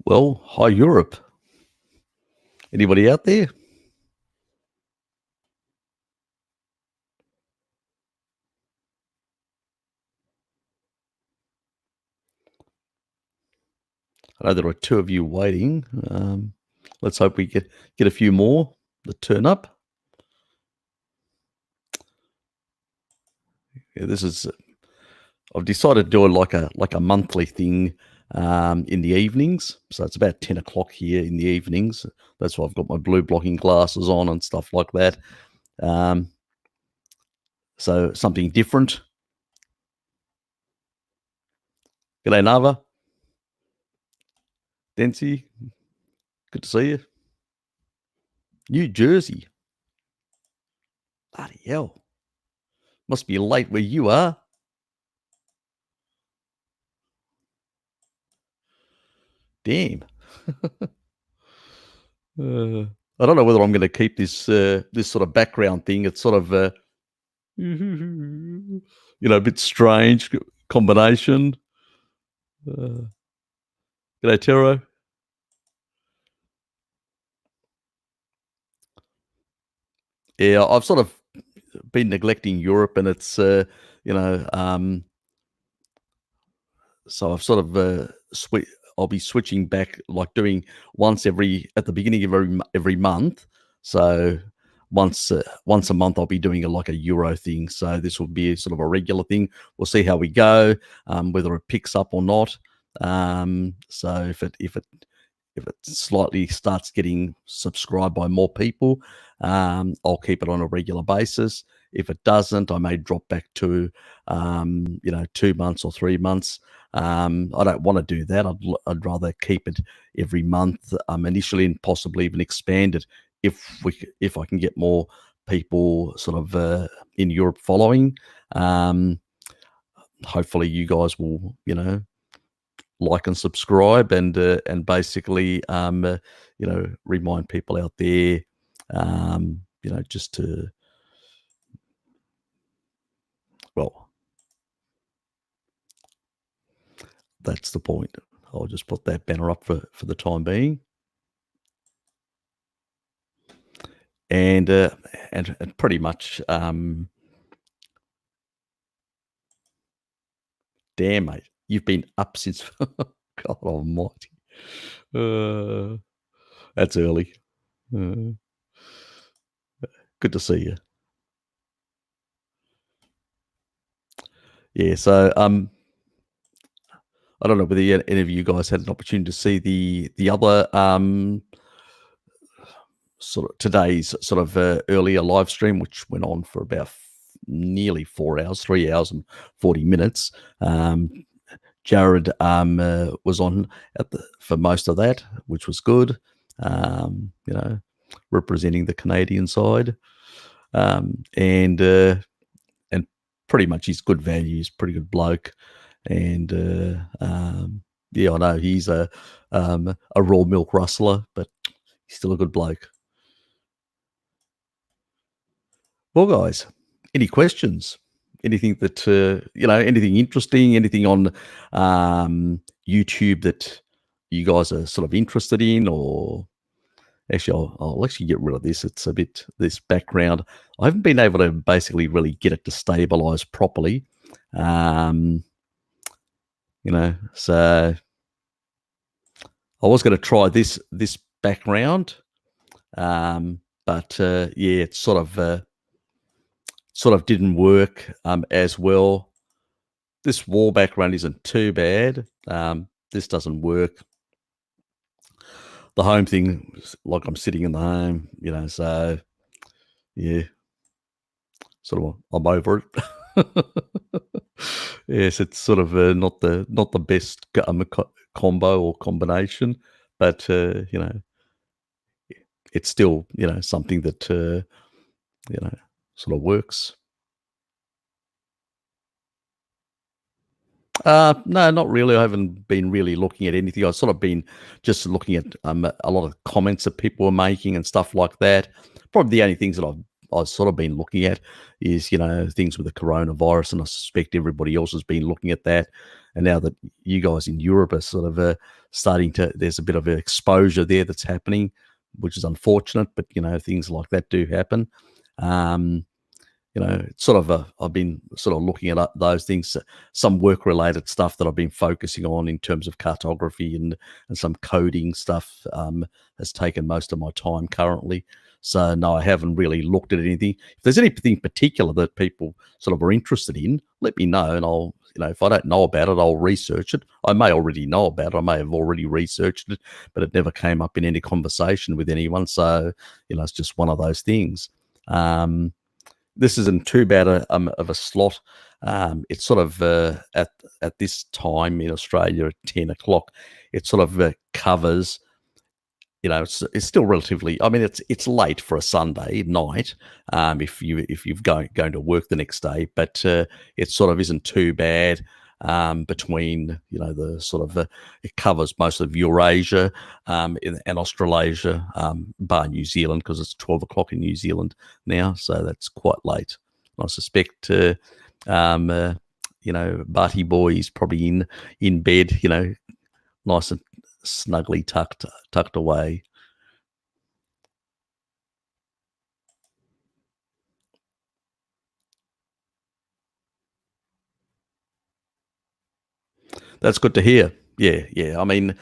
Well, hi Europe. Anybody out there? I know there are two of you waiting. Let's hope we get a few more that turn up. Yeah, this is. I've decided to do it like a monthly thing in the evenings. So it's about 10 o'clock here in the evenings. That's why I've got my blue blocking glasses on and stuff like that. So something different. G'day, Nava. Dency. Good to see you. New Jersey. Bloody hell. Must be late where you are. Damn. I don't know whether I'm going to keep this this sort of background thing. It's sort of a bit strange combination. G'day, Tero. Yeah, I've sort of been neglecting Europe, and it's so I've sort of I'll be switching back, like doing once at the beginning of every month. So once a month I'll be doing like a Euro thing. So this will be sort of a regular thing. We'll see how we go, whether it picks up or not. So if it slightly starts getting subscribed by more people, I'll keep it on a regular basis. If it doesn't, I may drop back to 2 months or 3 months. I don't want to do that. I'd rather keep it every month initially, and possibly even expand it if I can get more people sort of in Europe following. Hopefully you guys will like and subscribe, and basically remind people out there just to, well, that's the point. I'll just put that banner up for the time being. And pretty much, damn, mate, you've been up since God almighty. That's early. Good to see you. Yeah, so I don't know whether any of you guys had an opportunity to see the other sort of today's sort of earlier live stream, which went on for about nearly 4 hours, 3 hours and 40 minutes. Jared was on for most of that, which was good. Representing the Canadian side, and pretty much he's good value. He's a pretty good bloke, and yeah, I know he's a raw milk rustler, but he's still a good bloke. Well, guys, any questions? Anything that anything interesting? Anything on YouTube that you guys are sort of interested in? Or actually, I'll actually get rid of this. It's a bit this background. I haven't been able to basically really get it to stabilize properly. So I was going to try this background, but yeah, it sort of didn't work as well. This wall background isn't too bad. This doesn't work. The home thing, like I'm sitting in the home, so yeah, sort of I'm over it. Yes, it's sort of not the best combo or combination, but it's still something that sort of works. No, not really. I haven't been really looking at anything. I've sort of been just looking at a lot of comments that people are making and stuff like that. Probably the only things that I've sort of been looking at is things with the coronavirus, and I suspect everybody else has been looking at that. And now that you guys in Europe are sort of there's a bit of an exposure there that's happening, which is unfortunate, but things like that do happen. It's sort of I've been sort of looking at those things, some work related stuff that I've been focusing on in terms of cartography and some coding stuff has taken most of my time currently. So no, I haven't really looked at anything. If there's anything particular that people sort of are interested in, let me know, and I'll, if I don't know about it, I'll research it. I may already know about it. I may have already researched it, but it never came up in any conversation with anyone. So, it's just one of those things. This isn't too bad of a slot. It's sort of at this time in Australia at 10 o'clock. It sort of covers. It's still relatively. I mean, it's late for a Sunday night. If you've going to work the next day, but it sort of isn't too bad. Between the sort of it covers most of Eurasia and Australasia, bar New Zealand, because it's 12 o'clock in New Zealand now, so that's quite late. I suspect Barty boy is probably in bed, nice and snugly tucked away. That's good to hear. Yeah. I mean,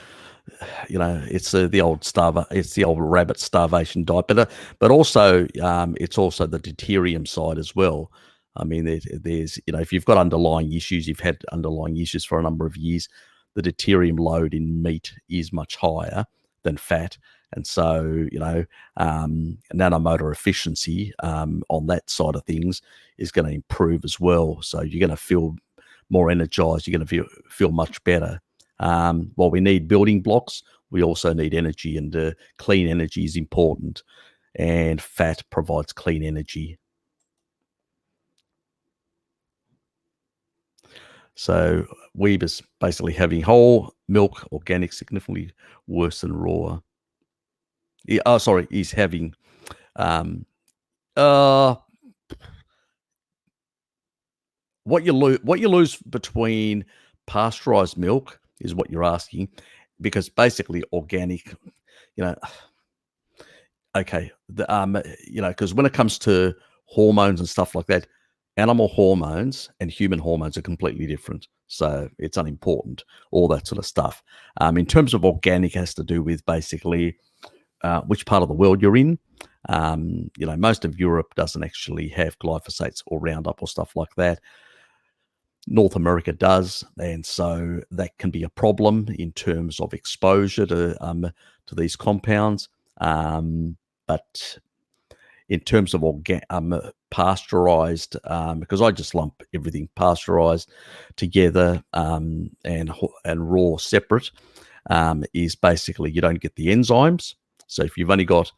it's the old it's the old rabbit starvation diet, but also it's also the deuterium side as well. I mean, there's if you've got underlying issues, you've had underlying issues for a number of years, the deuterium load in meat is much higher than fat, and so nanomotor efficiency on that side of things is going to improve as well. So you're going to feel more energized. You're going to feel much better. While we need building blocks, we also need energy, and clean energy is important, and fat provides clean energy. So Weber's basically having whole milk, organic, significantly worse than raw. He's having what you lose between pasteurized milk is what you're asking, because basically organic, okay, because when it comes to hormones and stuff like that, animal hormones and human hormones are completely different. So it's unimportant, all that sort of stuff. In terms of organic, has to do with basically which part of the world you're in. Most of Europe doesn't actually have glyphosates or Roundup or stuff like that. North America does, and so that can be a problem in terms of exposure to these compounds. But in terms of pasteurized, because I just lump everything pasteurized together and raw separate, is basically you don't get the enzymes. So if you've only got,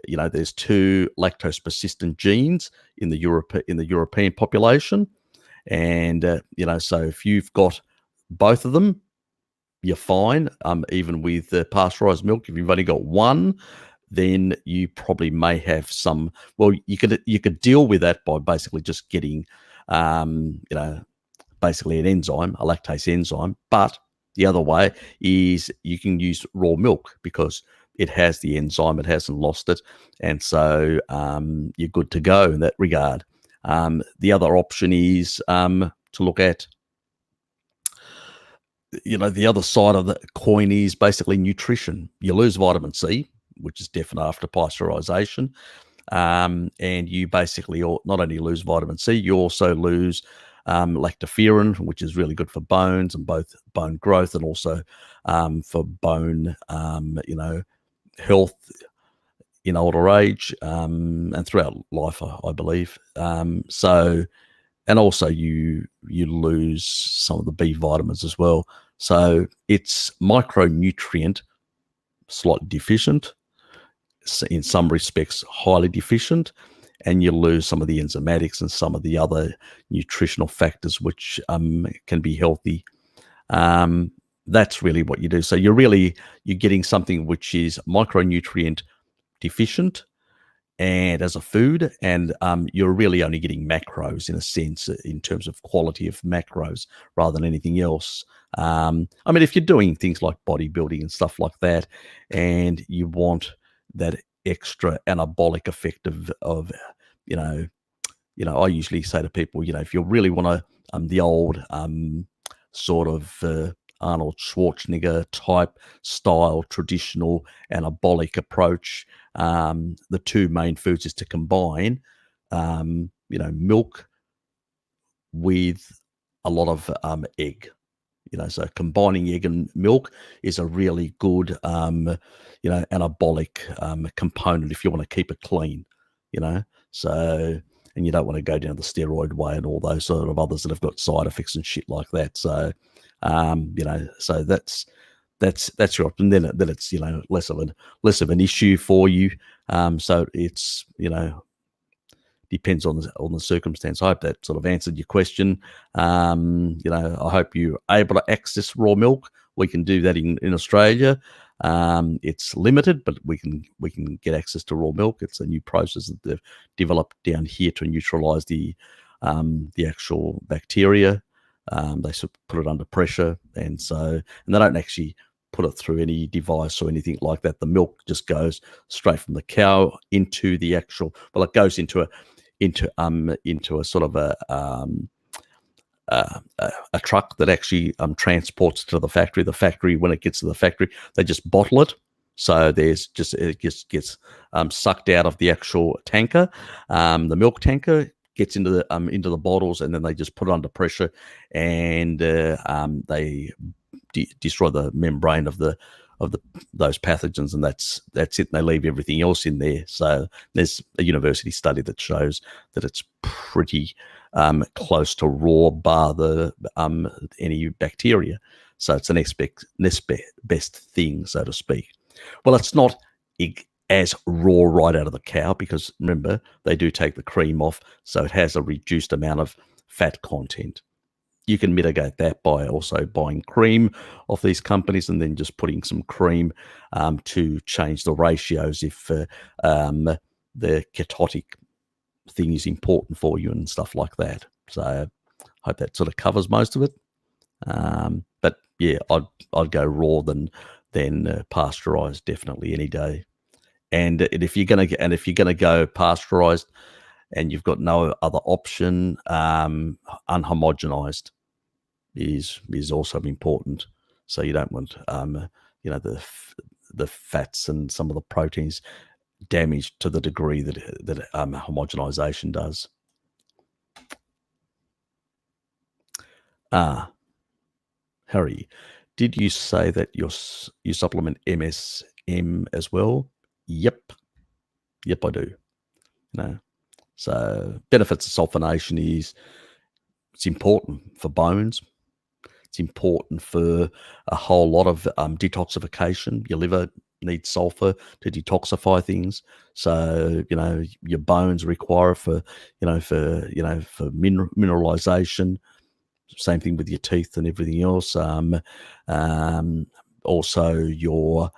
there's 2 lactose persistent genes in the European population. And, so if you've got both of them, you're fine. Even with pasteurized milk, if you've only got one, then you probably may have some. Well, you could deal with that by basically just getting, basically an enzyme, a lactase enzyme. But the other way is you can use raw milk because it has the enzyme, it hasn't lost it, and so you're good to go in that regard. The other option is to look at, the other side of the coin is basically nutrition. You lose vitamin C, which is definite after pasteurization, and you basically not only lose vitamin C, you also lose lactoferrin, which is really good for bones and both bone growth and also for bone, health in older age and throughout life, I believe. And also you lose some of the B vitamins as well. So it's micronutrient slightly deficient, in some respects highly deficient, and you lose some of the enzymatics and some of the other nutritional factors which can be healthy. That's really what you do. So you're getting something which is micronutrient deficient, and as a food, and you're really only getting macros in a sense, in terms of quality of macros rather than anything else. I mean, if you're doing things like bodybuilding and stuff like that, and you want that extra anabolic effect of you know, I usually say to people, if you really want to, the old sort of Arnold Schwarzenegger type style, traditional anabolic approach, the two main foods is to combine, milk with a lot of egg. So combining egg and milk is a really good, anabolic component if you want to keep it clean, So, and you don't want to go down the steroid way and all those sort of others that have got side effects and shit like that. So, so that's your option. Then it's less of an issue for you. So it's depends on the circumstance. I hope that sort of answered your question. I hope you're able to access raw milk. We can do that in Australia. It's limited, but we can get access to raw milk. It's a new process that they've developed down here to neutralize the actual bacteria. They sort of put it under pressure, and they don't actually put it through any device or anything like that. The milk just goes straight from the cow into the actual. Well, it goes into a sort of a truck that actually transports to the factory. The factory, when it gets to the factory, they just bottle it. So it just gets sucked out of the actual tanker. The milk tanker gets into the bottles, and then they just put it under pressure, and they destroy the membrane of those pathogens, and that's it. And they leave everything else in there. So there's a university study that shows that it's pretty close to raw, bar any bacteria. So it's the next best thing, so to speak. Well, it's not as raw right out of the cow, because remember, they do take the cream off, so it has a reduced amount of fat content. You can mitigate that by also buying cream off these companies, and then just putting some cream to change the ratios if the ketotic thing is important for you and stuff like that. So I hope that sort of covers most of it. But yeah, I'd go raw than pasteurized, definitely, any day. And if you're gonna go pasteurized and you've got no other option, unhomogenized is also important. So you don't want the fats and some of the proteins damaged to the degree that homogenization does. Harry, did you say that you supplement MSM as well? Yep, I do. So benefits of sulfonation is it's important for bones. It's important for a whole lot of detoxification. Your liver needs sulfur to detoxify things. So your bones require it for mineralization. Same thing with your teeth and everything else. Also your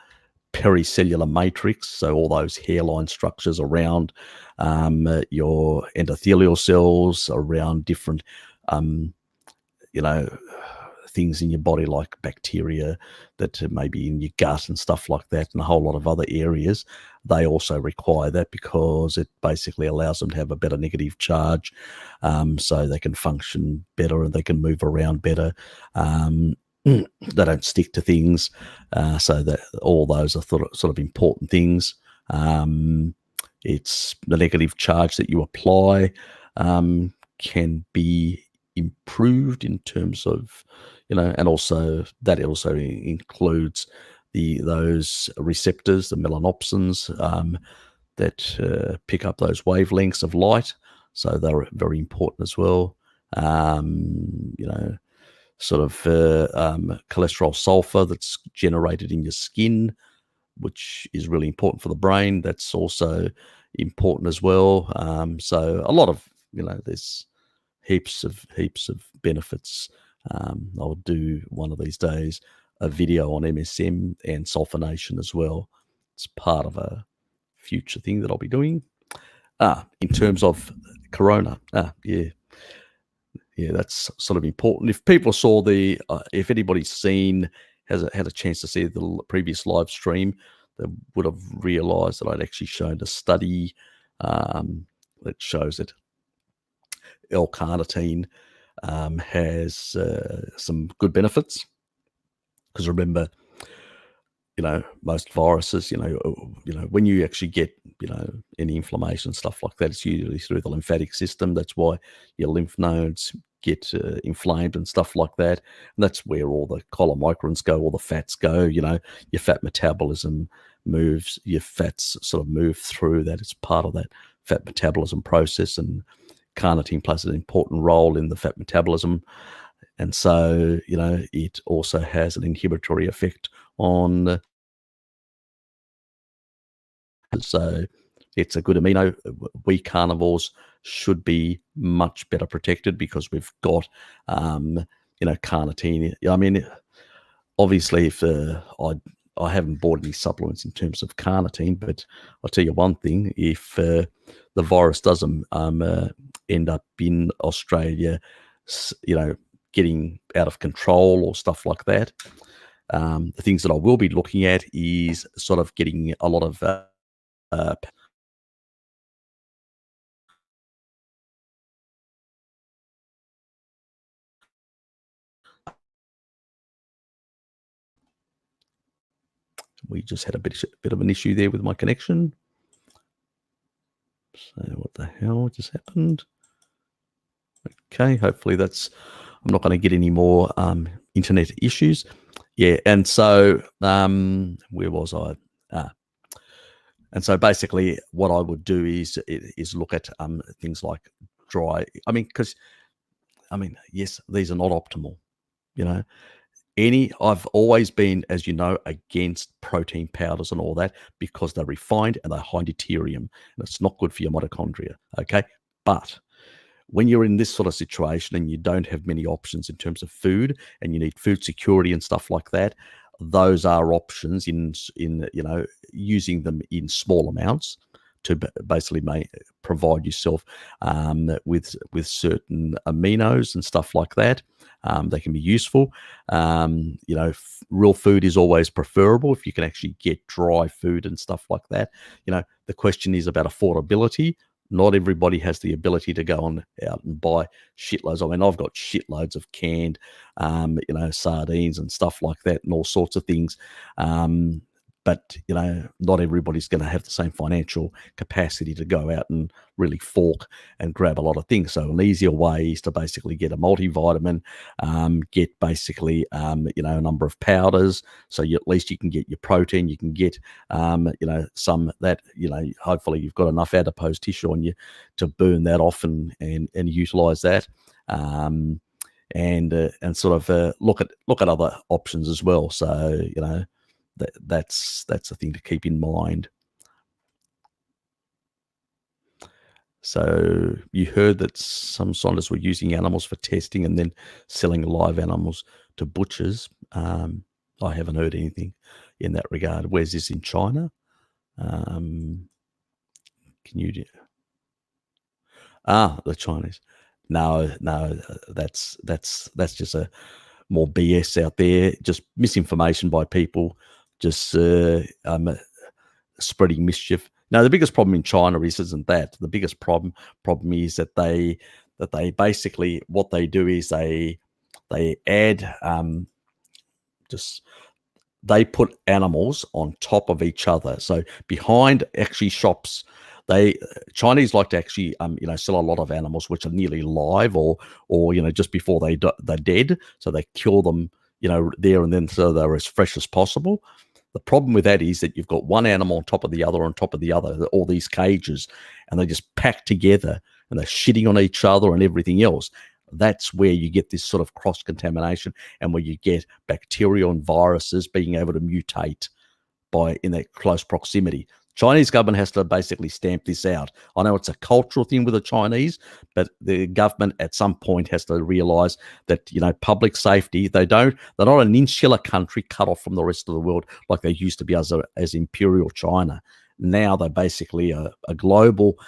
pericellular matrix, so all those hairline structures around your endothelial cells, around different things in your body, like bacteria that may be in your gut and stuff like that, and a whole lot of other areas. They also require that because it basically allows them to have a better negative charge, so they can function better and they can move around better. They don't stick to things, so that all those are sort of important things. It's the negative charge that you apply can be improved in terms of, and also that also includes those receptors, the melanopsins, that pick up those wavelengths of light. So they're very important as well. Sort of cholesterol sulfur that's generated in your skin, which is really important for the brain. That's also important as well. So a lot of, there's heaps of benefits. I'll do one of these days a video on MSM and sulfonation as well. It's part of a future thing that I'll be doing. In terms of corona, yeah, that's sort of important. If people saw if anybody's had a chance to see the previous live stream, they would have realised that I'd actually shown a study that shows that L-carnitine has some good benefits. Because remember, most viruses, when you actually get, any inflammation, stuff like that, it's usually through the lymphatic system. That's why your lymph nodes get inflamed and stuff like that. And that's where all the chylomicrons go, all the fats go, your fat metabolism moves, your fats sort of move through that. It's part of that fat metabolism process, and carnitine plays an important role in the fat metabolism. And so, it also has an inhibitory effect on. So it's a good amino. We carnivores should be much better protected because we've got, carnitine. I mean, obviously, if I haven't bought any supplements in terms of carnitine, but I'll tell you one thing: if the virus doesn't end up in Australia, getting out of control or stuff like that, the things that I will be looking at is sort of getting a lot of we just had a bit of an issue there with my connection. So what the hell just happened? Okay, hopefully I'm not going to get any more internet issues. Yeah, and so where was I? And so basically what I would do is look at things like dry. Yes, these are not optimal, I've always been, as you know, against protein powders and all that because they're refined and they're high deuterium, and it's not good for your mitochondria, okay? But when you're in this sort of situation and you don't have many options in terms of food and you need food security and stuff like that, those are options in using them in small amounts to basically provide yourself with certain aminos and stuff like that. They can be useful. Real food is always preferable if you can actually get dry food and stuff like that. The question is about affordability. Not everybody has the ability to go out and buy shitloads. I mean, I've got shitloads of canned, sardines and stuff like that and all sorts of things. But, not everybody's going to have the same financial capacity to go out and really fork and grab a lot of things. So an easier way is to basically get a multivitamin, get basically, a number of powders. So at least you can get your protein, you can get, some that, hopefully you've got enough adipose tissue on you to burn that off and utilize that. And sort of look at other options as well. So, that's a thing to keep in mind. So you heard that some scientists were using animals for testing and then selling live animals to butchers. I haven't heard anything in that regard. Where's this, in China? Can you do? The Chinese. No, that's just a more BS out there. Just misinformation by people. Just spreading mischief. Now, the biggest problem in China isn't that. The biggest problem is that they basically, what they do is they add they put animals on top of each other. So behind actually shops, Chinese like to actually sell a lot of animals which are nearly live or just before they're dead. So they kill them there and then, so they're as fresh as possible. The problem with that is that you've got one animal on top of the other, all these cages, and they just pack together and they're shitting on each other and everything else. That's where you get this sort of cross-contamination and where you get bacteria and viruses being able to mutate in that close proximity. Chinese government has to basically stamp this out. I know it's a cultural thing with the Chinese, but the government at some point has to realize that, public safety, they're not an insular country cut off from the rest of the world like they used to be as imperial China. Now they're basically a global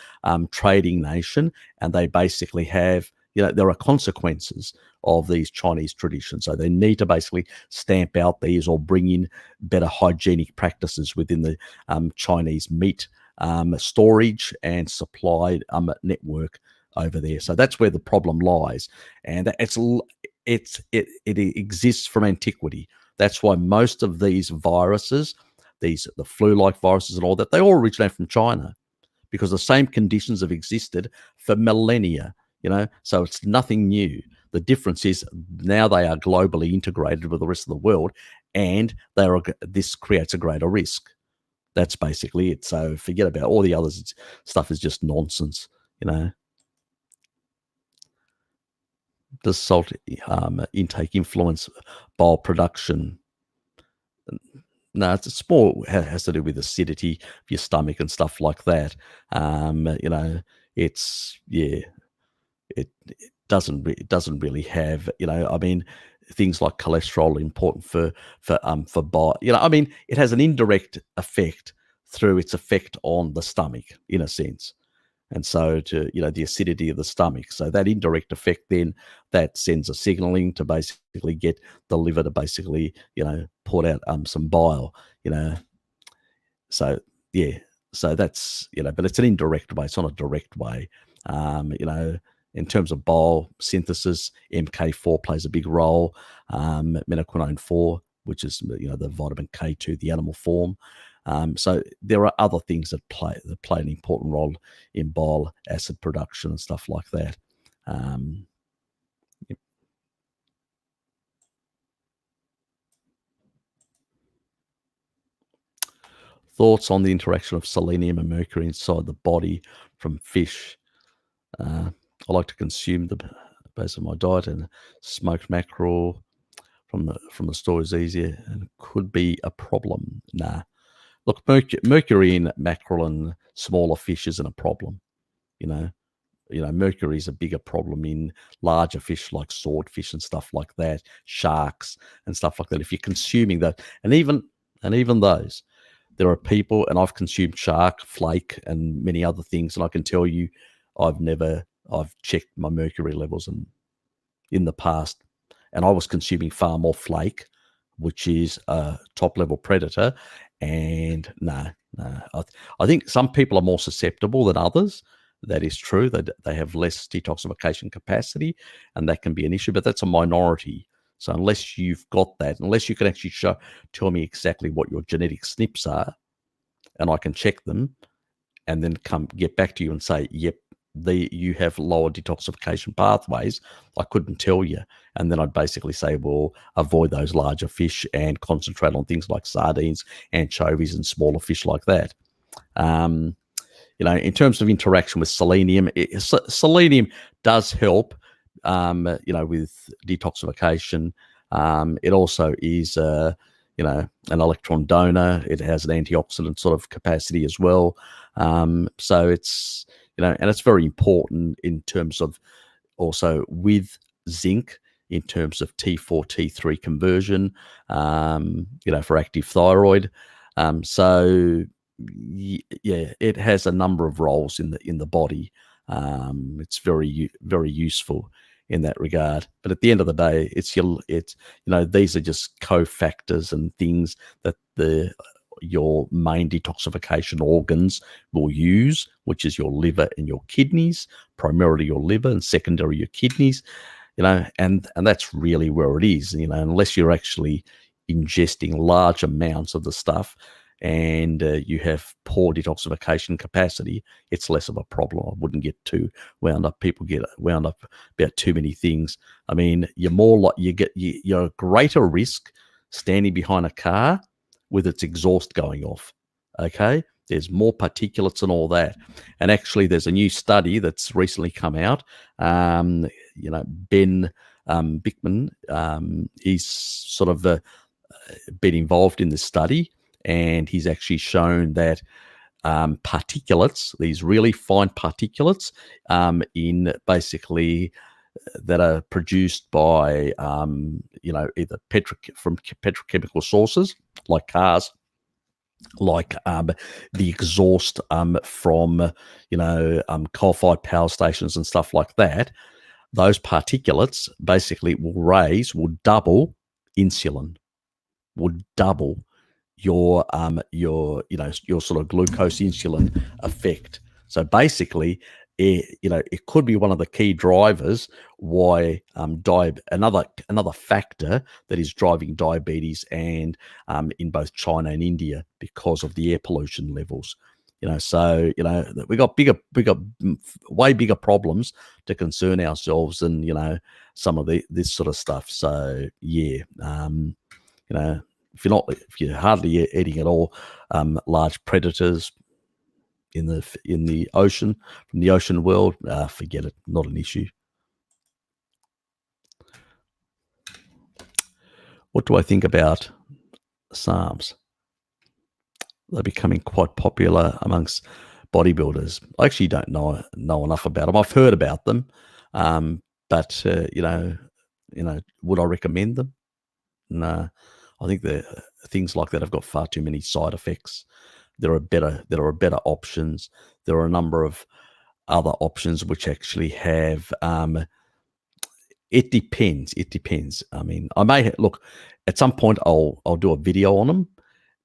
trading nation, and they basically have, there are consequences of these Chinese traditions. So they need to basically stamp out these or bring in better hygienic practices within the Chinese meat storage and supply network over there. So that's where the problem lies, and it exists from antiquity. That's why most of these viruses, the flu-like viruses and all that, they all originate from China, because the same conditions have existed for millennia. So it's nothing new. The difference is now they are globally integrated with the rest of the world, and this creates a greater risk. That's basically it. So forget about all the other stuff. Is just nonsense. Does salt intake influence bile production? No, it's more has to do with acidity of your stomach and stuff like that. It's it doesn't really have, I mean, things like cholesterol are important for bile. It has an indirect effect through its effect on the stomach, in a sense. And so the acidity of the stomach. So that indirect effect, then that sends a signaling to basically get the liver to basically, put out some bile, So, yeah. So that's, but it's an indirect way. It's not a direct way. In terms of bile synthesis, MK4 plays a big role. Mitochondria 4, which is, the vitamin K2, the animal form. So there are other things that play an important role in bile acid production and stuff like that. Yep. Thoughts on the interaction of selenium and mercury inside the body from fish? I like to consume the based on my diet, and smoked mackerel from the store is easier and could be a problem. Nah. Look, mercury in mackerel and smaller fish isn't a problem. Mercury is a bigger problem in larger fish like swordfish and stuff like that, sharks and stuff like that. If you're consuming that, and even those, there are people, and I've consumed shark, flake, and many other things, and I can tell you, I've checked my mercury levels in the past, and I was consuming far more flake, which is a top level predator. And no, I think some people are more susceptible than others. That is true. They have less detoxification capacity, and that can be an issue, but that's a minority. So unless you've got that, unless you can actually tell me exactly what your genetic SNPs are, and I can check them, and then get back to you and say, yep, you have lower detoxification pathways, I couldn't tell you. And then I'd basically say, well, avoid those larger fish and concentrate on things like sardines, anchovies, and smaller fish like that. In terms of interaction with selenium, selenium does help, with detoxification. It also is, an electron donor. It has an antioxidant sort of capacity as well. So it's, and it's very important in terms of also with zinc, in terms of T4, T3 conversion, for active thyroid. So yeah, it has a number of roles in the body. It's very, very useful in that regard. But at the end of the day, these are just cofactors and things that your main detoxification organs will use, which is your liver and your kidneys, primarily your liver and secondary your kidneys, and that's really where it is, unless you're actually ingesting large amounts of the stuff and you have poor detoxification capacity, it's less of a problem. I wouldn't get too wound up. People get wound up about too many things. I mean, you're more like you're a greater risk standing behind a car with its exhaust going off. Okay, there's more particulates and all that. And actually, there's a new study that's recently come out. Ben Bickman, he's sort of been involved in this study, and he's actually shown that particulates, these really fine particulates, in basically that are produced by either from petrochemical sources like cars like the exhaust from coal-fired power stations and stuff like that. Those particulates basically will double insulin, will double your sort of glucose insulin effect. So basically, it could be one of the key drivers why another factor that is driving diabetes and in both China and India because of the air pollution levels. So we got way bigger problems to concern ourselves than some of this sort of stuff. So yeah, if you're hardly eating at all, large predators in the ocean from the ocean world, forget it, not an issue. What do I think about SARMs? They're becoming quite popular amongst bodybuilders. I actually don't know enough about them. I've heard about them, but would I recommend them? No. I think things like that have got far too many side effects. There are better options. There are a number of other options which actually have. It depends. It depends. I mean, I may look at some point. I'll do a video on them,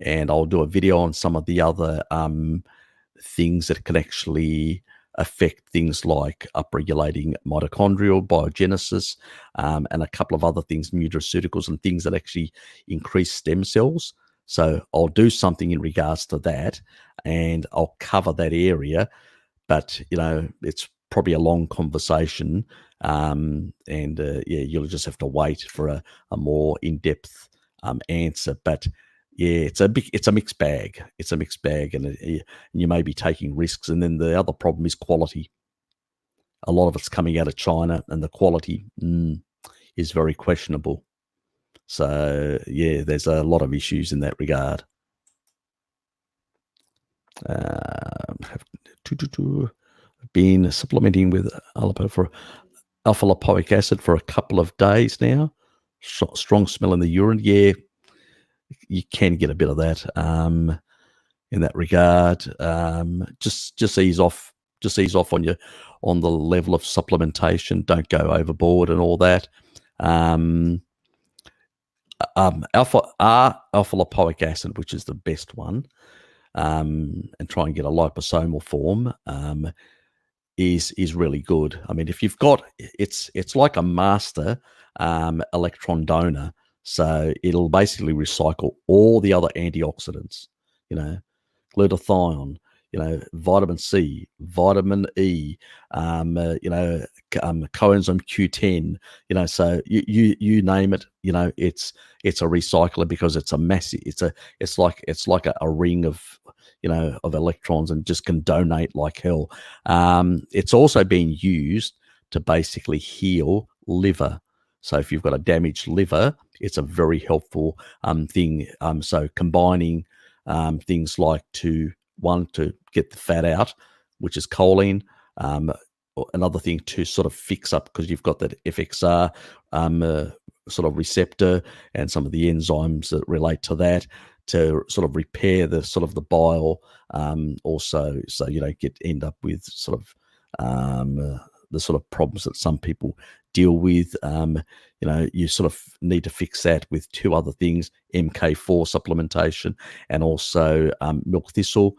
and I'll do a video on some of the other things that can actually affect things like upregulating mitochondrial biogenesis, and a couple of other things, nutraceuticals and things that actually increase stem cells. So I'll do something in regards to that, and I'll cover that area. But it's probably a long conversation, and you'll just have to wait for a more in-depth answer. But yeah, it's a mixed bag. It's a mixed bag, and you may be taking risks. And then the other problem is quality. A lot of it's coming out of China, and the quality is very questionable. So yeah, there's a lot of issues in that regard. Been supplementing with alpha lipoic acid for a couple of days now. Strong smell in the urine. Yeah, you can get a bit of that in that regard. Just ease off. Just ease off on the level of supplementation. Don't go overboard and all that. Alpha lipoic acid, which is the best one, and try and get a liposomal form, is really good. I mean, if you've got it's like a master electron donor, so it'll basically recycle all the other antioxidants, glutathione, vitamin C, vitamin E, coenzyme Q10, so you name it, it's a recycler because it's a massive, it's like a ring of electrons and just can donate like hell. It's also being used to basically heal liver. So if you've got a damaged liver, it's a very helpful thing. So combining things like to get the fat out, which is choline. Another thing to sort of fix up, because you've got that FXR sort of receptor and some of the enzymes that relate to that, to sort of repair the sort of the bile, also, so you don't end up with sort of the sort of problems that some people deal with. You sort of need to fix that with two other things: MK4 supplementation and also milk thistle.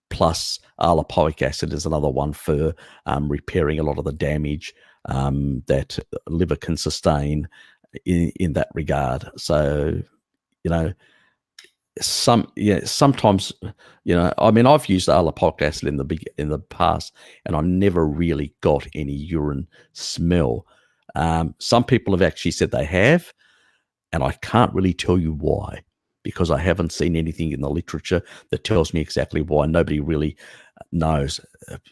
Plus lipoic acid is another one for repairing a lot of the damage that liver can sustain in that regard. So, sometimes, I mean, I've used lipoic acid in the past, and I've never really got any urine smell. Some people have actually said they have, and I can't really tell you why, because I haven't seen anything in the literature that tells me exactly why. Nobody really knows.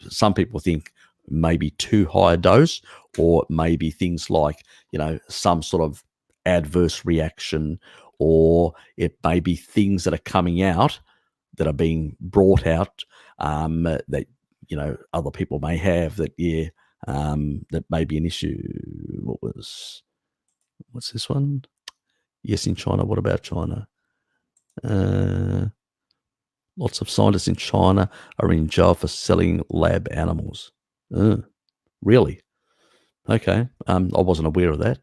Some people think maybe too high a dose, or maybe things like, some sort of adverse reaction, or it may be things that are coming out that are being brought out that, other people may have that, that may be an issue. What's this one? Yes, in China. What about China? Uh, Lots of scientists in China are in jail for selling lab animals. Really? Okay. I wasn't aware of that.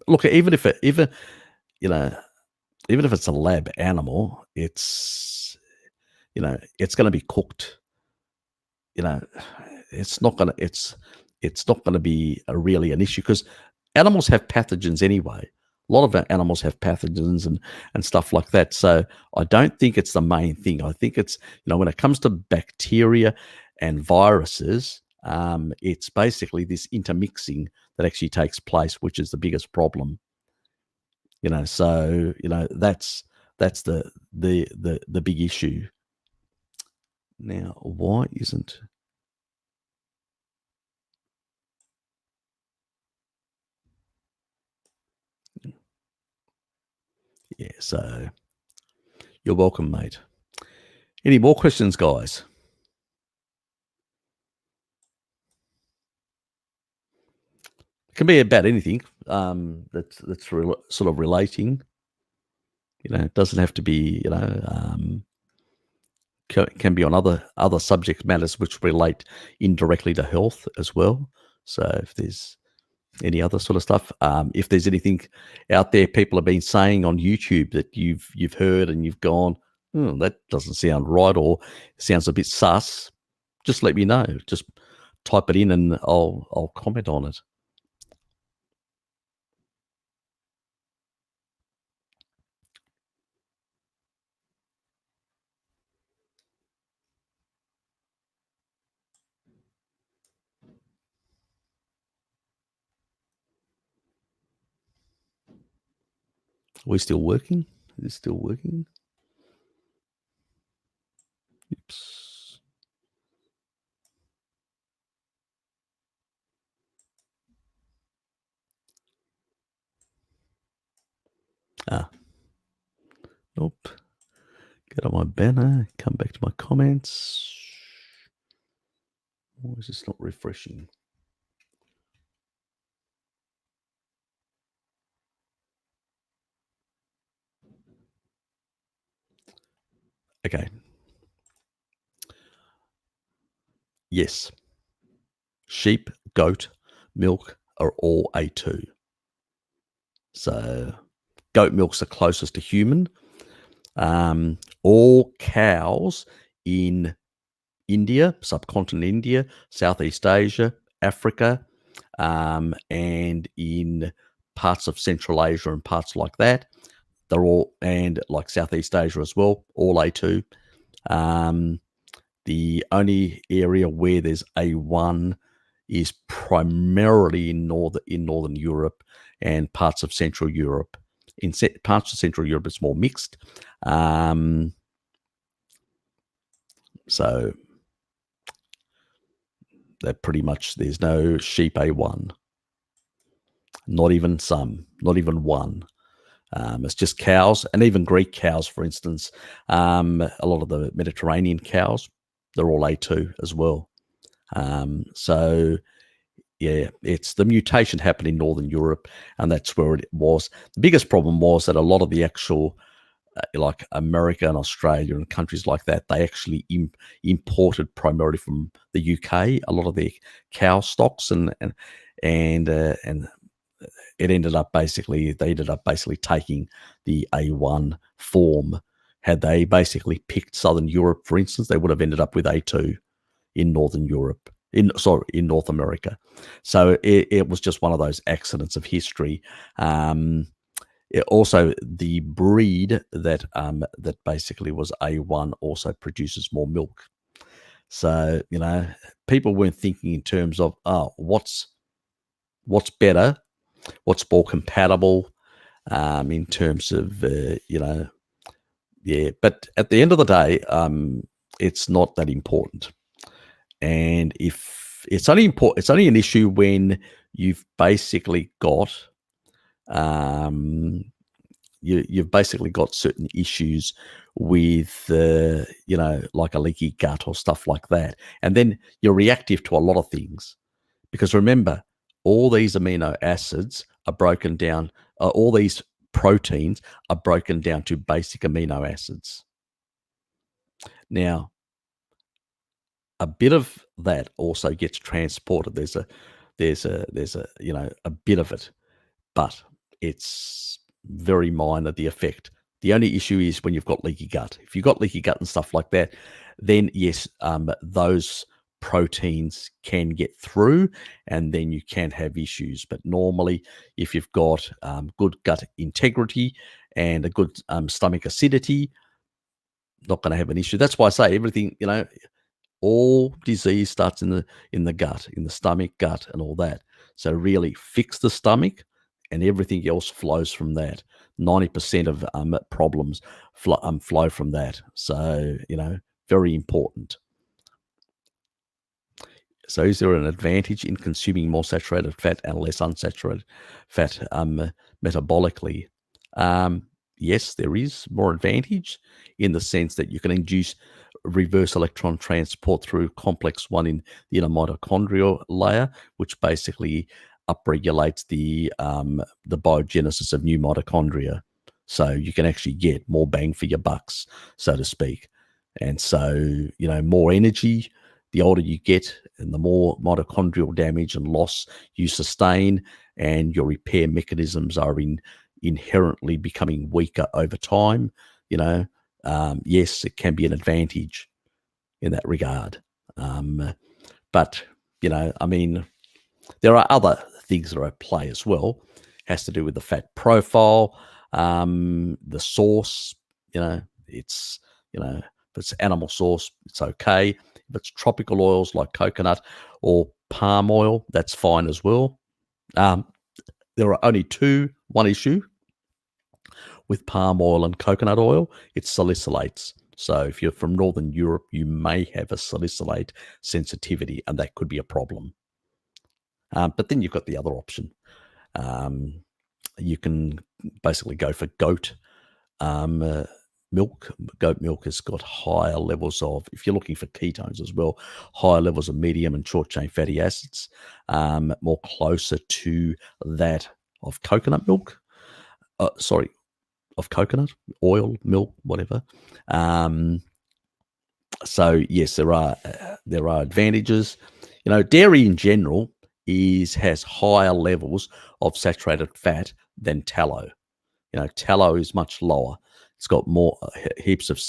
Look, you know, even if it's a lab animal, it's going to be cooked. You know, it's not going to it's not going to be really an issue because animals have pathogens anyway. A lot of our animals have pathogens and stuff like that. So I don't think it's the main thing. I think it's when it comes to bacteria and viruses, it's basically this intermixing that actually takes place, which is the biggest problem. That's the big issue. Now, why isn't yeah? So you're welcome, mate. Any more questions, guys? It can be about anything sort of relating. It doesn't have to be. Can be on other subject matters which relate indirectly to health as well. So if there's any other sort of stuff, if there's anything out there people have been saying on YouTube that you've heard and you've gone, that doesn't sound right or sounds a bit sus, just let me know. Just type it in and I'll comment on it. Are we still working? Is it still working? Oops. Nope. Get on my banner, come back to my comments. Why is this not refreshing? Okay. Yes. Sheep, goat, milk are all A2. So goat milk's the closest to human. All cows in India, subcontinent India, Southeast Asia, Africa, and in parts of Central Asia and parts like that, they're all, and like Southeast Asia as well, all A2. The only area where there's A1 is primarily in Northern Europe and parts of Central Europe. In parts of Central Europe, it's more mixed. So that pretty much there's no sheep A1, not even some, not even one. It's just cows, and even Greek cows, for instance. A lot of the Mediterranean cows, they're all A2 as well. So yeah, it's the mutation happened in Northern Europe, and that's where it was. The biggest problem was that a lot of the actual, like America and Australia and countries like that, they actually imported primarily from the UK a lot of their cow stocks, and it ended up basically taking the A1 form. Had they basically picked Southern Europe, for instance, they would have ended up with A2 in Northern Europe, in North America. So it was just one of those accidents of history. Also, the breed that basically was A1 also produces more milk. So people weren't thinking in terms of what's better, what's more compatible, in terms of yeah. But at the end of the day, it's not that important. And if it's only important, it's only an issue when you've basically got you've basically got certain issues with like a leaky gut or stuff like that, and then you're reactive to a lot of things. Because remember, all these amino acids are broken down. All these proteins are broken down to basic amino acids. Now, a bit of that also gets transported. There's a a bit of it, but it's very minor, the effect. The only issue is when you've got leaky gut. If you've got leaky gut and stuff like that, then yes, those proteins can get through, and then you can have issues. But normally, if you've got good gut integrity and a good stomach acidity, not going to have an issue. That's why I say everything, all disease starts in the gut, in the stomach, gut, and all that. So really fix the stomach, and everything else flows from that. 90% of problems flow from that. So very important. So is there an advantage in consuming more saturated fat and less unsaturated fat metabolically? Yes, there is more advantage in the sense that you can induce reverse electron transport through complex 1 in the inner mitochondrial layer, which basically upregulates the biogenesis of new mitochondria. So you can actually get more bang for your bucks, so to speak. And so, more energy, the older you get, and the more mitochondrial damage and loss you sustain, and your repair mechanisms are inherently becoming weaker over time, yes, it can be an advantage in that regard. But, there are other things that are at play as well. Has to do with the fat profile, the source, it's, if it's animal source, it's okay. If it's tropical oils like coconut or palm oil, that's fine as well. There are only one issue with palm oil and coconut oil, it's salicylates. So if you're from Northern Europe, you may have a salicylate sensitivity, and that could be a problem. But then you've got the other option. You can basically go for goat milk. Goat milk has got higher levels of, if you're looking for ketones as well, higher levels of medium and short chain fatty acids, more closer to that of coconut milk. Of coconut oil, milk, whatever. So yes, there are advantages. Dairy in general has higher levels of saturated fat than tallow. Tallow is much lower. It's got more heaps of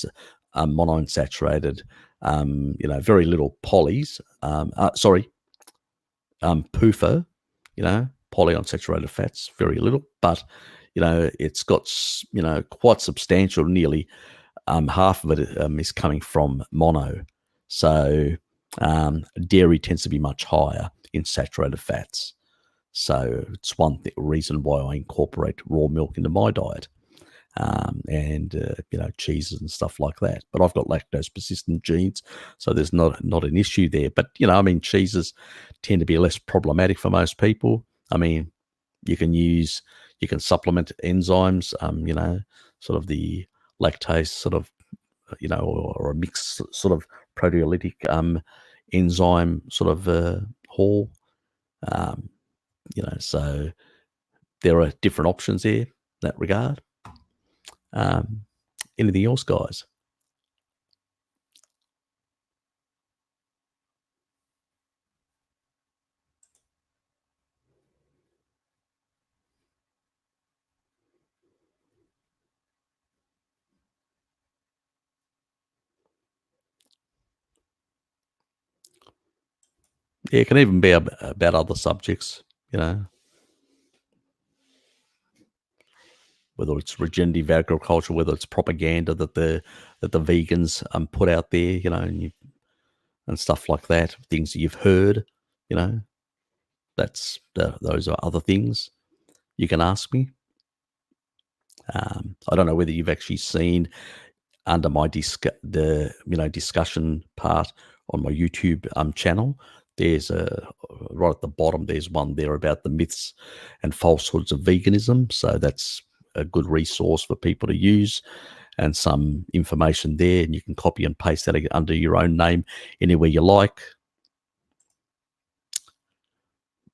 monounsaturated, very little polys. PUFA, polyunsaturated fats, very little, but it's got quite substantial. Nearly half of it is coming from mono. So dairy tends to be much higher in saturated fats. So it's one reason why I incorporate raw milk into my diet, and cheeses and stuff like that. But I've got lactose persistent genes, so there's not an issue there. But cheeses tend to be less problematic for most people. You can supplement enzymes, sort of the lactase sort of, or a mixed sort of proteolytic enzyme sort of haul. So there are different options there in that regard. Anything else, guys? Yeah, it can even be about other subjects, whether it's regenerative agriculture, whether it's propaganda that the vegans put out there, and stuff like that, things that you've heard, those are other things you can ask me. I don't know whether you've actually seen under my discussion part on my YouTube channel. There's right at the bottom, there's one there about the myths and falsehoods of veganism. So that's a good resource for people to use, and some information there, and you can copy and paste that under your own name anywhere you like.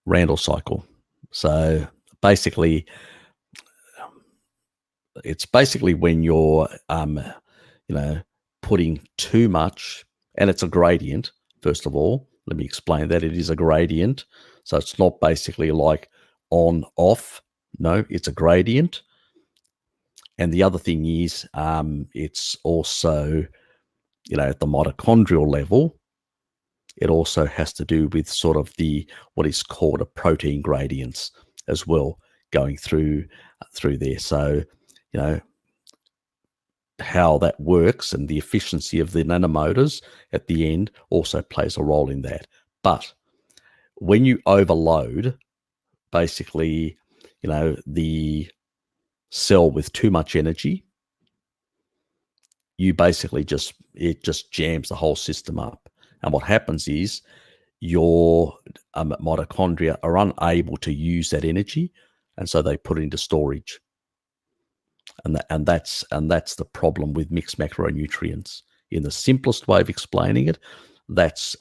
Randle cycle. So basically, It's basically when you're, you know, putting too much, and it's a gradient. First of all, let me explain that it is a gradient. So it's not basically like on off. No, it's a gradient. And the other thing is, it's also, at the mitochondrial level, it also has to do with sort of the what is called a protein gradients as well going through there. So, you know, how that works and the efficiency of the nanomotors at the end also plays a role in that. But when you overload, basically, the cell with too much energy, you basically it just jams the whole system up. And what happens is your mitochondria are unable to use that energy, and so they put it into storage. And that's the problem with mixed macronutrients. In the simplest way of explaining it, that's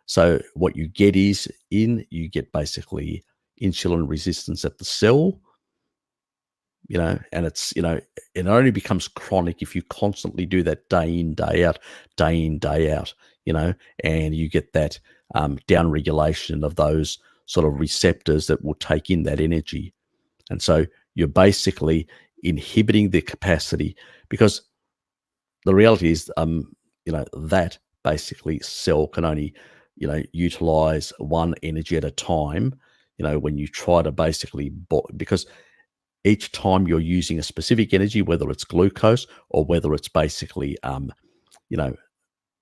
so what you get is you get basically insulin resistance at the cell, and it's it only becomes chronic if you constantly do that day in, day out, and you get that down regulation of those sort of receptors that will take in that energy. And so you're basically inhibiting the capacity, because the reality is, that basically cell can only, utilize one energy at a time, when you try to basically, because each time you're using a specific energy, whether it's glucose or whether it's basically,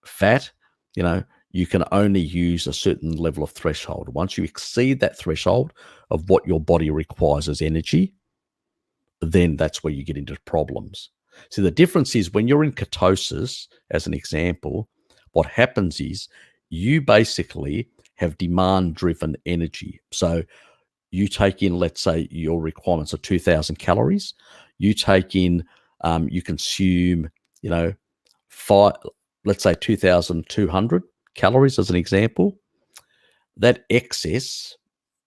fat, you can only use a certain level of threshold. Once you exceed that threshold of what your body requires as energy, then that's where you get into problems. So the difference is when you're in ketosis, as an example, what happens is you basically have demand-driven energy. So you take in, let's say, your requirements are 2,000 calories. You take in, you consume, let's say 2,200 calories as an example. That excess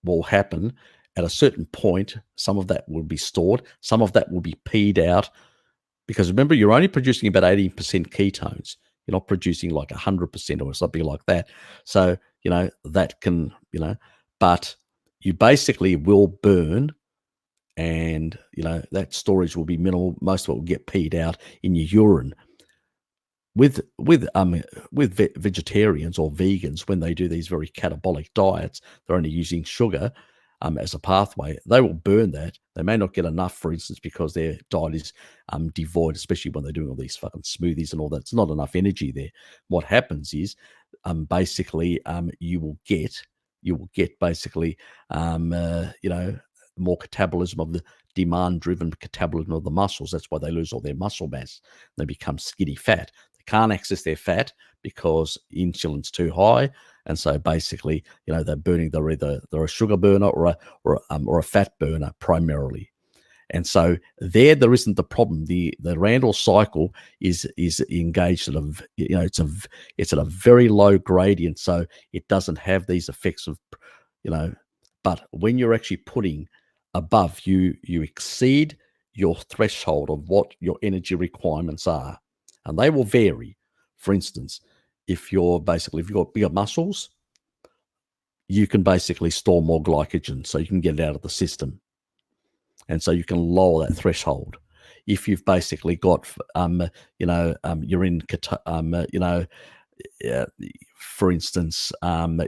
will happen at a certain point. Some of that will be stored. Some of that will be peed out, because remember, you're only producing about 18% ketones. You're not producing like 100% or something like that. So, that can, but you basically will burn, and, that storage will be minimal. Most of it will get peed out in your urine. With vegetarians or vegans, when they do these very catabolic diets, they're only using sugar as a pathway. They will burn that. They may not get enough, for instance, because their diet is devoid, especially when they're doing all these fucking smoothies and all that. It's not enough energy there. What happens is, basically, you will get basically, more catabolism of the demand-driven catabolism of the muscles. That's why they lose all their muscle mass. They become skinny fat. They can't access their fat because insulin's too high, and so basically, they're burning. They're a sugar burner or a fat burner primarily. And so there isn't the problem. The Randle cycle is engaged at it's at a very low gradient, so it doesn't have these effects of, but when you're actually putting above, you exceed your threshold of what your energy requirements are, and they will vary. For instance, if you've got bigger muscles, you can basically store more glycogen, so you can get it out of the system. And so you can lower that threshold. If you've basically got, you're in, for instance,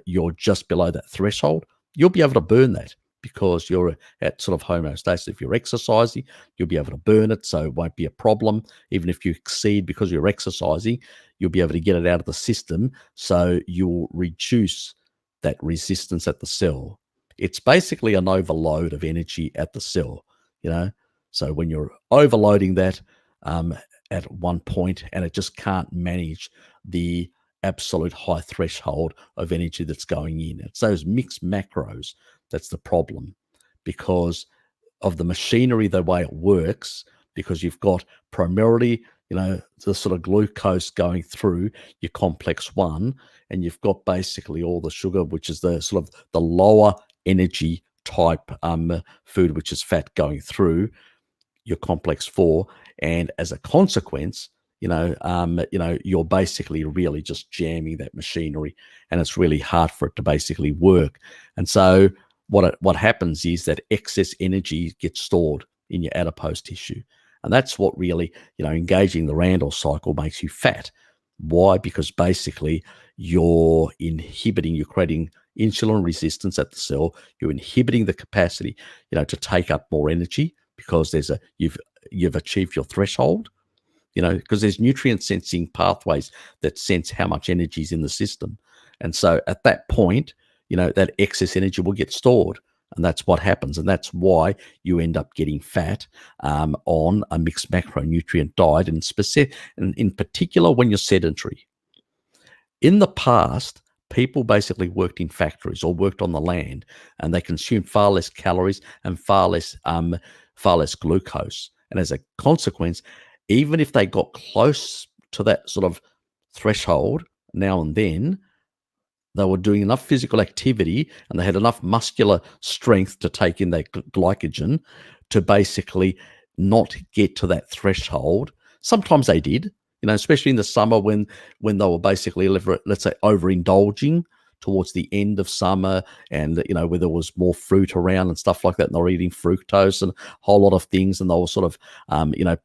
you're just below that threshold, you'll be able to burn that because you're at sort of homeostasis. If you're exercising, you'll be able to burn it, so it won't be a problem. Even if you exceed because you're exercising, you'll be able to get it out of the system, so you'll reduce that resistance at the cell. It's basically an overload of energy at the cell. So when you're overloading that at one point, and it just can't manage the absolute high threshold of energy that's going in. It's those mixed macros that's the problem, because of the machinery, the way it works, because you've got primarily, the sort of glucose going through your complex 1, and you've got basically all the sugar, which is the sort of the lower energy type food, which is fat, going through. your complex 4, and as a consequence, you're basically really just jamming that machinery, and it's really hard for it to basically work. And so what happens is that excess energy gets stored in your adipose tissue, and that's what really, engaging the Randle cycle makes you fat. Why? Because basically you're creating insulin resistance at the cell. You're inhibiting the capacity, to take up more energy, because you've achieved your threshold, because there's nutrient sensing pathways that sense how much energy is in the system. And so at that point, that excess energy will get stored. And that's what happens. And that's why you end up getting fat on a mixed macronutrient diet, and in particular when you're sedentary. In the past, people basically worked in factories or worked on the land, and they consumed far less calories and far less glucose. And as a consequence, even if they got close to that sort of threshold now and then, they were doing enough physical activity and they had enough muscular strength to take in that glycogen to basically not get to that threshold. Sometimes they did, especially in the summer when they were basically, let's say, overindulging towards the end of summer, and where there was more fruit around and stuff like that, and they were eating fructose and a whole lot of things, and they were sort of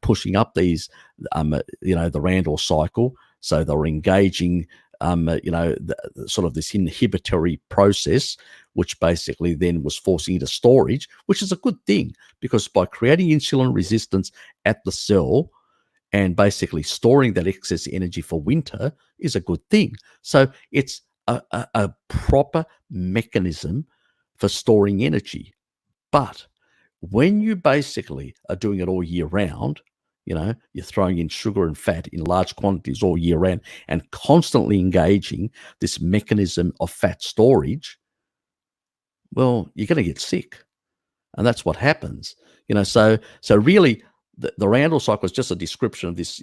pushing up these the Randle cycle. So they were engaging sort of this inhibitory process, which basically then was forcing into storage, which is a good thing, because by creating insulin resistance at the cell and basically storing that excess energy for winter is a good thing. So it's a proper mechanism for storing energy. But when you basically are doing it all year round, you're throwing in sugar and fat in large quantities all year round and constantly engaging this mechanism of fat storage, well, you're going to get sick. And that's what happens. So really the Randle cycle is just a description of this,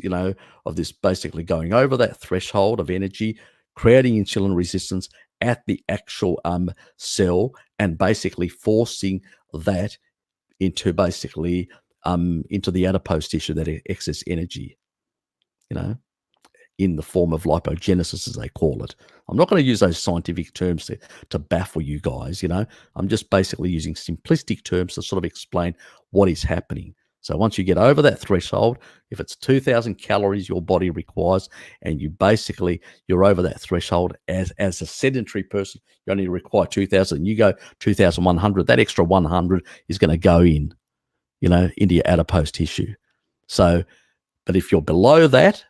of this basically going over that threshold of energy, creating insulin resistance at the actual cell, and basically forcing that into basically into the adipose tissue, that excess energy, in the form of lipogenesis, as they call it. I'm not going to use those scientific terms to baffle you guys. I'm just basically using simplistic terms to sort of explain what is happening. So once you get over that threshold, if it's 2,000 calories your body requires, and you're over that threshold, as a sedentary person, you only require 2,000. You go 2,100. That extra 100 is going to go into your adipose tissue. So, but if you're below that,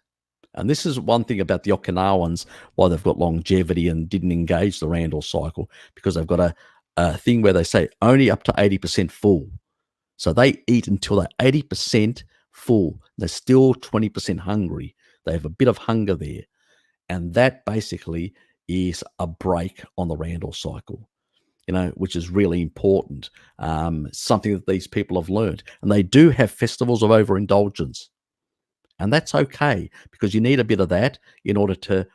and this is one thing about the Okinawans, why they've got longevity and didn't engage the Randle cycle, because they've got a thing where they say only up to 80% full. So they eat until they're 80% full. They're still 20% hungry. They have a bit of hunger there. And that basically is a break on the Randle cycle, which is really important. Something that these people have learned. And they do have festivals of overindulgence. And that's okay, because you need a bit of that in order to,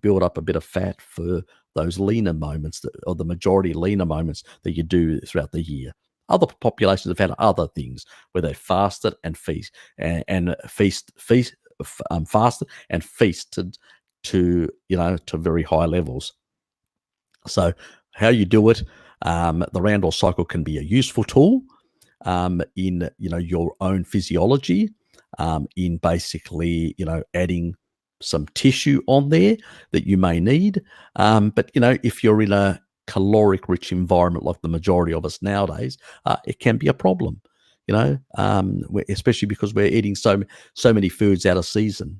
build up a bit of fat for those leaner moments, or the majority leaner moments that you do throughout the year. Other populations have had other things where they fasted and fasted and feasted to very high levels. So how you do it, the Randle cycle can be a useful tool in your own physiology, in basically adding some tissue on there that you may need. But if you're in a caloric rich environment like the majority of us nowadays, it can be a problem, especially because we're eating so many foods out of season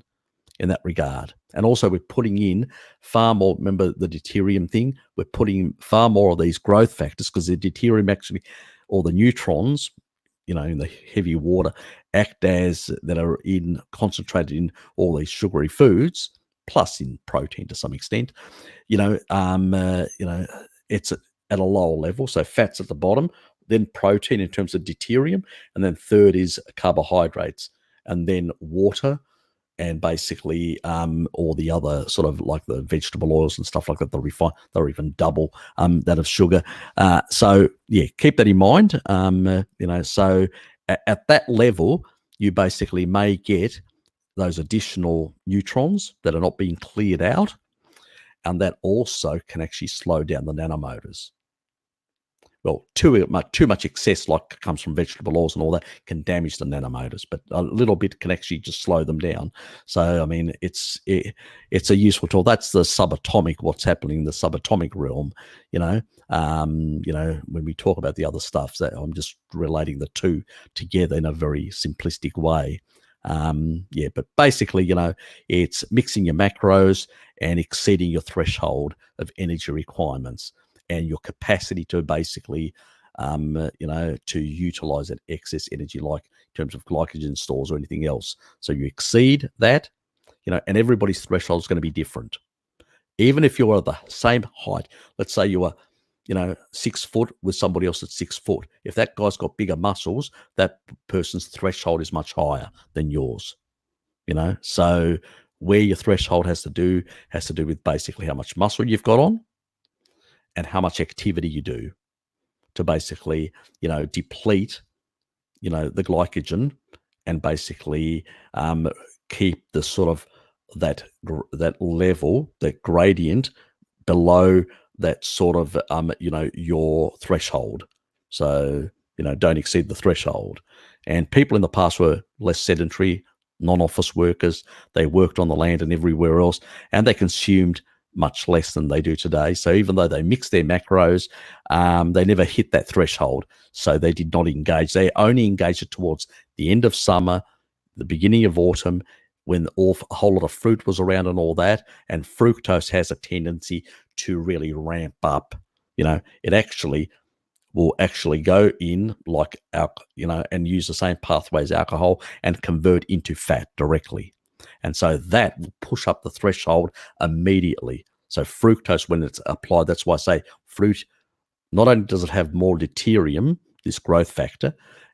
in that regard. And also we're putting in far more, remember the deuterium thing, we're putting far more of these growth factors, because the deuterium actually, or the neutrons, in the heavy water, act as that are concentrated in all these sugary foods, plus in protein to some extent. It's at a lower level. So fat's at the bottom, then protein in terms of deuterium, and then third is carbohydrates, and then water, and basically all the other sort of like the vegetable oils and stuff like that, they're even double that of sugar. So yeah, keep that in mind. So at that level, you basically may get those additional neutrons that are not being cleared out, and that also can actually slow down the nanomotors. Well, too much excess, like comes from vegetable oils and all that, can damage the nanomotors, but a little bit can actually just slow them down. So, I mean, it's a useful tool. That's the subatomic, what's happening in the subatomic realm, when we talk about the other stuff. That I'm just relating the two together in a very simplistic way. But basically, it's mixing your macros and exceeding your threshold of energy requirements and your capacity to basically, to utilize that excess energy, like in terms of glycogen stores or anything else. So you exceed that, and everybody's threshold is going to be different. Even if you're the same height, let's say you are, 6 foot with somebody else that's 6 foot. If that guy's got bigger muscles, that person's threshold is much higher than yours. So where your threshold has to do with basically how much muscle you've got on and how much activity you do to basically, deplete, the glycogen and basically keep the sort of that level, that gradient below that sort of, your threshold. So, don't exceed the threshold. And people in the past were less sedentary, non-office workers. They worked on the land and everywhere else, and they consumed much less than they do today. So even though they mixed their macros, they never hit that threshold. So they did not engage. They only engaged it towards the end of summer, the beginning of autumn, when a whole lot of fruit was around and all that. And fructose has a tendency to really ramp up. It actually will actually go in like, and use the same pathway as alcohol and convert into fat directly. And so that will push up the threshold immediately. So fructose, when it's applied, that's why I say fruit, not only does it have more deuterium, this growth factor,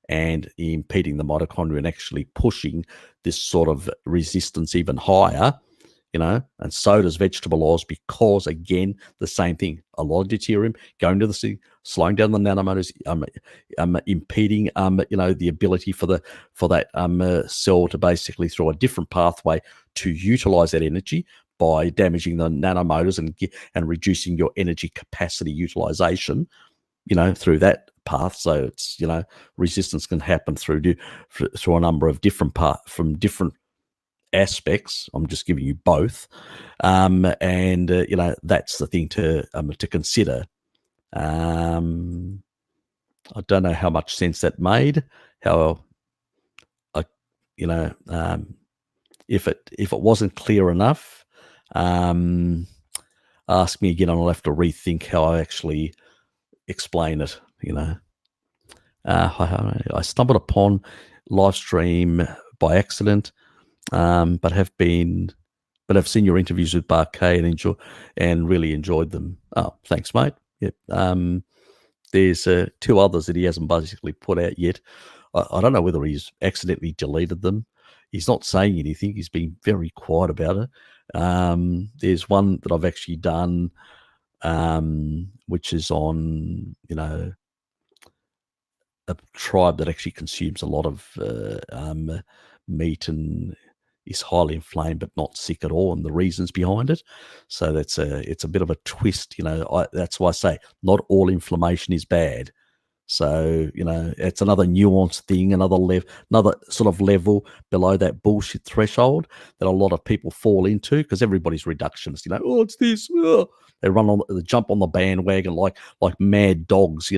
and impeding the mitochondria and actually pushing this sort of resistance even higher, and so does vegetable oils, because again, the same thing, a lot of deuterium going to the sea, slowing down the nanomotors, impeding, the ability for that cell to basically through a different pathway to utilize that energy by damaging the nanomotors and reducing your energy capacity utilization, through that path. So it's, resistance can happen through a number of different from different aspects. I'm just giving you both, and that's the thing to consider. I don't know how much sense that made. How I, if it wasn't clear enough, ask me again, and I'll have to rethink how I actually explain it. I stumbled upon Livestream by accident. But have seen your interviews with Barkay and really enjoyed them. Oh, thanks, mate. Yep. There's 2 others that he hasn't basically put out yet. I don't know whether he's accidentally deleted them. He's not saying anything. He's been very quiet about it. There's one that I've actually done, which is on, a tribe that actually consumes a lot of meat and is highly inflamed but not sick at all, and the reasons behind it. So it's a bit of a twist. That's why I say not all inflammation is bad. So, it's another nuanced thing, another sort of level below that bullshit threshold that a lot of people fall into, because everybody's reductionist, oh, it's this. Oh. They jump on the bandwagon like mad dogs,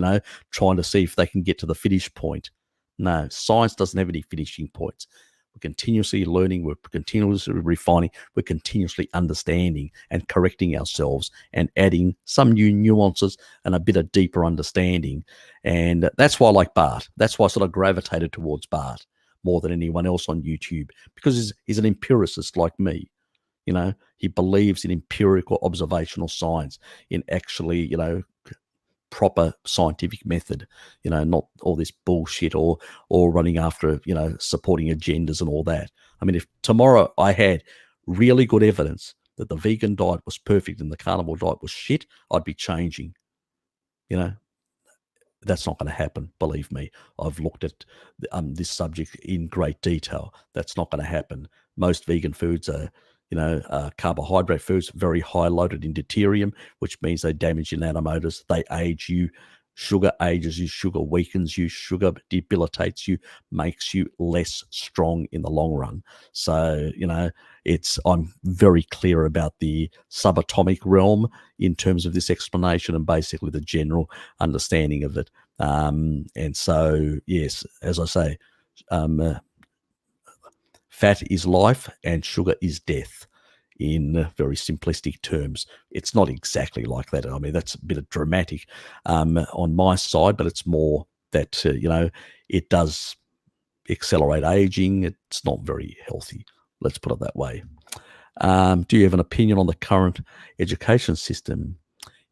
trying to see if they can get to the finish point. No, science doesn't have any finishing points. We're continuously learning, we're continuously refining, we're continuously understanding and correcting ourselves and adding some new nuances and a bit of deeper understanding. And that's why I like Bart. That's why I sort of gravitated towards Bart more than anyone else on YouTube, because he's an empiricist like me. He believes in empirical observational science, in actually, proper scientific method, not all this bullshit or running after, supporting agendas and all that. I mean, if tomorrow I had really good evidence that the vegan diet was perfect and the carnivore diet was shit, I'd be changing. That's not going to happen. Believe me, I've looked at this subject in great detail. That's not going to happen. Most vegan foods are, carbohydrate foods, very high loaded in deuterium, which means they damage your nanometers. They age you. Sugar ages you. Sugar weakens you. Sugar debilitates you. Makes you less strong in the long run. So I'm very clear about the subatomic realm in terms of this explanation and basically the general understanding of it. And so, yes, as I say, fat is life and sugar is death in very simplistic terms. It's not exactly like that. I mean, that's a bit of dramatic on my side, but it's more that, it does accelerate aging. It's not very healthy. Let's put it that way. Do you have an opinion on the current education system?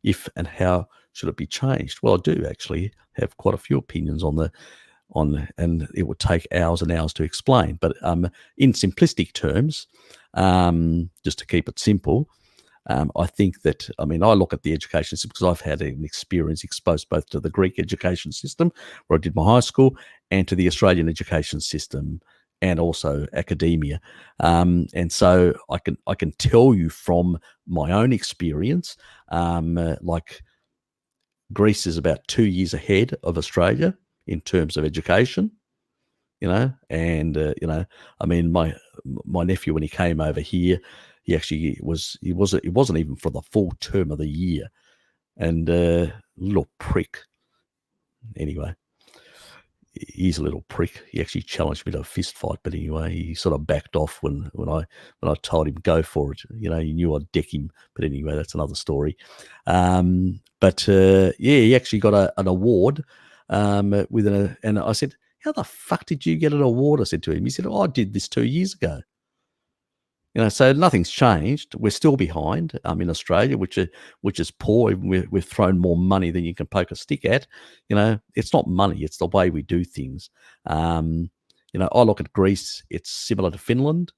If and how should it be changed? Well, I do actually have quite a few opinions and it would take hours and hours to explain. But in simplistic terms, just to keep it simple, I think that, I look at the education system because I've had an experience exposed both to the Greek education system, where I did my high school, and to the Australian education system, and also academia. And so I can tell you from my own experience, like Greece is about 2 years ahead of Australia in terms of education, and my nephew, when he came over here, he actually it wasn't even for the full term of the year, and little prick. Anyway, he's a little prick. He actually challenged me to a fist fight, but anyway, he sort of backed off when I told him go for it. He knew I'd deck him, but anyway, that's another story. He actually got an award and I said, "How the fuck did you get an award?" I said to him. He said, "Oh, I did this 2 years ago." So nothing's changed. We're still behind in Australia, which is poor. We've thrown more money than you can poke a stick at. It's not money; it's the way we do things. I look at Greece. It's similar to Finland.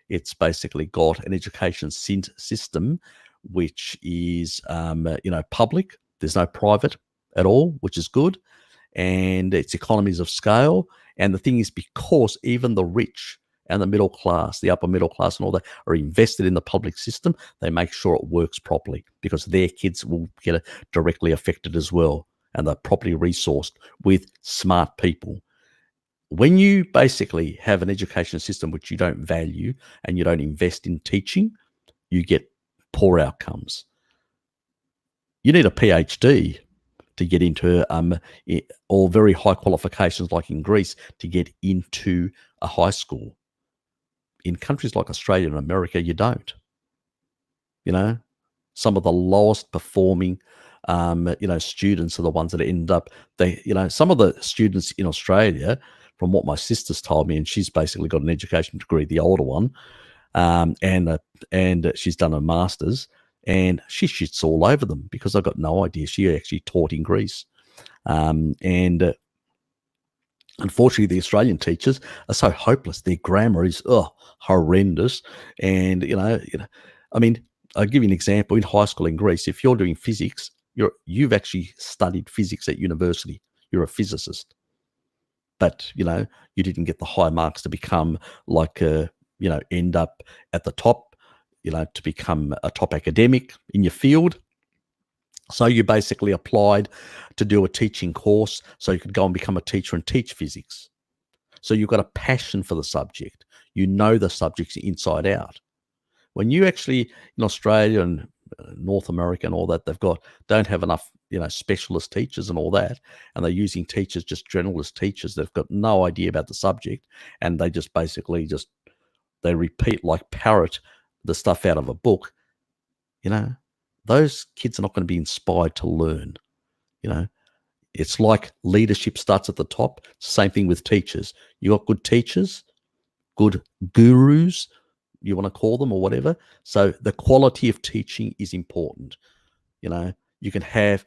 It's basically got an education system which is public. There's no private at all, which is good, and it's economies of scale. And the thing is, because even the rich and the middle class, the upper middle class and all that, are invested in the public system, they make sure it works properly, because their kids will get directly affected as well, and they're properly resourced with smart people. When you basically have an education system which you don't value and you don't invest in teaching, you get poor outcomes. You need a PhD to get into, or very high qualifications like in Greece, to get into a high school. In countries like Australia and America, you don't. Some of the lowest performing, students are the ones that end up. Some of the students in Australia, from what my sister's told me, and she's basically got an education degree, the older one, and she's done a master's, and she shits all over them because I've got no idea. She actually taught in Greece, and unfortunately, the Australian teachers are so hopeless. Their grammar is horrendous. And I'll give you an example. In high school in Greece, if you're doing physics, you've actually studied physics at university. You're a physicist, but you didn't get the high marks to become end up at the top. To become a top academic in your field. So you basically applied to do a teaching course so you could go and become a teacher and teach physics. So you've got a passion for the subject. You know the subjects inside out. When you actually, in Australia and North America and all that, don't have enough, specialist teachers and all that, and they're using teachers, just generalist teachers. They've got no idea about the subject, and they just basically they repeat like parrot the stuff out of a book. Those kids are not going to be inspired to learn. It's like leadership starts at the top. Same thing with teachers. You got good teachers, good gurus, you want to call them, or whatever. So the quality of teaching is important. You can have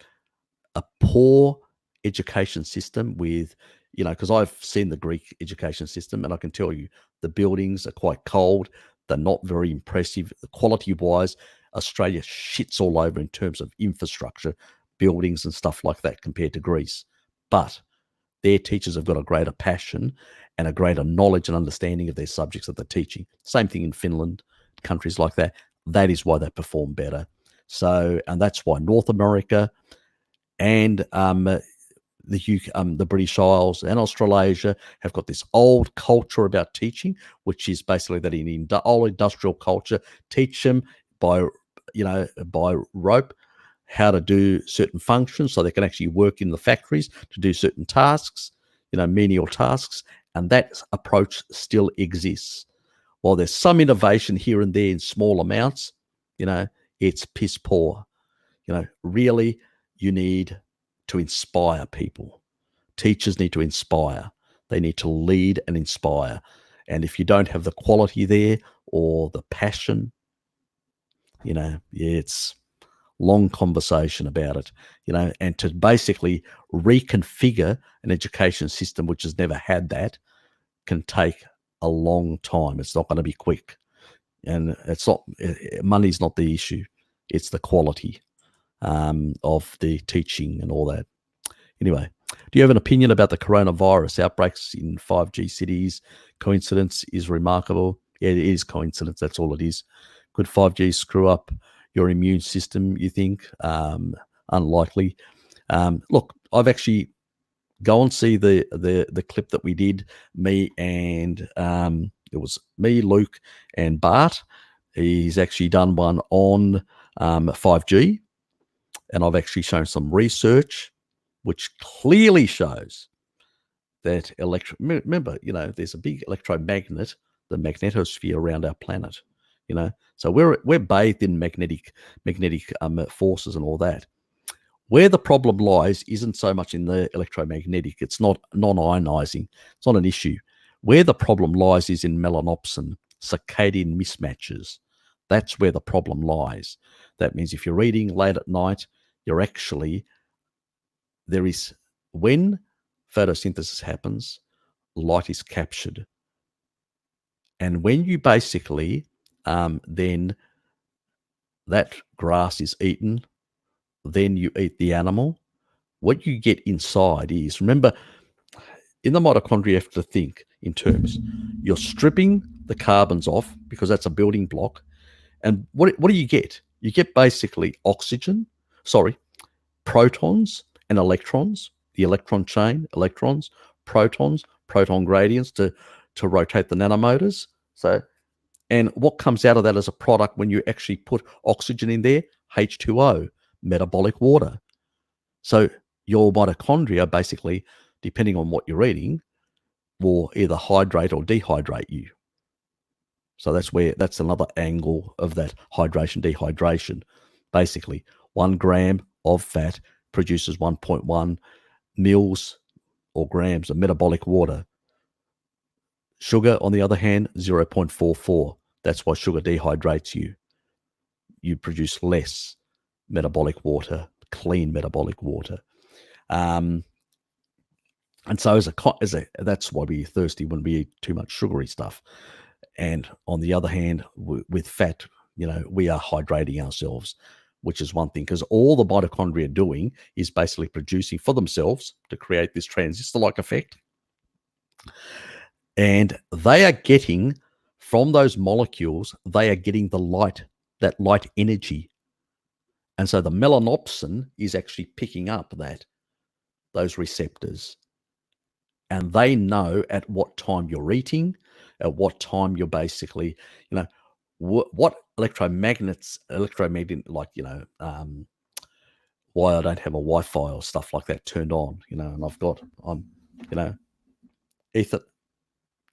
a poor education system with, because I've seen the Greek education system, and I can tell you the buildings are quite cold. They're not very impressive. Quality-wise, Australia shits all over in terms of infrastructure, buildings and stuff like that compared to Greece. but their teachers have got a greater passion and a greater knowledge and understanding of their subjects that they're teaching. Same thing in Finland, countries like that. That is why they perform better. So, and that's why North America and the British Isles and Australasia have got this old culture about teaching, which is basically that in old industrial culture, teach them by rope how to do certain functions so they can actually work in the factories to do certain tasks, menial tasks, and that approach still exists. While there's some innovation here and there in small amounts, it's piss poor. Really, you need to inspire people. Teachers need to inspire. They need to lead and inspire. And if you don't have the quality there or the passion, it's long conversation about it, and to basically reconfigure an education system which has never had that can take a long time. It's not going to be quick. And it's not, money's not the issue. It's the quality of the teaching and all that. Anyway, do you have an opinion about the coronavirus outbreaks in 5G cities? Coincidence is remarkable. Yeah, it is coincidence. That's all it is. Could 5G screw up your immune system, you think? Unlikely. Look, I've actually go and see the clip that we did, me and it was me, Luke, and Bart. He's actually done one on 5G, and I've actually shown some research which clearly shows that remember, there's a big electromagnet, the magnetosphere around our planet, so we're bathed in magnetic forces and all that. Where the problem lies isn't so much in the electromagnetic. It's not non-ionizing. It's not an issue. Where the problem lies is in melanopsin, circadian mismatches. That's where the problem lies. That means if you're reading late at night, when photosynthesis happens, light is captured. And when you basically, then that grass is eaten, then you eat the animal, what you get inside is, remember, in the mitochondria, you have to think in terms, you're stripping the carbons off because that's a building block. And what do you get? You get basically protons and electrons, the electron chain, electrons, protons, proton gradients to rotate the nanomotors. So, and what comes out of that as a product when you actually put oxygen in there? H2O, metabolic water. So your mitochondria, basically, depending on what you're eating, will either hydrate or dehydrate you. So that's another angle of that hydration, dehydration. Basically, 1 gram of fat produces 1.1 mils or grams of metabolic water. Sugar, on the other hand, 0.44. That's why sugar dehydrates you. You produce less metabolic water, clean metabolic water. And so that's why we're thirsty when we eat too much sugary stuff. And on the other hand, with fat, we are hydrating ourselves, which is one thing, because all the mitochondria are doing is basically producing for themselves to create this transistor-like effect. And they are getting, from those molecules, they are getting the light, that light energy. And so the melanopsin is actually picking up those receptors. And they know at what time you're eating, at what time you're basically, what electromagnet, like, why I don't have a Wi-Fi or stuff like that turned on, and ether.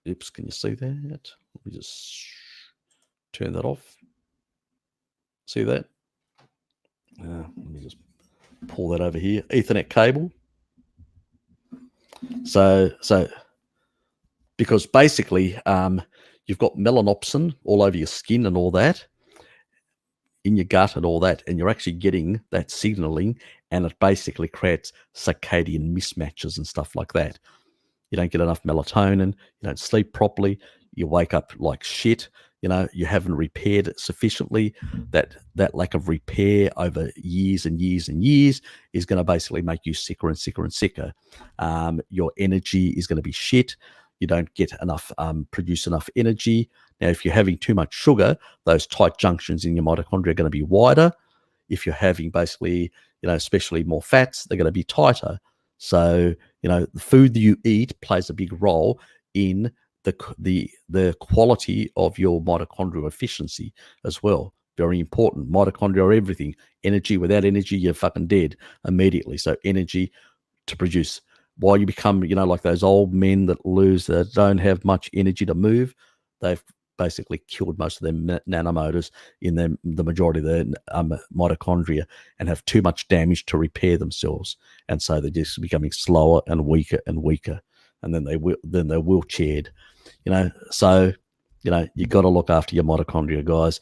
Oops, can you see that? Let me just turn that off. See that? Let me just pull that over here. Ethernet cable. So because basically you've got melanopsin all over your skin and all that, in your gut and all that, and you're actually getting that signaling, and it basically creates circadian mismatches and stuff like that. You don't get enough melatonin, you don't sleep properly, you wake up like shit, you haven't repaired it sufficiently. That lack of repair over years and years and years is going to basically make you sicker and sicker and sicker. Your energy is going to be shit. You don't get enough, produce enough energy. Now, if you're having too much sugar, those tight junctions in your mitochondria are going to be wider. If you're having basically, especially more fats, they're going to be tighter. So, the food that you eat plays a big role in the quality of your mitochondrial efficiency as well. Very important. Mitochondria are everything. Energy, without energy, you're fucking dead immediately. So energy to produce. While you become, like those old men that don't have much energy to move, they've basically killed most of their nanomotors in the majority of their mitochondria, and have too much damage to repair themselves. And so they're just becoming slower and weaker and weaker. And then they're wheelchaired. So you got to look after your mitochondria, guys.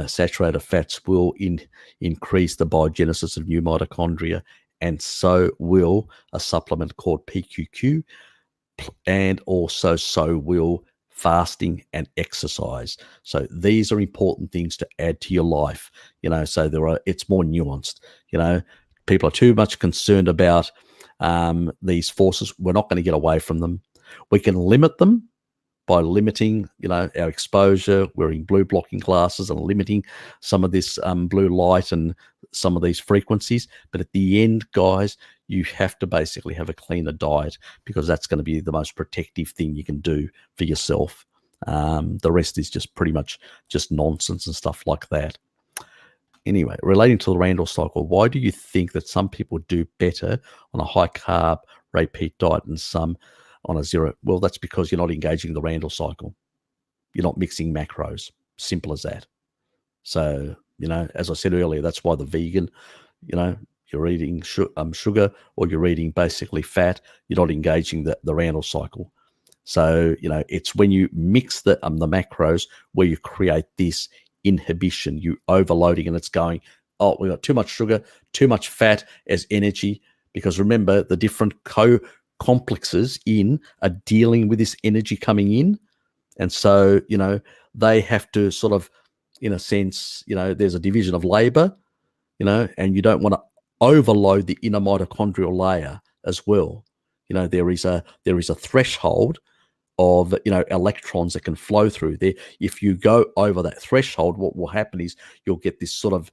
Saturated fats will increase the biogenesis of new mitochondria, and so will a supplement called PQQ, and also so will fasting and exercise. So these are important things to add to your life. So it's more nuanced. People are too much concerned about these forces. We're not going to get away from them. We can limit them by limiting, our exposure, wearing blue blocking glasses, and limiting some of this blue light and some of these frequencies. But at the end, guys, you have to basically have a cleaner diet, because that's going to be the most protective thing you can do for yourself. The rest is just pretty much just nonsense and stuff like that. Anyway, relating to the Randle cycle, why do you think that some people do better on a high carb repeat diet and some on a zero? Well, that's because you're not engaging the Randle cycle. You're not mixing macros. Simple as that. So, as I said earlier, that's why the vegan, you're eating sugar, or you're eating basically fat. You're not engaging the Randle cycle. So, it's when you mix the macros where you create this inhibition, you overloading, and it's going, oh, we got too much sugar, too much fat as energy. Because remember, the different complexes are dealing with this energy coming in. And so, they have to sort of, in a sense, there's a division of labor, and you don't want to overload the inner mitochondrial layer as well. There is a threshold of electrons that can flow through there. If you go over that threshold, what will happen is you'll get this sort of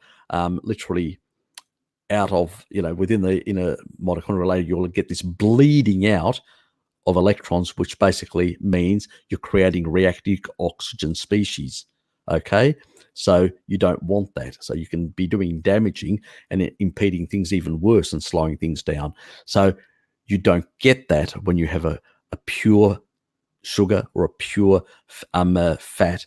literally out of within the inner mitochondrial layer, you'll get this bleeding out of electrons, which basically means you're creating reactive oxygen species. Okay, so you don't want that. So you can be doing damaging and impeding things even worse and slowing things down. So you don't get that when you have a pure sugar or a pure fat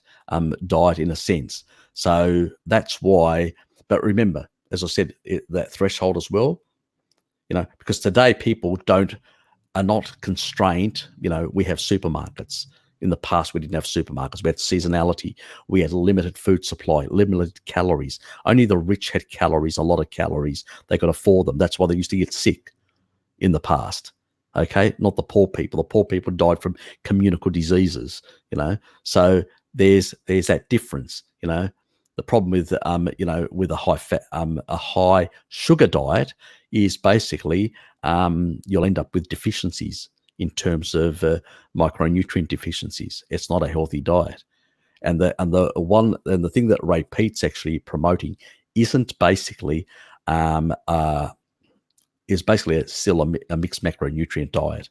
diet, in a sense. So that's why. But remember, as I said, that threshold as well, because today people are not constrained. We have supermarkets. In the past, we didn't have supermarkets. We had seasonality. We had limited food supply, limited calories. Only the rich had calories, a lot of calories. They could afford them. That's why they used to get sick in the past. Okay, not the poor people. The poor people died from communicable diseases. So there's that difference. The problem with with a high fat, a high sugar diet is basically you'll end up with deficiencies in terms of micronutrient deficiencies. It's not a healthy diet, and the thing that Ray Peat's actually promoting isn't basically is basically still a mixed macronutrient diet.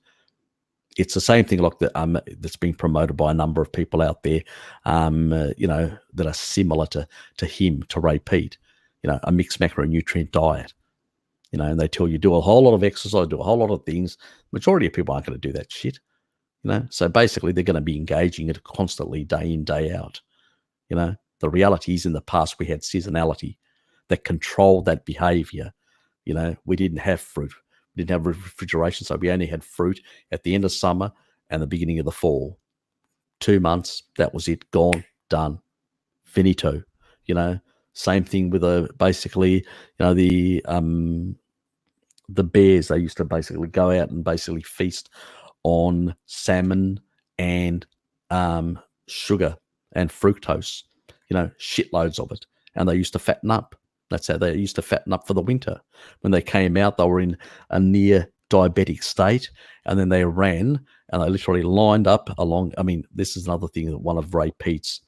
It's the same thing like that's being promoted by a number of people out there, that are similar to him, to Ray Peat, a mixed macronutrient diet, and they tell you do a whole lot of exercise, do a whole lot of things. Majority of people aren't going to do that shit, So basically they're going to be engaging it constantly, day in, day out. The reality is, in the past we had seasonality that controlled that behavior. We didn't have fruit. We didn't have refrigeration, so we only had fruit at the end of summer and the beginning of the fall. 2 months, that was it, gone, done, finito. Same thing with basically, the bears. They used to basically go out and basically feast on salmon and sugar and fructose, shitloads of it. And they used to fatten up. That's how they used to fatten up for the winter. When they came out, they were in a near diabetic state, and then they ran and they literally lined up along. I mean, this is another thing that one of Ray Peat's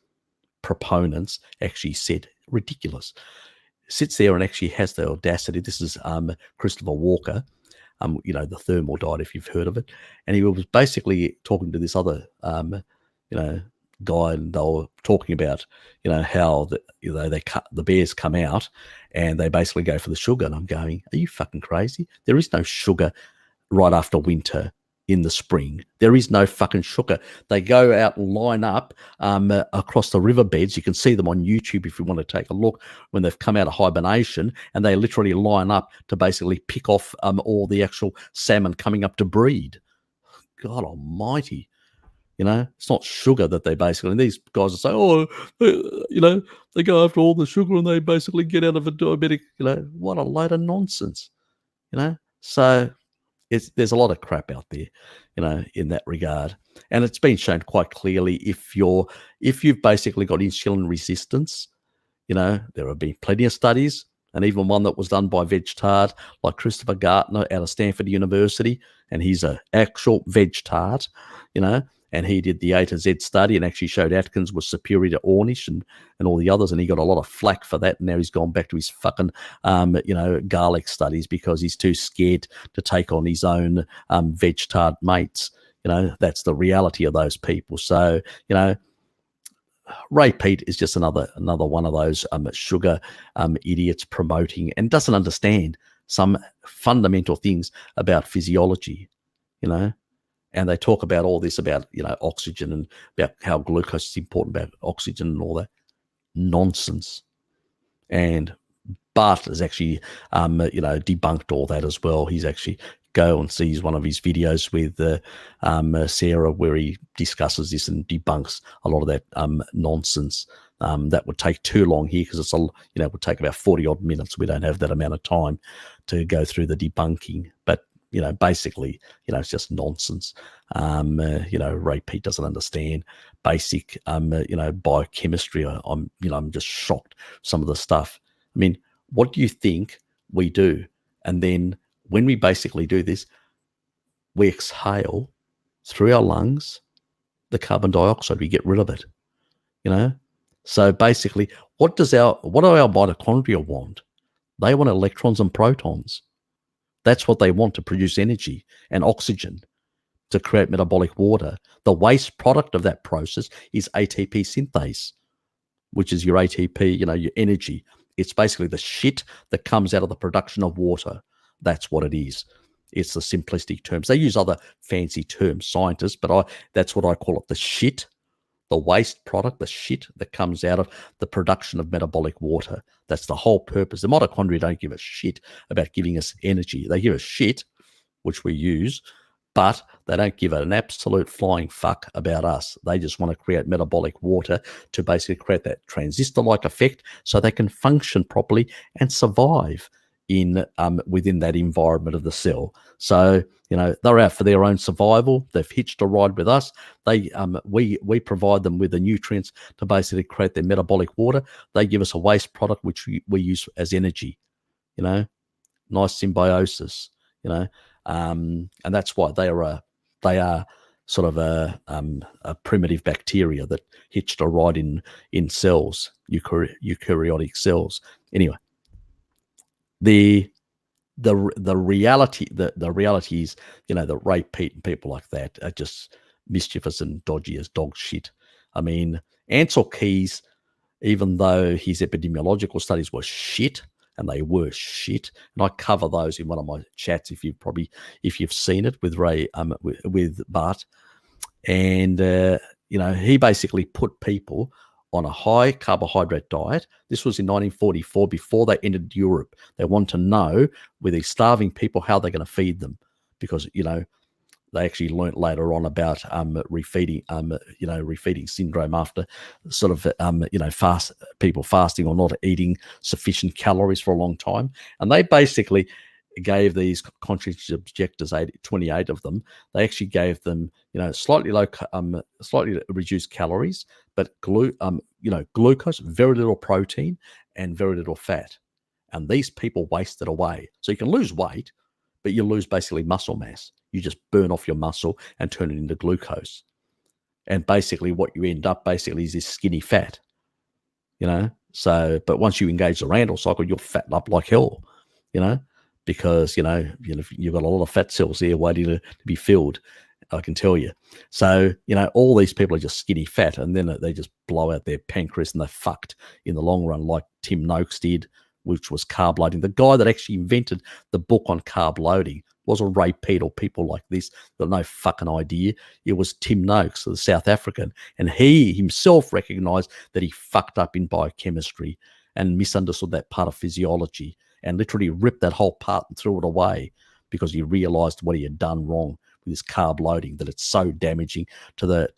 proponents actually said, ridiculous. Sits there and actually has the audacity. This is Christopher Walker, the thermal diet, if you've heard of it. And he was basically talking to this other, guy, and they were talking about, how the bears come out and they basically go for the sugar. And I'm going, are you fucking crazy? There is no sugar right after winter in the spring. There is no fucking sugar. They go out and line up across the riverbeds. You can see them on YouTube if you want to take a look when they've come out of hibernation, and they literally line up to basically pick off all the actual salmon coming up to breed. God almighty. It's not sugar that they basically, and these guys will say, they go after all the sugar and they basically get out of a diabetic, what a load of nonsense, So there's a lot of crap out there, in that regard. And it's been shown quite clearly if you've basically got insulin resistance, there have been plenty of studies, and even one that was done by veg-tard, like Christopher Gartner out of Stanford University, and he's an actual veg-tard, and he did the A to Z study and actually showed Atkins was superior to Ornish and all the others, and he got a lot of flack for that. And now he's gone back to his fucking, garlic studies because he's too scared to take on his own veg-tard mates. That's the reality of those people. So, Ray Peat is just another one of those sugar idiots promoting and doesn't understand some fundamental things about physiology, And they talk about all this about, oxygen and about how glucose is important, about oxygen and all that nonsense. And Bart has actually, debunked all that as well. He's actually go and sees one of his videos with Sarah where he discusses this and debunks a lot of that nonsense. That would take too long here because it would take about 40 odd minutes. We don't have that amount of time to go through the debunking, but basically, it's just nonsense. Ray Peat doesn't understand basic, biochemistry. I'm just shocked some of the stuff. I mean, what do you think we do? And then when we basically do this, we exhale through our lungs the carbon dioxide. We get rid of it, So basically, what do our mitochondria want? They want electrons and protons. That's what they want to produce energy and oxygen to create metabolic water. The waste product of that process is ATP synthase, which is your ATP, your energy. It's basically the shit that comes out of the production of water. That's what it is. It's the simplistic terms. They use other fancy terms, scientists, but that's what I call it, the shit. The waste product, the shit that comes out of the production of metabolic water. That's the whole purpose. The mitochondria don't give a shit about giving us energy. They give a shit, which we use, but they don't give an absolute flying fuck about us. They just want to create metabolic water to basically create that transistor-like effect so they can function properly and survive in within that environment of the cell. So, they're out for their own survival. They've hitched a ride with us. We provide them with the nutrients to basically create their metabolic water. They give us a waste product which we use as energy. Nice symbiosis. And that's why they are sort of a primitive bacteria that hitched a ride in cells, eukaryotic cells. Anyway. The reality is, the Ray Peat and people like that are just mischievous and dodgy as dog shit. I mean, Ansel Keys, even though his epidemiological studies were shit, and they were shit, and I cover those in one of my chats if you've seen it with Ray with Bart, and he basically put people on a high carbohydrate diet. This was in 1944, before they entered Europe. They want to know, with these starving people, how they're going to feed them, because they actually learnt later on about refeeding syndrome after sort of people fasting or not eating sufficient calories for a long time. And they basically gave these conscientious objectors, 28 of them, they actually gave them, slightly slightly reduced calories, but glucose, very little protein, and very little fat. And these people wasted away. So you can lose weight, but you lose basically muscle mass. You just burn off your muscle and turn it into glucose. And basically what you end up basically is this skinny fat, So, but once you engage the Randle cycle, you'll fatten up like hell, because, you've got a lot of fat cells there waiting to be filled, I can tell you. So, all these people are just skinny fat, and then they just blow out their pancreas and they're fucked in the long run, like Tim Noakes did, which was carb loading. The guy that actually invented the book on carb loading was a repeat, or people like this that have no fucking idea. It was Tim Noakes, the South African, and he himself recognized that he fucked up in biochemistry and misunderstood that part of physiology, and literally ripped that whole part and threw it away because he realized what he had done wrong with his carb loading, that it's so damaging to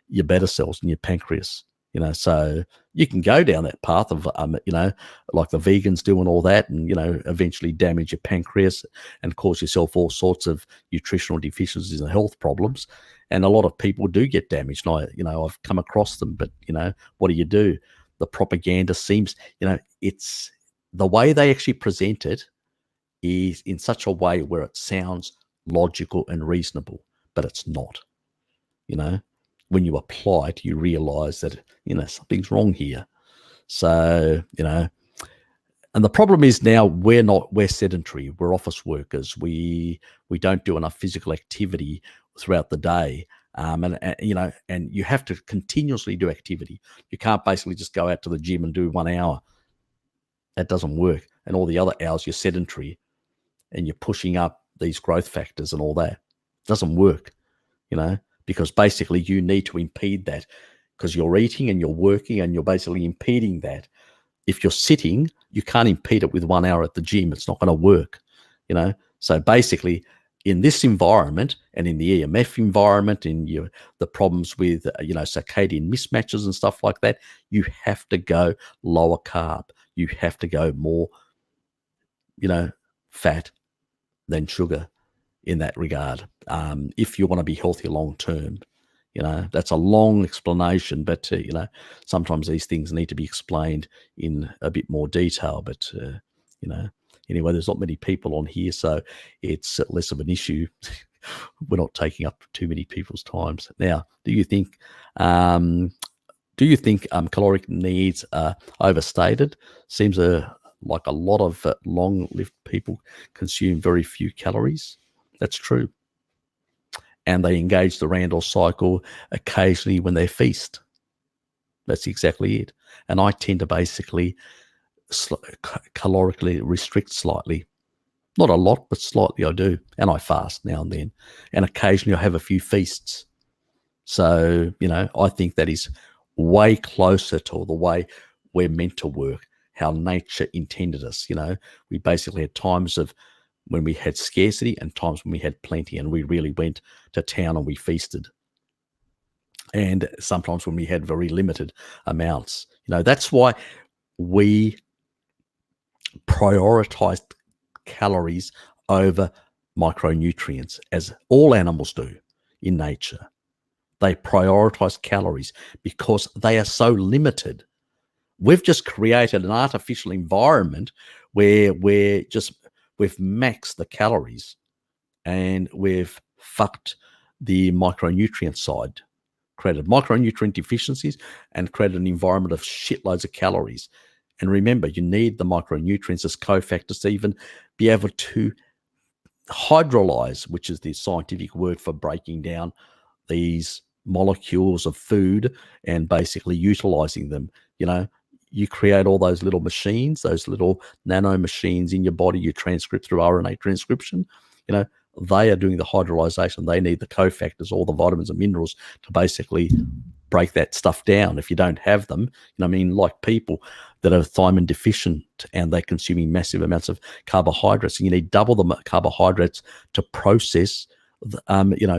your beta cells in your pancreas. So you can go down that path of, like the vegans do and all that, and, eventually damage your pancreas and cause yourself all sorts of nutritional deficiencies and health problems. And a lot of people do get damaged. And I've come across them, but, what do? The propaganda seems, it's the way they actually present it is in such a way where it sounds logical and reasonable, but it's not, When you apply it, you realize that, something's wrong here. So, and the problem is now we're sedentary. We're office workers. We don't do enough physical activity throughout the day. And you have to continuously do activity. You can't basically just go out to the gym and do 1 hour. That doesn't work. And all the other hours you're sedentary and you're pushing up these growth factors and all that. It doesn't work, because basically you need to impede that, because you're eating and you're working and you're basically impeding that. If you're sitting, you can't impede it with 1 hour at the gym. It's not going to work, So basically in this environment and in the EMF environment, in the problems with, circadian mismatches and stuff like that, you have to go lower carb. You have to go more, fat than sugar in that regard, if you want to be healthy long term. That's a long explanation, but sometimes these things need to be explained in a bit more detail. But anyway, there's not many people on here, so it's less of an issue. We're not taking up too many people's times. Now, do you think caloric needs are overstated? Seems like a lot of long-lived people consume very few calories. That's true. And they engage the Randle cycle occasionally when they feast. That's exactly it. And I tend to basically calorically restrict slightly. Not a lot, but slightly I do. And I fast now and then. And occasionally I have a few feasts. So, I think that is way closer to the way we're meant to work, how nature intended us. We basically had times of when we had scarcity and times when we had plenty, and we really went to town and we feasted. And sometimes when we had very limited amounts. That's why we prioritized calories over micronutrients, as all animals do in nature. They prioritize calories because they are so limited. We've just created an artificial environment where we've maxed the calories and we've fucked the micronutrient side, created micronutrient deficiencies and created an environment of shitloads of calories. And remember, you need the micronutrients as cofactors to even be able to hydrolyze, which is the scientific word for breaking down these molecules of food and basically utilizing them. You create all those little machines, those little nano machines in your body, you transcript through RNA transcription, they are doing the hydrolyzation. They need the cofactors, all the vitamins and minerals to basically break that stuff down. If you don't have them, like people that are thiamine deficient and they're consuming massive amounts of carbohydrates, and you need double the carbohydrates to process,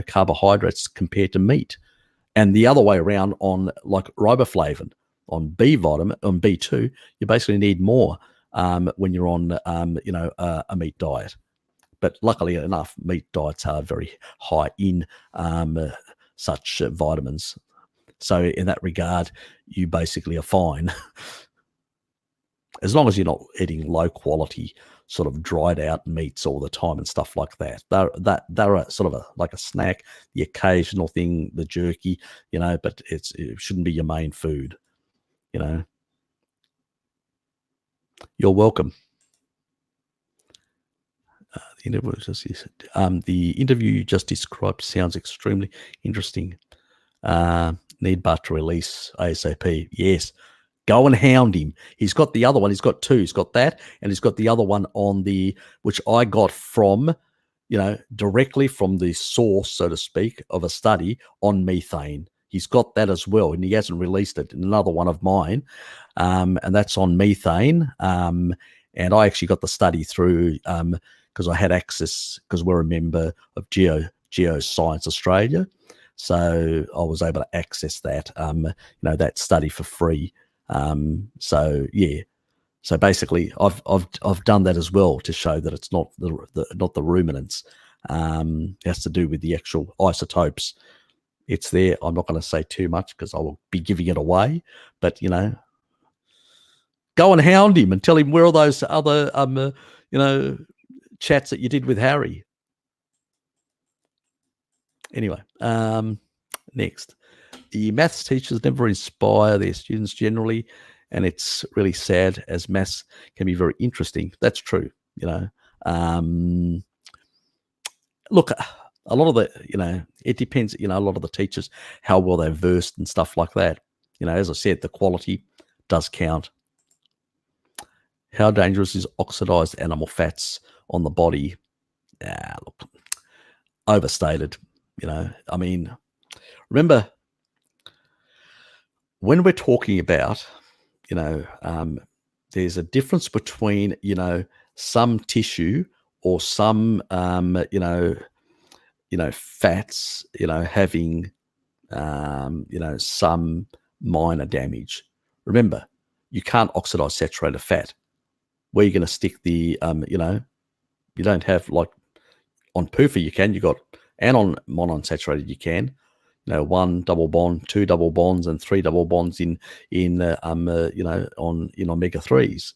carbohydrates compared to meat. And the other way around on like riboflavin, on B vitamin, on B2, you basically need more when you're on, a meat diet. But luckily enough, meat diets are very high in such vitamins. So in that regard, you basically are fine as long as you're not eating low quality, sort of dried out meats all the time and stuff like that. They're a sort of like a snack, the occasional thing, the jerky, but it shouldn't be your main food. You're welcome. The interview you just described sounds extremely interesting. Need but to release ASAP. Yes. Go and hound him. He's got the other one. He's got two. He's got that, and he's got the other one which I got from, directly from the source, so to speak, of a study on methane. He's got that as well, and he hasn't released it. Another one of mine, and that's on methane. And I actually got the study through because I had access, because we're a member of Geoscience Australia, so I was able to access that that study for free. So basically I've done that as well to show that it's not the ruminants. It has to do with the actual isotopes. It's there. I'm not going to say too much because I will be giving it away, but go and hound him and tell him where are those other chats that you did with Harry. Anyway, next. The maths teachers never inspire their students generally, and it's really sad, as maths can be very interesting. That's true, Look, a lot of the, it depends, a lot of the teachers, how well they're versed and stuff like that. As I said, the quality does count. How dangerous is oxidized animal fats on the body? Look, overstated, remember, when we're talking about, there's a difference between, some tissue or some, fats, having, some minor damage. Remember, you can't oxidize saturated fat. Where you're going to stick the, you don't have, like on PUFA you can, and on monounsaturated you can, one double bond, two double bonds, and three double bonds in omega-3s.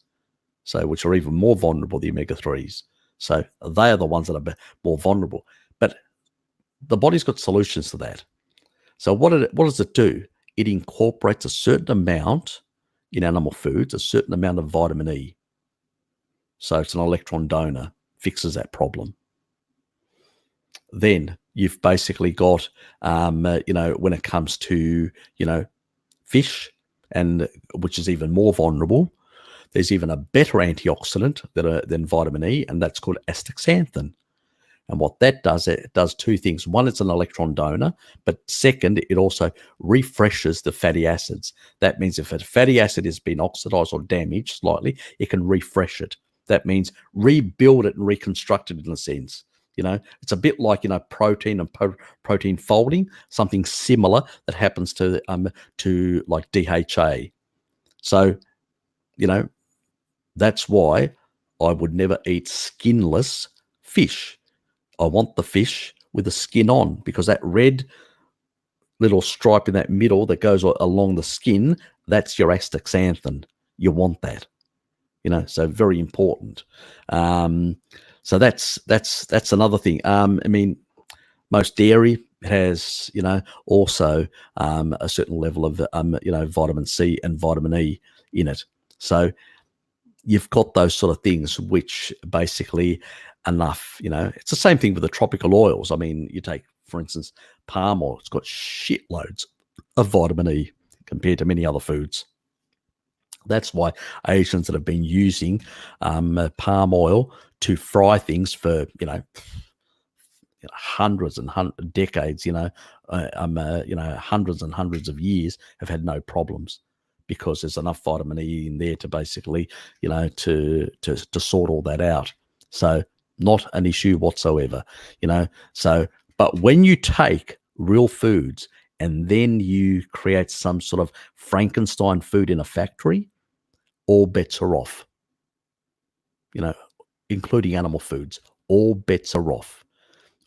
So, which are even more vulnerable, the omega-3s. So they are the ones that are more vulnerable. But the body's got solutions to that. So what does it do? It incorporates a certain amount in animal foods, a certain amount of vitamin E. So it's an electron donor, fixes that problem. Then you've basically got, when it comes to, fish, and which is even more vulnerable, there's even a better antioxidant than vitamin E, and that's called astaxanthin. And what that does, it does two things. One, it's an electron donor, but second, it also refreshes the fatty acids. That means if a fatty acid has been oxidized or damaged slightly, it can refresh it. That means rebuild it and reconstruct it in a sense. It's a bit like, protein and protein folding, something similar that happens to like DHA. So, that's why I would never eat skinless fish. I want the fish with the skin on, because that red little stripe in that middle that goes along the skin, that's your astaxanthin. You want that, so very important. So that's another thing. Most dairy has, also a certain level of, vitamin C and vitamin E in it. So you've got those sort of things which basically enough, it's the same thing with the tropical oils. You take, for instance, palm oil. It's got shitloads of vitamin E compared to many other foods. That's why Asians that have been using palm oil to fry things for, hundreds and decades, hundreds and hundreds of years, have had no problems, because there's enough vitamin E in there to basically, to sort all that out. So not an issue whatsoever, So, but when you take real foods and then you create some sort of Frankenstein food in a factory, all bets are off. you know, including animal foods, all bets are off.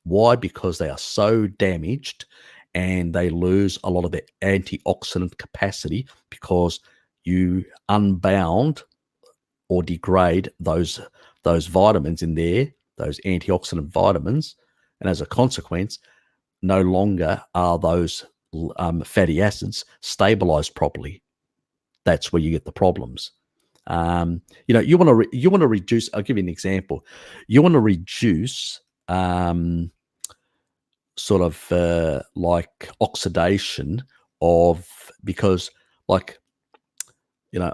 Why? Because they are so damaged and they lose a lot of their antioxidant capacity because you unbound or degrade those vitamins in there, those antioxidant vitamins, and as a consequence, no longer are those fatty acids stabilized properly. That's where you get the problems. You want to reduce. I'll give you an example. You want to reduce sort of like oxidation of, because like,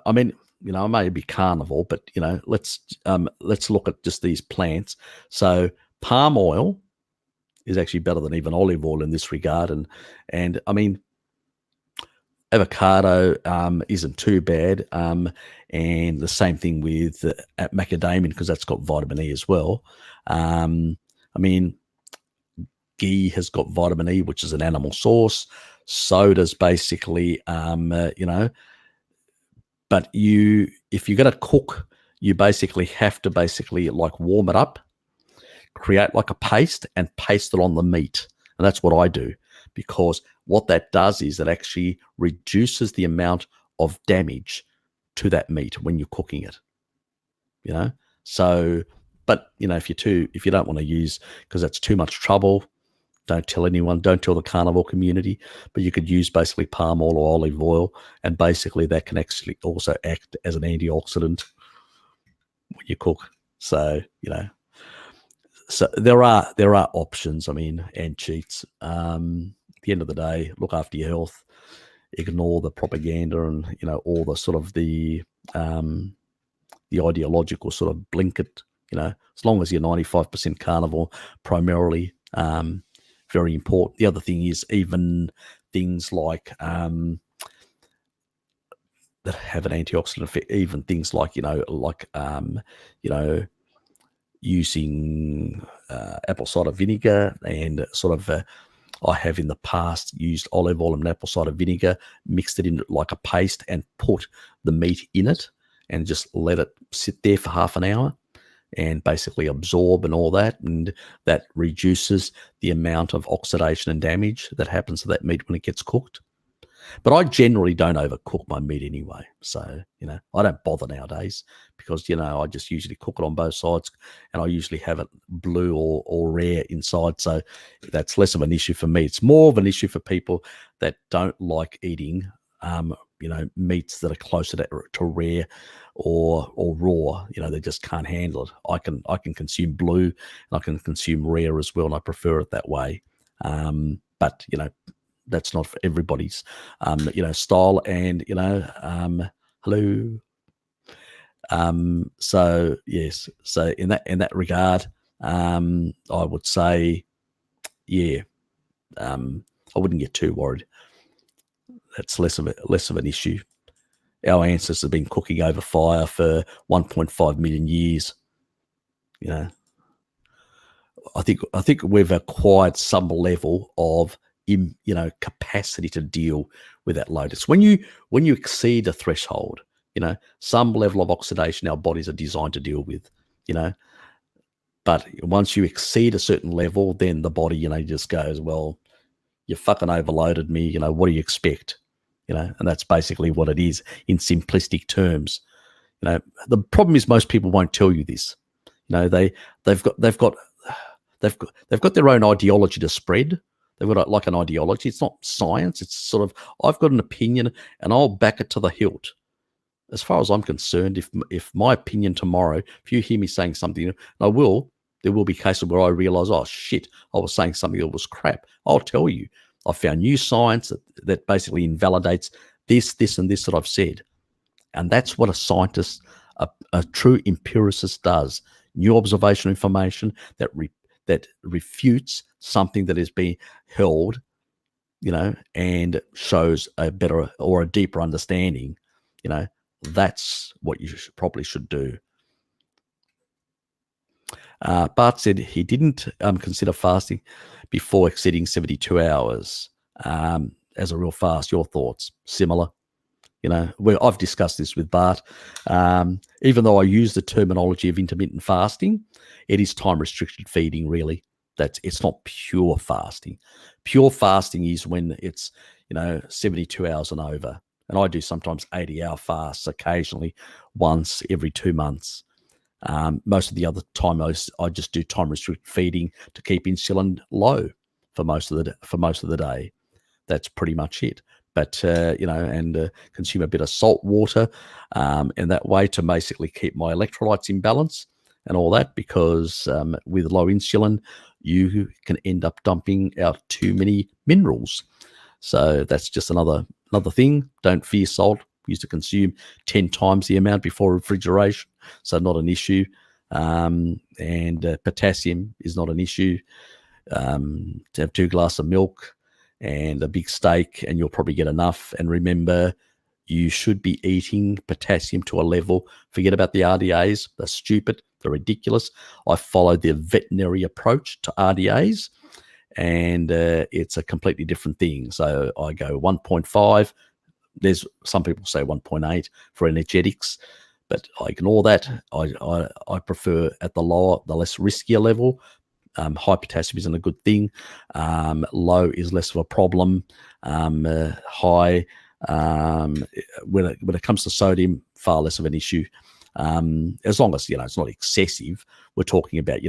I mean, I may be carnivore, but let's look at just these plants. So palm oil is actually better than even olive oil in this regard, and I mean, avocado isn't too bad, and the same thing with macadamia, because that's got vitamin E as well. I mean, ghee has got vitamin E, which is an animal source. Soda's basically, but if you're going to cook, you basically have to like warm it up, create like a paste, and paste it on the meat. And that's what I do, because what that does is it actually reduces the amount of damage to that meat when you're cooking it. So, but if you don't want to use, because that's too much trouble, don't tell anyone, don't tell the carnivore community, but you could use basically palm oil or olive oil, and basically that can actually also act as an antioxidant when you cook. So, so there are options, I mean, and cheats. At the end of the day, look after your health, ignore the propaganda and, all the sort of the ideological sort of blanket, as long as you're 95% carnivore primarily, very important. The other thing is even things like that have an antioxidant effect, even things like, using apple cider vinegar, and sort of I have in the past used olive oil and apple cider vinegar, mixed it in like a paste, and put the meat in it and just let it sit there for half an hour and basically absorb and all that, and that reduces the amount of oxidation and damage that happens to that meat when it gets cooked. But I generally don't overcook my meat anyway, so I don't bother nowadays, because I just usually cook it on both sides, and I usually have it blue or rare inside, so that's less of an issue for me. It's more of an issue for people that don't like eating meats that are closer to rare or raw. They just can't handle it. I can consume blue, and I can consume rare as well, and I prefer it that way. But that's not for everybody's style, and hello. So yes, so in that regard, I would say, yeah, I wouldn't get too worried. That's less of an issue. Our ancestors have been cooking over fire for 1.5 million years. I think we've acquired some level of capacity to deal with that load. It's when you exceed a threshold, some level of oxidation our bodies are designed to deal with, but once you exceed a certain level, then the body, just goes, well, you fucking overloaded me, what do you expect? And that's basically what it is in simplistic terms. The problem is most people won't tell you this. They've got their own ideology to spread. They've got like an ideology. It's not science. It's sort of, I've got an opinion and I'll back it to the hilt. As far as I'm concerned, if my opinion tomorrow, if you hear me saying something, there will be cases where I realize, oh shit, I was saying something that was crap. I'll tell you, I found new science that basically invalidates this, and this that I've said. And that's what a scientist, a true empiricist does. New observational information that refutes something that is being held, and shows a better or a deeper understanding. That's what you probably should do. Bart said he didn't consider fasting before exceeding 72 hours as a real fast. Your thoughts? Similar? Where I've discussed this with Bart. Even though I use the terminology of intermittent fasting, it is time restricted feeding. Really, it's not pure fasting. Pure fasting is when it's 72 hours and over, and I do sometimes 80-hour fasts occasionally, once every 2 months. Most of the other time, I just do time restricted feeding to keep insulin low for most of the day. That's pretty much it. But and consume a bit of salt water, and that way to basically keep my electrolytes in balance and all that. Because with low insulin, you can end up dumping out too many minerals. So that's just another thing. Don't fear salt. We used to consume 10 times the amount before refrigeration, so not an issue. And potassium is not an issue. To have 2 glasses of milk and a big steak, and you'll probably get enough. And remember, you should be eating potassium to a level. Forget about the RDAs. They're stupid. They're ridiculous. I follow the veterinary approach to RDAs, and it's a completely different thing. So I go 1.5. There's some people say 1.8 for energetics, but I ignore that. I prefer at the less riskier level. High potassium isn't a good thing. Low is less of a problem. High, when it comes to sodium, far less of an issue. As long as it's not excessive. We're talking about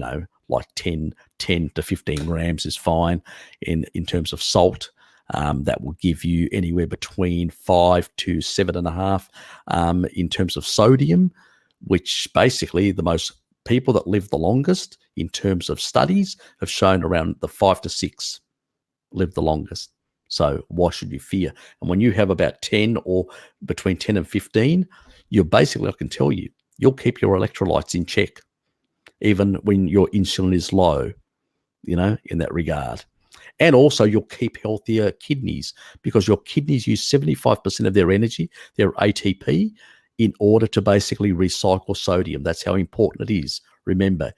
like 10 to 15 grams is fine. In terms of salt, that will give you anywhere between 5 to 7.5. In terms of sodium, which basically the most people that live the longest in terms of studies have shown around the 5 to 6 live the longest. So why should you fear? And when you have about 10 or between 10 and 15, you're basically, I can tell you, you'll keep your electrolytes in check, even when your insulin is low, in that regard. And also you'll keep healthier kidneys, because your kidneys use 75% of their energy, their ATP, in order to basically recycle sodium. That's how important it is. Remember,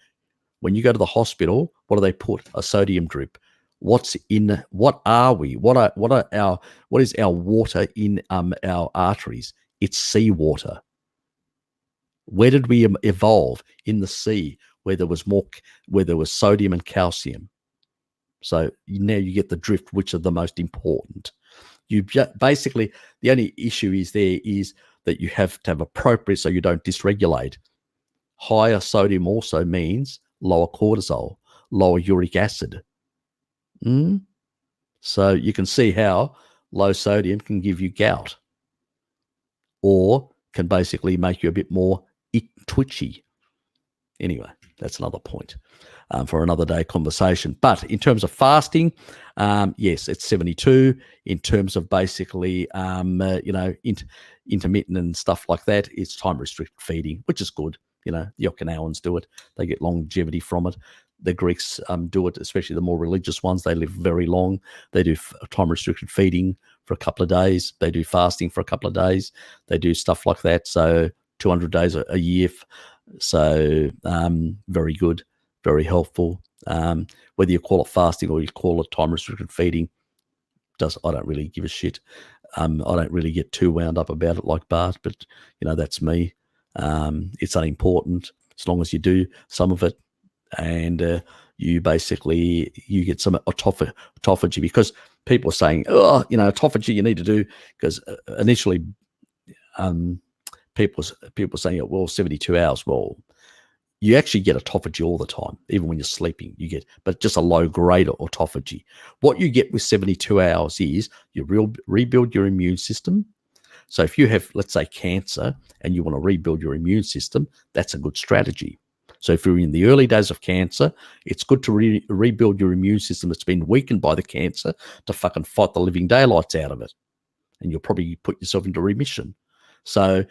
when you go to the hospital, what do they put? A sodium drip. What are we? What is our water in our arteries? It's seawater. Where did we evolve? In the sea, where there was sodium and calcium. So now you get the drift, which are the most important. Basically, the only issue is that you have to have appropriate, so you don't dysregulate. Higher sodium also means lower cortisol, lower uric acid. So you can see how low sodium can give you gout, or can basically make you a bit more twitchy. Anyway, that's another point for another day conversation. But in terms of fasting, yes, it's 72. In terms of basically, intermittent and stuff like that, it's time restricted feeding, which is good. The Okinawans do it. They get longevity from it. The Greeks do it, especially the more religious ones. They live very long. They do time restricted feeding for a couple of days. They do fasting for a couple of days. They do stuff like that. So 200 days a year. So very good, very helpful. Whether you call it fasting or you call it time restricted feeding, I don't really give a shit. I don't really get too wound up about it like Bart, but that's me. It's unimportant as long as you do some of it, and you get some autophagy, because people are saying, autophagy you need to do, because initially people saying, well, 72 hours. Well, you actually get autophagy all the time, even when you're sleeping. You get, but just a low grade of autophagy. What you get with 72 hours is you rebuild your immune system. So if you have, let's say, cancer and you want to rebuild your immune system, that's a good strategy. So if you're in the early days of cancer, it's good to rebuild your immune system that's been weakened by the cancer to fucking fight the living daylights out of it. And you'll probably put yourself into remission. So,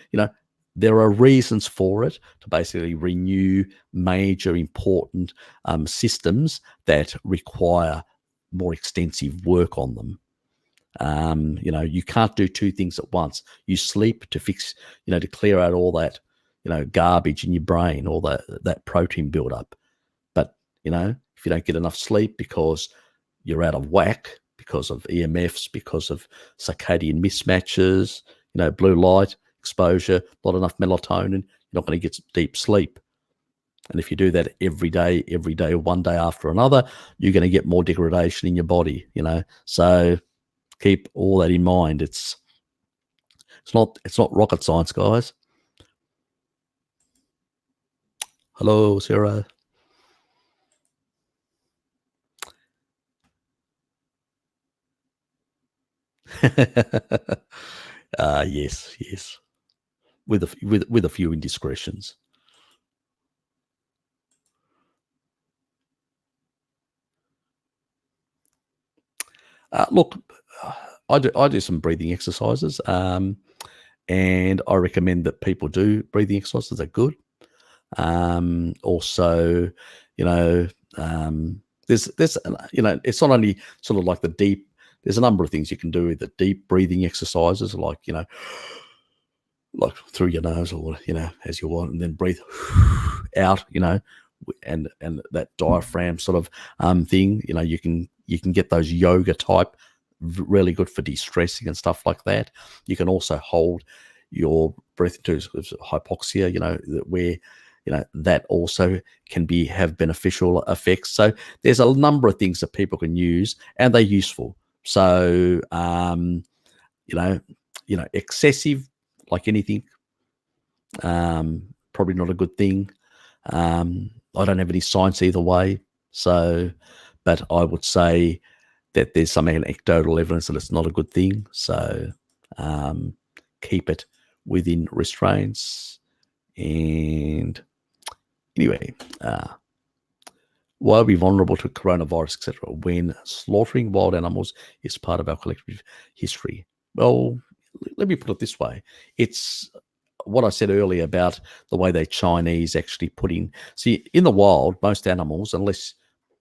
there are reasons for it, to basically renew major important systems that require more extensive work on them. You can't do two things at once. You sleep to fix, to clear out all that, garbage in your brain, all that protein buildup. But, if you don't get enough sleep because you're out of whack, because of EMFs, because of circadian mismatches, blue light exposure, not enough melatonin, you're not going to get deep sleep. And if you do that every day, one day after another, you're going to get more degradation in your body, So keep all that in mind. It's not rocket science, guys. Hello, Sarah. Yes. With a few indiscretions. Look, I do some breathing exercises, and I recommend that people do breathing exercises. They're good. Also, there's it's not only sort of like the deep. There's a number of things you can do with the deep breathing exercises, like like through your nose, or as you want, and then breathe out, and that diaphragm sort of thing. You can get those yoga type, really good for de-stressing and stuff like that. You can also hold your breath into hypoxia, where that also can have beneficial effects. So there's a number of things that people can use, and they're useful. So excessive, like anything, probably not a good thing. I don't have any science either way, but I would say that there's some anecdotal evidence that it's not a good thing. So keep it within restraints. And anyway, why are we vulnerable to coronavirus, etc.? When slaughtering wild animals is part of our collective history. Well, let me put it this way. It's what I said earlier about the way the Chinese actually put in. See, in the wild, most animals, unless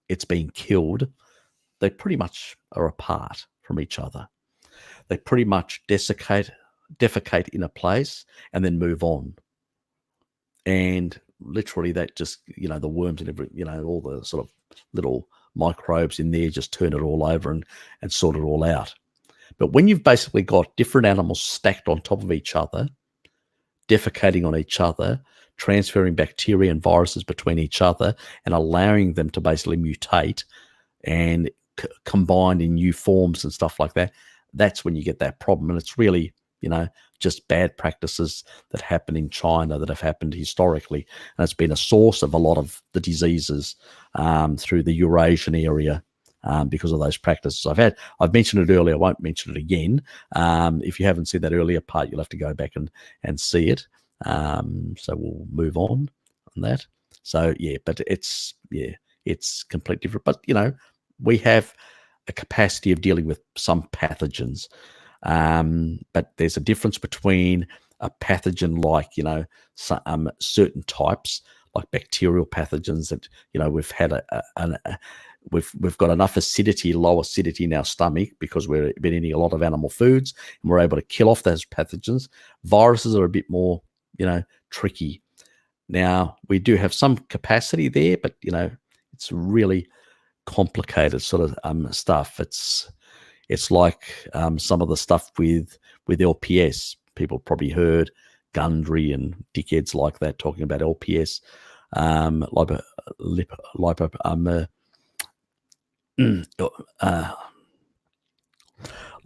it's been killed, they pretty much are apart from each other. They pretty much defecate in a place and then move on. And literally that just, the worms and everything, all the sort of little microbes in there just turn it all over and sort it all out. But when you've basically got different animals stacked on top of each other, defecating on each other, transferring bacteria and viruses between each other, and allowing them to basically mutate and combine in new forms and stuff like that, that's when you get that problem. And it's really, just bad practices that happen in China that have happened historically. And it's been a source of a lot of the diseases through the Eurasian area because of those practices. I've mentioned it earlier. I won't mention it again. If you haven't seen that earlier part, you'll have to go back and see it. So we'll move on that. So yeah, but it's completely different. But we have a capacity of dealing with some pathogens. But there's a difference between a pathogen like, certain types, like bacterial pathogens that, we've had we've got enough acidity, low acidity in our stomach because we've been eating a lot of animal foods and we're able to kill off those pathogens. Viruses are a bit more, tricky. Now, we do have some capacity there, but, it's really complicated sort of stuff. It's like some of the stuff with LPS. People probably heard Gundry and dickheads like that talking about LPS,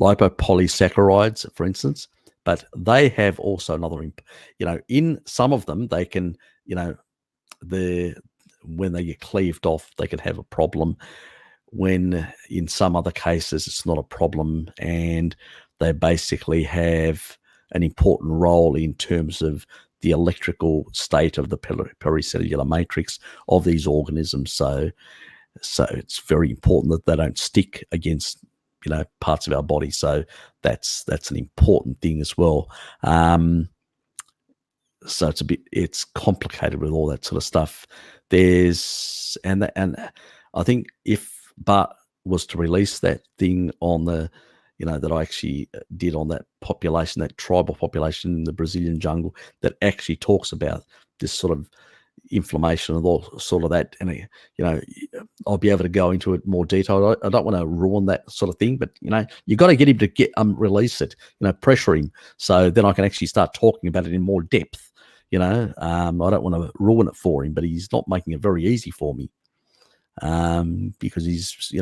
lipopolysaccharides, for instance. But they have also another, in some of them, they can, when they get cleaved off, they can have a problem. When in some other cases, it's not a problem, and they basically have an important role in terms of the electrical state of the pericellular matrix of these organisms. So it's very important that they don't stick against, parts of our body. So that's an important thing as well. So it's complicated with all that sort of stuff. And I think if Bart was to release that thing on the, that I actually did on that population, that tribal population in the Brazilian jungle, that actually talks about this sort of, inflammation and all sort of that. And, I'll be able to go into it more detail. I don't want to ruin that sort of thing, but, you got to get him to release it, pressure him. So then I can actually start talking about it in more depth. I don't want to ruin it for him, but he's not making it very easy for me, because he's,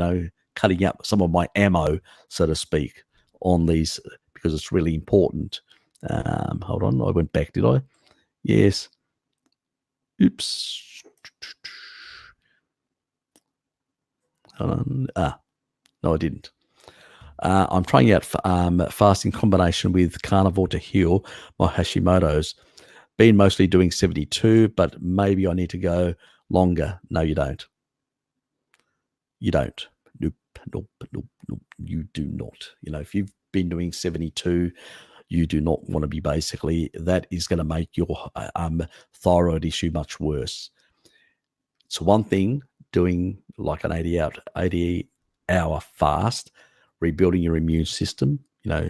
cutting up some of my ammo, so to speak, on these, because it's really important. Hold on, I went back, did I? Yes. Oops. Hold on. No, I didn't. I'm trying out fasting combination with Carnivore to heal my Hashimoto's. Been mostly doing 72, but maybe I need to go longer. No, you don't. You don't. Nope. You do not. If you've been doing 72, you do not want to be basically, that is going to make your thyroid issue much worse. It's one thing doing like an 80-hour fast, rebuilding your immune system,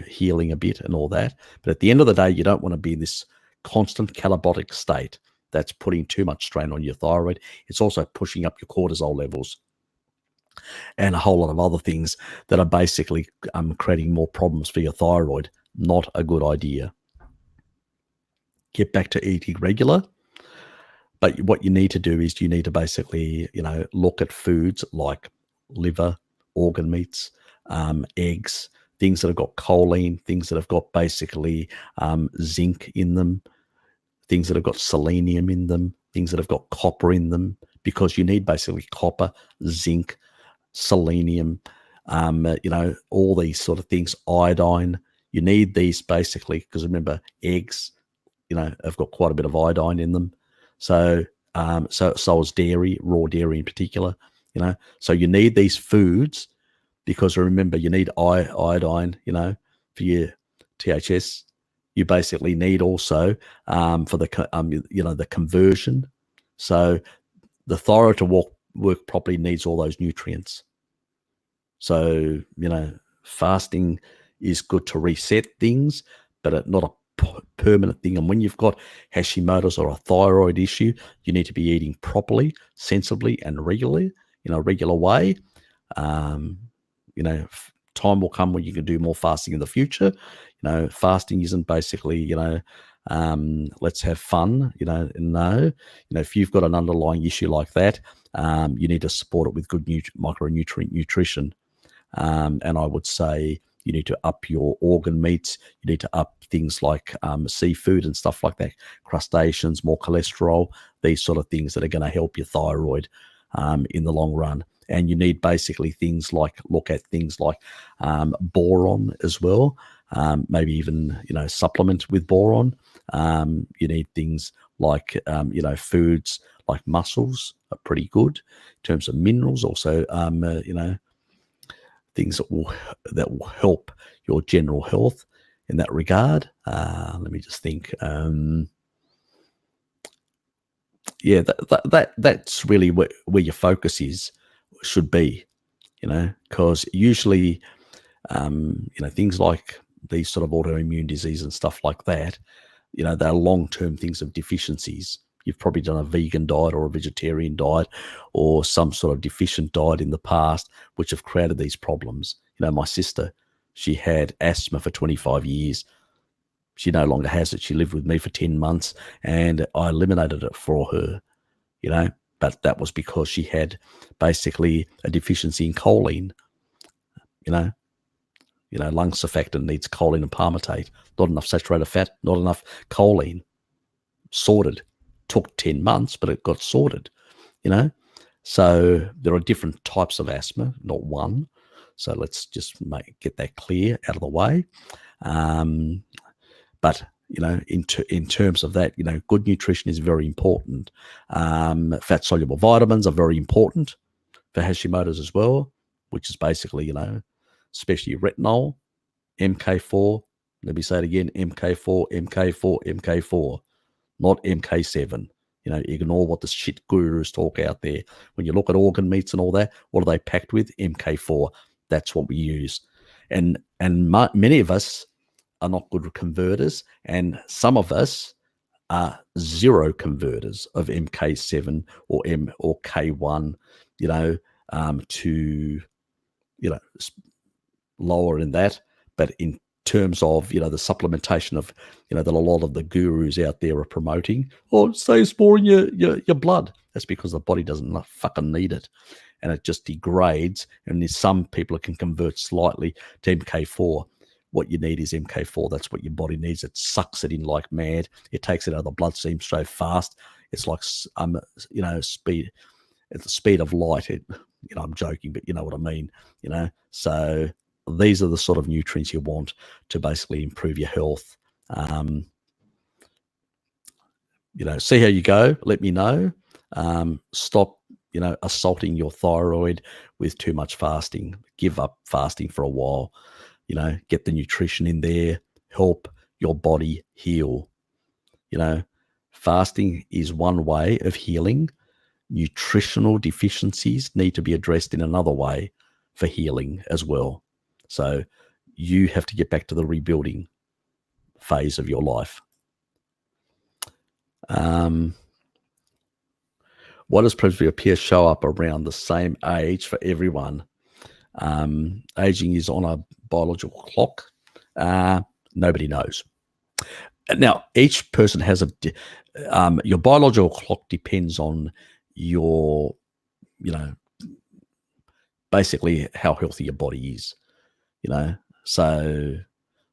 healing a bit and all that. But at the end of the day, you don't want to be in this constant catabolic state. That's putting too much strain on your thyroid. It's also pushing up your cortisol levels and a whole lot of other things that are basically creating more problems for your thyroid. Not a good idea. Get back to eating regular. But what you need to do is you need to basically, look at foods like liver, organ meats, eggs, things that have got choline, things that have got basically zinc in them, things that have got selenium in them, things that have got copper in them, because you need basically copper, zinc, selenium, all these sort of things, iodine. You need these basically, because remember, eggs, have got quite a bit of iodine in them. So is dairy, raw dairy in particular, So you need these foods, because remember, you need iodine, for your THS. You basically need also for the conversion. So the thyroid to work properly needs all those nutrients. So, fasting is good to reset things, but not a permanent thing. And when you've got Hashimoto's or a thyroid issue, you need to be eating properly, sensibly, and regularly, in a regular way. Time will come when you can do more fasting in the future. Fasting isn't basically, let's have fun, no. If you've got an underlying issue like that, you need to support it with good micronutrient nutrition. And I would say you need to up your organ meats. You need to up things like seafood and stuff like that, crustaceans, more cholesterol, these sort of things that are going to help your thyroid in the long run. And you need basically look at things like boron as well, maybe even, supplement with boron. You need things like, foods like mussels are pretty good in terms of minerals. Also, things that will help your general health in that regard. Let me just think. That's really where your focus should be, because usually, things like these sort of autoimmune disease and stuff like that, they're long-term things of deficiencies. You've probably done a vegan diet or a vegetarian diet or some sort of deficient diet in the past, which have created these problems. My sister, she had asthma for 25 years. She no longer has it. She lived with me for 10 months and I eliminated it for her, but that was because she had basically a deficiency in choline. Lung surfactant needs choline and palmitate. Not enough saturated fat, not enough choline. Sorted. Took 10 months, but it got sorted, So there are different types of asthma, not one. So let's just get that clear out of the way. But, in terms of that, good nutrition is very important. Fat-soluble vitamins are very important for Hashimoto's as well, which is basically, especially retinol, MK4. Let me say it again, MK4, MK4, MK4. Not MK7. Ignore what the shit gurus talk out there. When you look at organ meats and all that, what are they packed with? MK4. That's what we use. And many of us are not good converters, and some of us are zero converters of MK7 or K1, to lower in that. But in terms of the supplementation of that a lot of the gurus out there are promoting, or say storing your blood, that's because the body doesn't fucking need it, and it just degrades. And there's some people that can convert slightly to MK4. What you need is MK4. That's what your body needs. It sucks it in like mad. It takes it out of the bloodstream so fast. It's like speed at the speed of light. I'm joking, but you know what I mean. So these are the sort of nutrients you want to basically improve your health. See how you go. Let me know. Stop, assaulting your thyroid with too much fasting. Give up fasting for a while. Get the nutrition in there. Help your body heal. Fasting is one way of healing. Nutritional deficiencies need to be addressed in another way for healing as well. So you have to get back to the rebuilding phase of your life. Why does presbyopia show up around the same age for everyone? Aging is on a biological clock. Nobody knows. Now, each person has your biological clock depends on your, basically how healthy your body is, So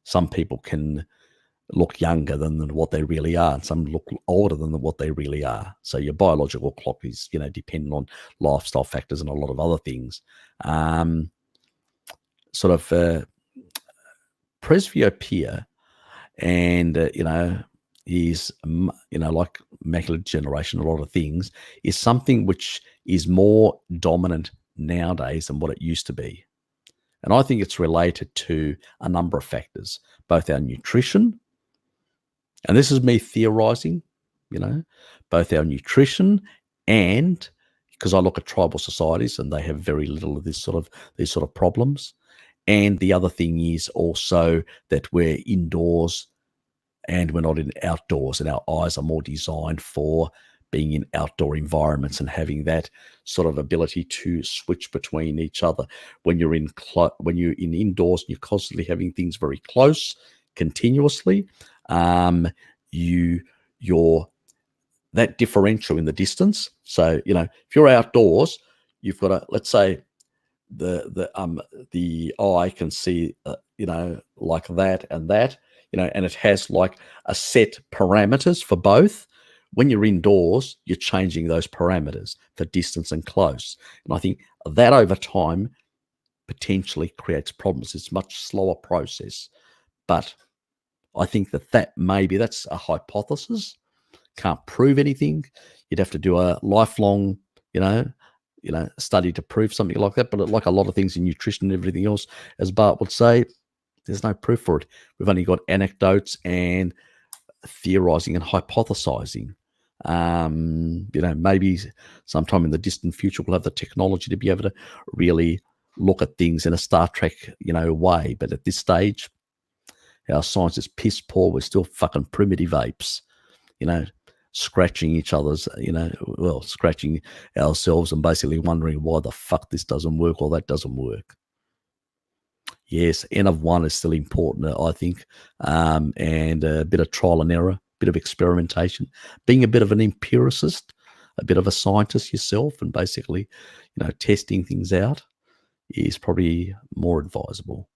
some people can look younger than what they really are, and some look older than what they really are. So your biological clock is, dependent on lifestyle factors and a lot of other things. Presbyopia and, is, like macular degeneration, a lot of things, is something which is more dominant nowadays than what it used to be. And I think it's related to a number of factors, both our nutrition, and this is me theorizing, both our nutrition, and because I look at tribal societies and they have very little of these sort of problems. And the other thing is also that we're indoors and we're not in outdoors, and our eyes are more designed for being in outdoor environments and having that sort of ability to switch between each other. When you're in indoors and you're constantly having things very close continuously, you're that differential in the distance. So if you're outdoors, you've got a, let's say the eye can see like that and that, and it has like a set parameters for both. When you're indoors, you're changing those parameters for distance and close. And I think that over time potentially creates problems. It's a much slower process. But I think that's a hypothesis. Can't prove anything. You'd have to do a lifelong, study to prove something like that. But like a lot of things in nutrition and everything else, as Bart would say, there's no proof for it. We've only got anecdotes and theorizing and hypothesizing. Maybe sometime in the distant future we'll have the technology to be able to really look at things in a Star Trek, way. But at this stage, our science is piss poor. We're still fucking primitive apes, scratching each other's, scratching ourselves and basically wondering why the fuck this doesn't work or that doesn't work. Yes, N of 1 is still important, I think, and a bit of trial and error, a bit of experimentation, being a bit of an empiricist, a bit of a scientist yourself, and basically, testing things out is probably more advisable.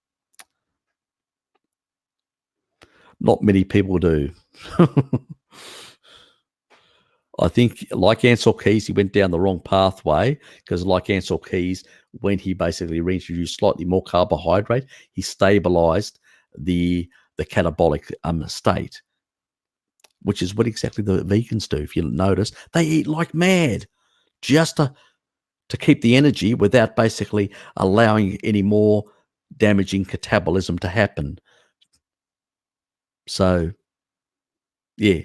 Not many people do. I think, like Ansel Keys, he went down the wrong pathway, because like Ansel Keys, when he basically reintroduced slightly more carbohydrate, he stabilized the catabolic state, which is what exactly the vegans do. If you notice, they eat like mad just to keep the energy without basically allowing any more damaging catabolism to happen. So, yeah.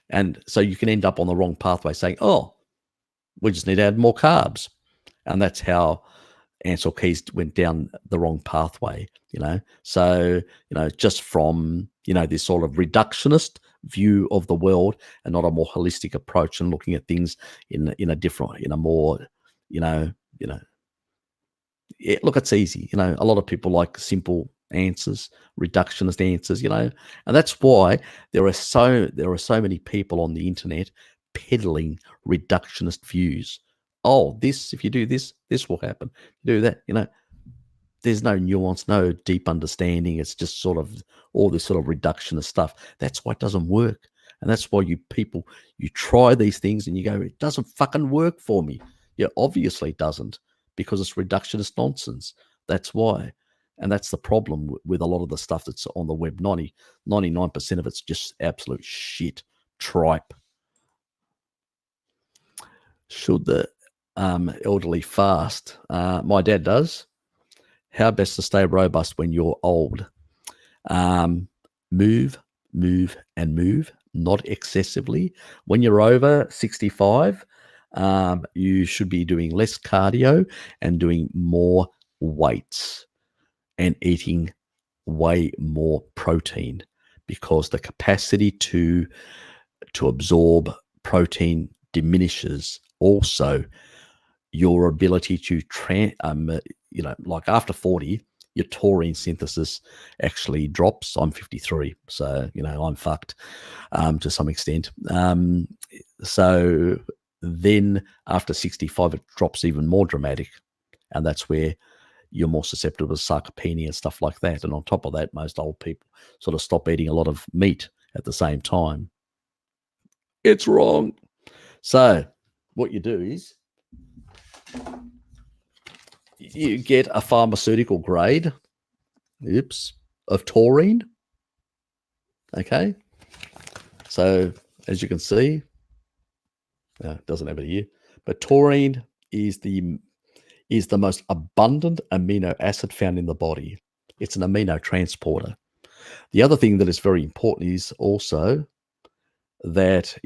And so you can end up on the wrong pathway saying, oh, we just need to add more carbs. And that's how Ansel Keys went down the wrong pathway, So, just from this sort of reductionist view of the world and not a more holistic approach and looking at things in a different, in a more, look, it's easy. A lot of people like simple answers, reductionist answers, and that's why there are so many people on the internet peddling reductionist views. Oh, if you do this, this will happen. You do that, there's no nuance, no deep understanding. It's just sort of all this sort of reductionist stuff. That's why it doesn't work. And that's why you try these things and you go, it doesn't fucking work for me. Yeah, obviously it doesn't, because it's reductionist nonsense. That's why. And that's the problem with a lot of the stuff that's on the web. 99% of it's just absolute shit, tripe. Should the elderly fast? My dad does. How best to stay robust when you're old? Move, and move, not excessively. When you're over 65, you should be doing less cardio and doing more weights and eating way more protein, because the capacity to absorb protein diminishes. Also, your ability to like after 40, your taurine synthesis actually drops. I'm 53, so I'm fucked to some extent. So then after 65, it drops even more dramatic, and that's where you're more susceptible to sarcopenia and stuff like that. And on top of that, most old people sort of stop eating a lot of meat at the same time. It's wrong. So what you do is you get a pharmaceutical grade, of taurine. Okay. So as you can see, it doesn't have it here, but taurine is the most abundant amino acid found in the body. It's an amino transporter. The other thing that is very important is also that,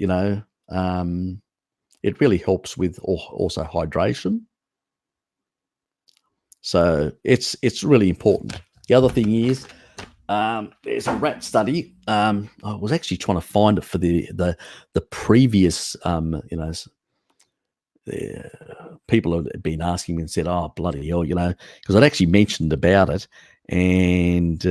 it really helps with also hydration. So it's really important. The other thing is, there's a rat study. I was actually trying to find it for the previous, people have been asking me and said, "Oh, bloody hell," because I'd actually mentioned about it, and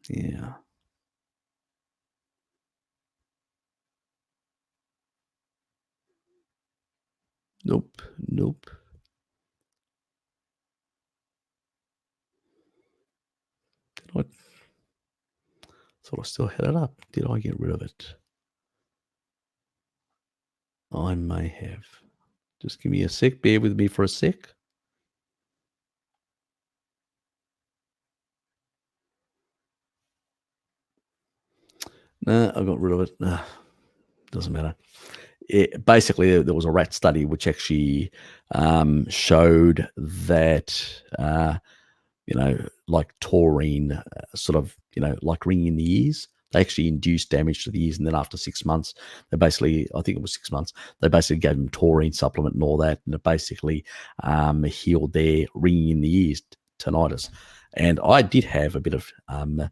yeah. Nope. So I still had it up. Did I get rid of it? I may have. Just give me a sec. Bear with me for a sec. No, I got rid of it. No, doesn't matter. Basically, there was a rat study which actually showed that, like taurine, sort of, like ringing in the ears, they actually induced damage to the ears. And then after 6 months, they basically, I think it was 6 months, they basically gave them taurine supplement and all that. And it basically healed their ringing in the ears, tinnitus. And I did have a bit of, a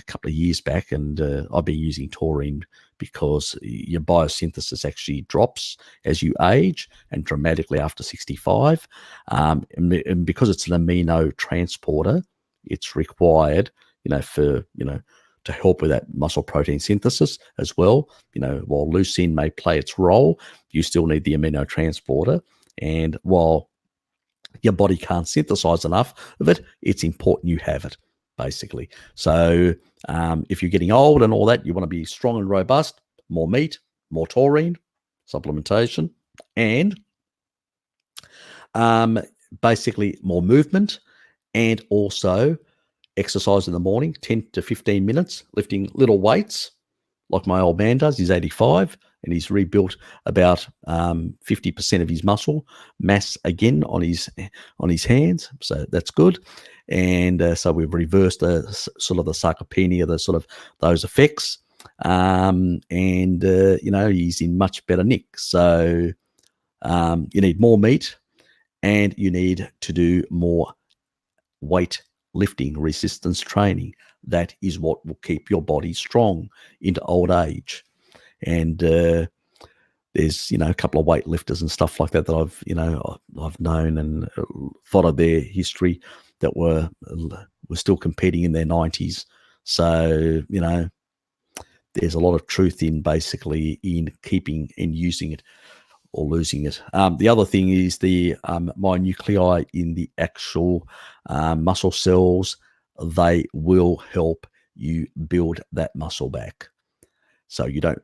couple of years back, and I've been using taurine because your biosynthesis actually drops as you age and dramatically after 65. And because it's an amino transporter, it's required, to help with that muscle protein synthesis as well. While leucine may play its role, you still need the amino transporter. And while your body can't synthesize enough of it, it's important you have it, basically. So if you're getting old and all that, you want to be strong and robust, more meat, more taurine, supplementation, and basically more movement, and also exercise in the morning, 10 to 15 minutes, lifting little weights like my old man does. He's 85 and he's rebuilt about 50% of his muscle mass again on his hands. So that's good. And so we've reversed the sort of the sarcopenia, the sort of those effects. and he's in much better nick. So you need more meat, and you need to do more weight lifting, resistance training. That is what will keep your body strong into old age. And there's a couple of weightlifters and stuff like that I've known and followed their history that were still competing in their 90s. So there's a lot of truth in basically in keeping and using it or losing it. The other thing is the myonuclei in the actual muscle cells. They will help you build that muscle back. So you don't,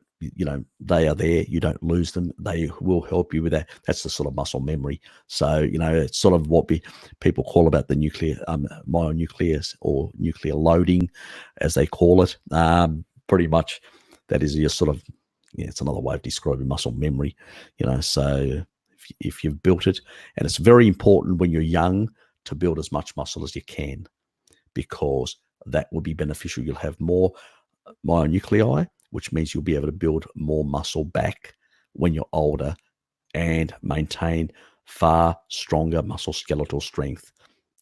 they are there. You don't lose them. They will help you with that. That's the sort of muscle memory. So, it's sort of what people call about the myonucleus or nuclear loading, as they call it. Pretty much that is your sort of, it's another way of describing muscle memory, so if you've built it, and it's very important when you're young to build as much muscle as you can, because that will be beneficial. You'll have more myonuclei, which means you'll be able to build more muscle back when you're older and maintain far stronger muscle skeletal strength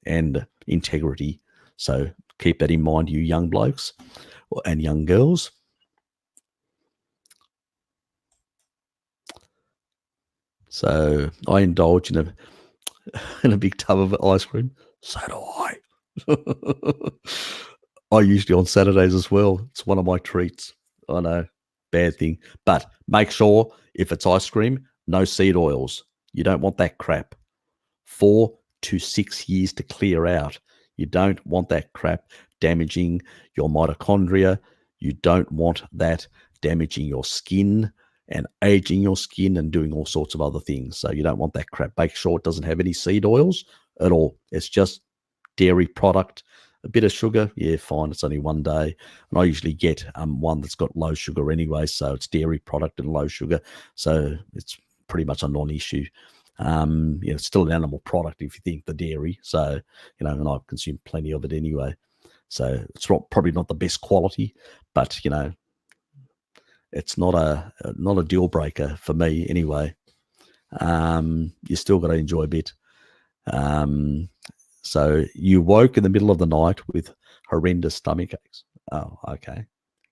and integrity. So keep that in mind, you young blokes and young girls. So I indulge in a big tub of ice cream. So do I. I usually on Saturdays as well. It's one of my treats. I know, bad thing. But make sure if it's ice cream, no seed oils. You don't want that crap. 4 to 6 years to clear out. You don't want that crap damaging your mitochondria. You don't want that damaging your skin and aging your skin and doing all sorts of other things. So you don't want that crap. Make sure it doesn't have any seed oils at all. It's just dairy product. A bit of sugar, yeah, fine. It's only one day. And I usually get one that's got low sugar anyway. So it's dairy product and low sugar. So it's pretty much a non-issue. It's still an animal product if you think the dairy. So, and I've consumed plenty of it anyway. So it's probably not the best quality, but, it's not a deal breaker for me anyway. You still got to enjoy a bit. So you woke in the middle of the night with horrendous stomach aches. Oh, okay.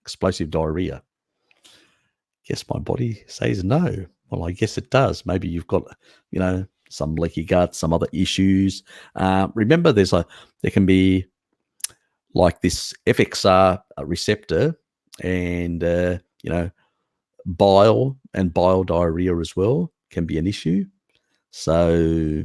Explosive diarrhea. Guess my body says no. Well, I guess it does. Maybe you've got, some leaky gut, some other issues. Remember, there can be like this FXR receptor and, bile and bile diarrhea as well can be an issue. So,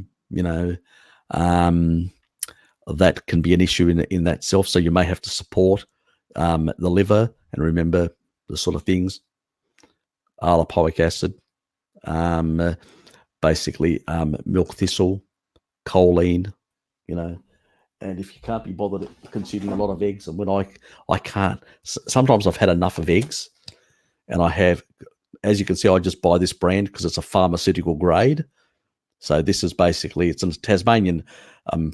that can be an issue in that self. So you may have to support the liver, and remember the sort of things, lipoic acid, basically milk thistle, choline, and if you can't be bothered consuming a lot of eggs, and when I can't, sometimes I've had enough of eggs, and I have, as you can see, I just buy this brand because it's a pharmaceutical grade. So this is basically, it's in Tasmanian,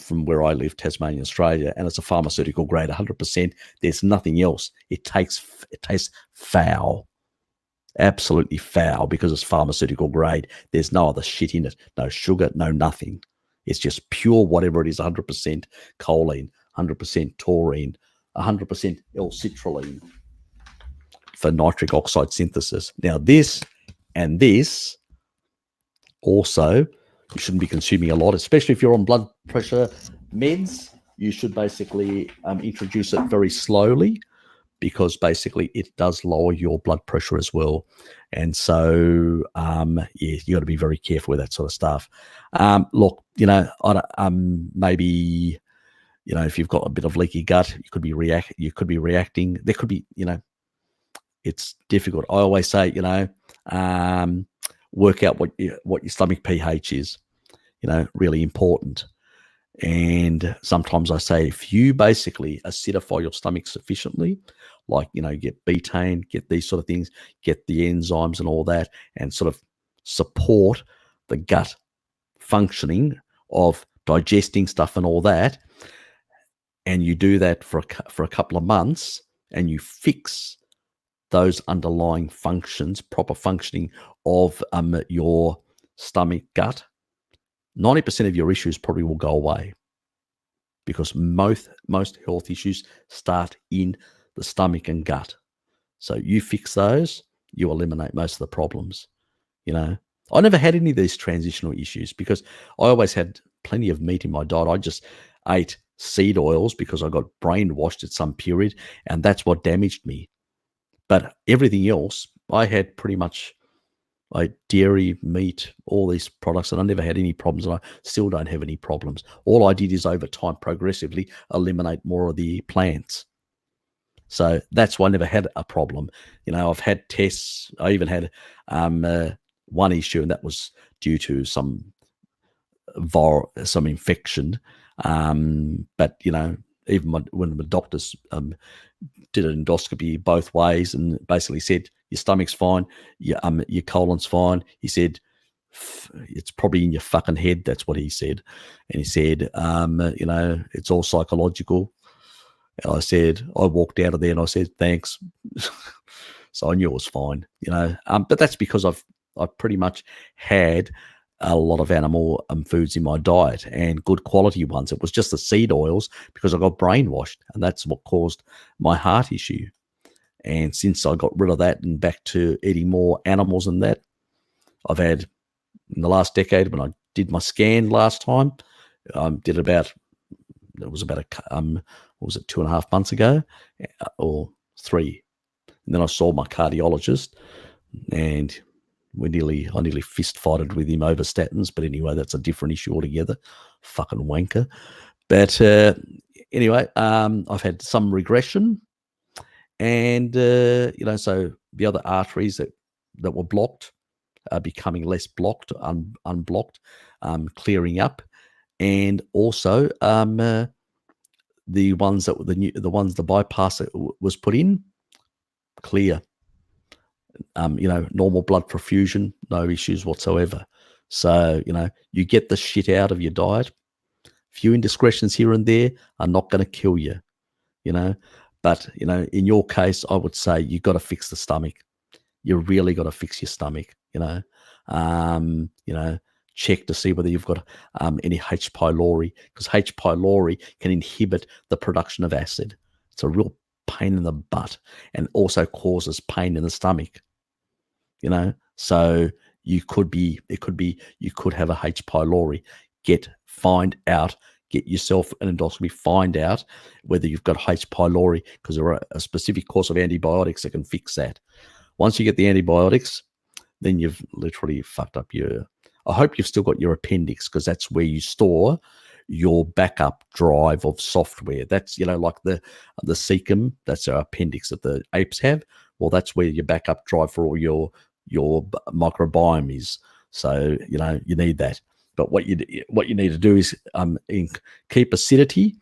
from where I live, Tasmania, Australia, and it's a pharmaceutical grade, 100%. There's nothing else. It tastes foul, absolutely foul, because it's pharmaceutical grade. There's no other shit in it, no sugar, no nothing. It's just pure whatever it is, 100% choline, 100% taurine, 100% L-citrulline for nitric oxide synthesis. Now this and this also, you shouldn't be consuming a lot, especially if you're on blood pressure meds. You should basically introduce it very slowly, because basically it does lower your blood pressure as well. And so, you got to be very careful with that sort of stuff. Look, maybe, if you've got a bit of leaky gut, you could be reacting. There could be, it's difficult. I always say, work out what your stomach pH is, really important. And sometimes I say, if you basically acidify your stomach sufficiently, like, get betaine, get these sort of things, get the enzymes and all that, and sort of support the gut functioning of digesting stuff and all that, and you do that for a couple of months, and you fix those underlying functions, proper functioning of your stomach, gut, 90% of your issues probably will go away, because most health issues start in the stomach and gut. So you fix those, you eliminate most of the problems. I never had any of these transitional issues because I always had plenty of meat in my diet. I just ate seed oils because I got brainwashed at some period, and that's what damaged me. But everything else, I had pretty much like dairy, meat, all these products, and I never had any problems, and I still don't have any problems. All I did is over time progressively eliminate more of the plants. So that's why I never had a problem. I've had tests. I even had one issue, and that was due to some infection. But even when the doctors did an endoscopy both ways and basically said your stomach's fine, your colon's fine. He said it's probably in your fucking head. That's what he said, and he said it's all psychological. And I walked out of there and I said, thanks. So I knew it was fine, but that's because I've pretty much had a lot of animal foods in my diet, and good quality ones. It was just the seed oils because I got brainwashed, and that's what caused my heart issue. And since I got rid of that and back to eating more animals than that, I've had, in the last decade, when I did my scan last time, did about, it was about what was it, 2.5 months ago, or 3. And then I saw my cardiologist, and I nearly fist fighted with him over statins. But anyway, that's a different issue altogether. Fucking wanker. But anyway, I've had some regression, and so the other arteries that were blocked are becoming less blocked, unblocked, clearing up, and also the ones that were the bypass that was put in, clear. Normal blood perfusion, no issues whatsoever. So, you get the shit out of your diet. A few indiscretions here and there are not going to kill you, But, in your case, I would say you got to fix the stomach. You really got to fix your stomach, check to see whether you've got any H. pylori, because H. pylori can inhibit the production of acid. It's a real pain in the butt, and also causes pain in the stomach. So you could have a H. pylori. Get yourself an endoscopy, find out whether you've got H. pylori, because there are a specific course of antibiotics that can fix that. Once you get the antibiotics, then you've literally fucked up I hope you've still got your appendix, because that's where you store your backup drive of software. That's, like the cecum, that's our appendix that the apes have. Well, that's where your backup drive for all your microbiome is. So, you need that. But what you need to do is keep acidity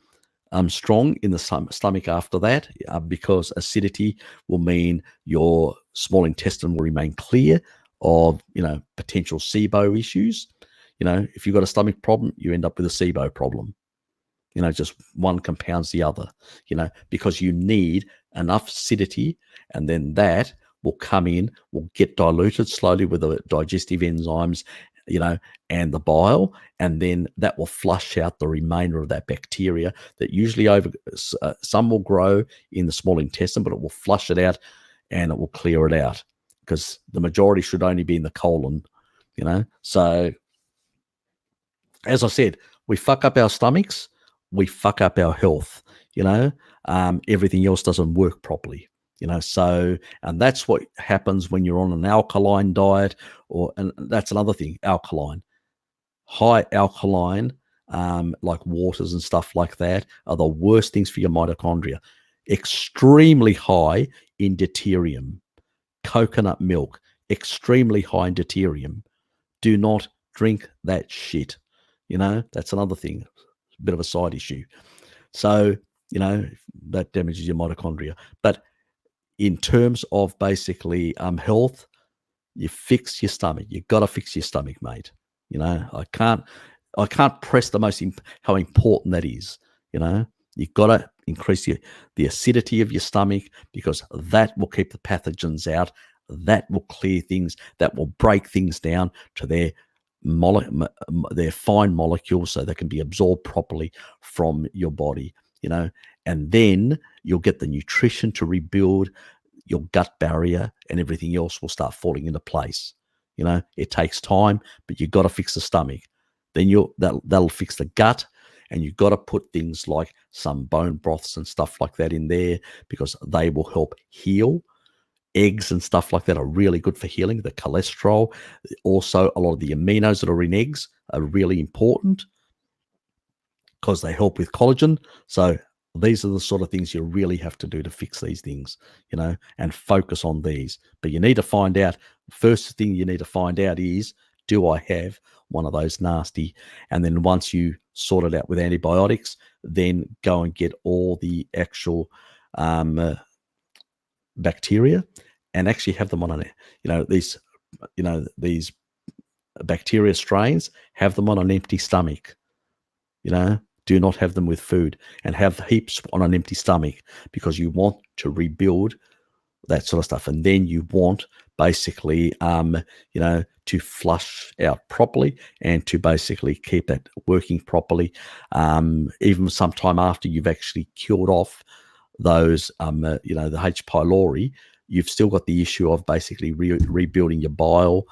strong in the stomach after that, because acidity will mean your small intestine will remain clear of potential SIBO issues. If you've got a stomach problem, you end up with a SIBO problem. Just one compounds the other, because you need enough acidity, and then that will come in, will get diluted slowly with the digestive enzymes, and the bile, and then that will flush out the remainder of that bacteria that usually some will grow in the small intestine, but it will flush it out and it will clear it out, because the majority should only be in the colon, So, as I said, we fuck up our stomachs, we fuck up our health, everything else doesn't work properly. So, and that's what happens when you're on an alkaline diet, and that's another thing, alkaline. High alkaline, like waters and stuff like that, are the worst things for your mitochondria. Extremely high in deuterium. Coconut milk, extremely high in deuterium. Do not drink that shit. That's another thing, a bit of a side issue. So, that damages your mitochondria. But in terms of basically health, you fix your stomach. You got to fix your stomach, mate. I can't press how important that is. You got to increase the acidity of your stomach, because that will keep the pathogens out. That will clear things. That will break things down to their fine molecules so they can be absorbed properly from your body, and then you'll get the nutrition to rebuild. Your gut barrier and everything else will start falling into place. It takes time, but you've got to fix the stomach. Then that'll fix the gut, and you've got to put things like some bone broths and stuff like that in there, because they will help heal. Eggs and stuff like that are really good for healing the cholesterol. Also, a lot of the aminos that are in eggs are really important because they help with collagen. So these are the sort of things you really have to do to fix these things, and focus on these. But you need to find out, first thing you need to find out is, do I have one of those nasty? And then once you sort it out with antibiotics, then go and get all the actual bacteria and actually have them on these bacteria strains, have them on an empty stomach. Do not have them with food, and have heaps on an empty stomach, because you want to rebuild that sort of stuff. And then you want basically, to flush out properly and to basically keep it working properly. Even sometime after you've actually killed off those, the H. pylori, you've still got the issue of basically rebuilding your bile,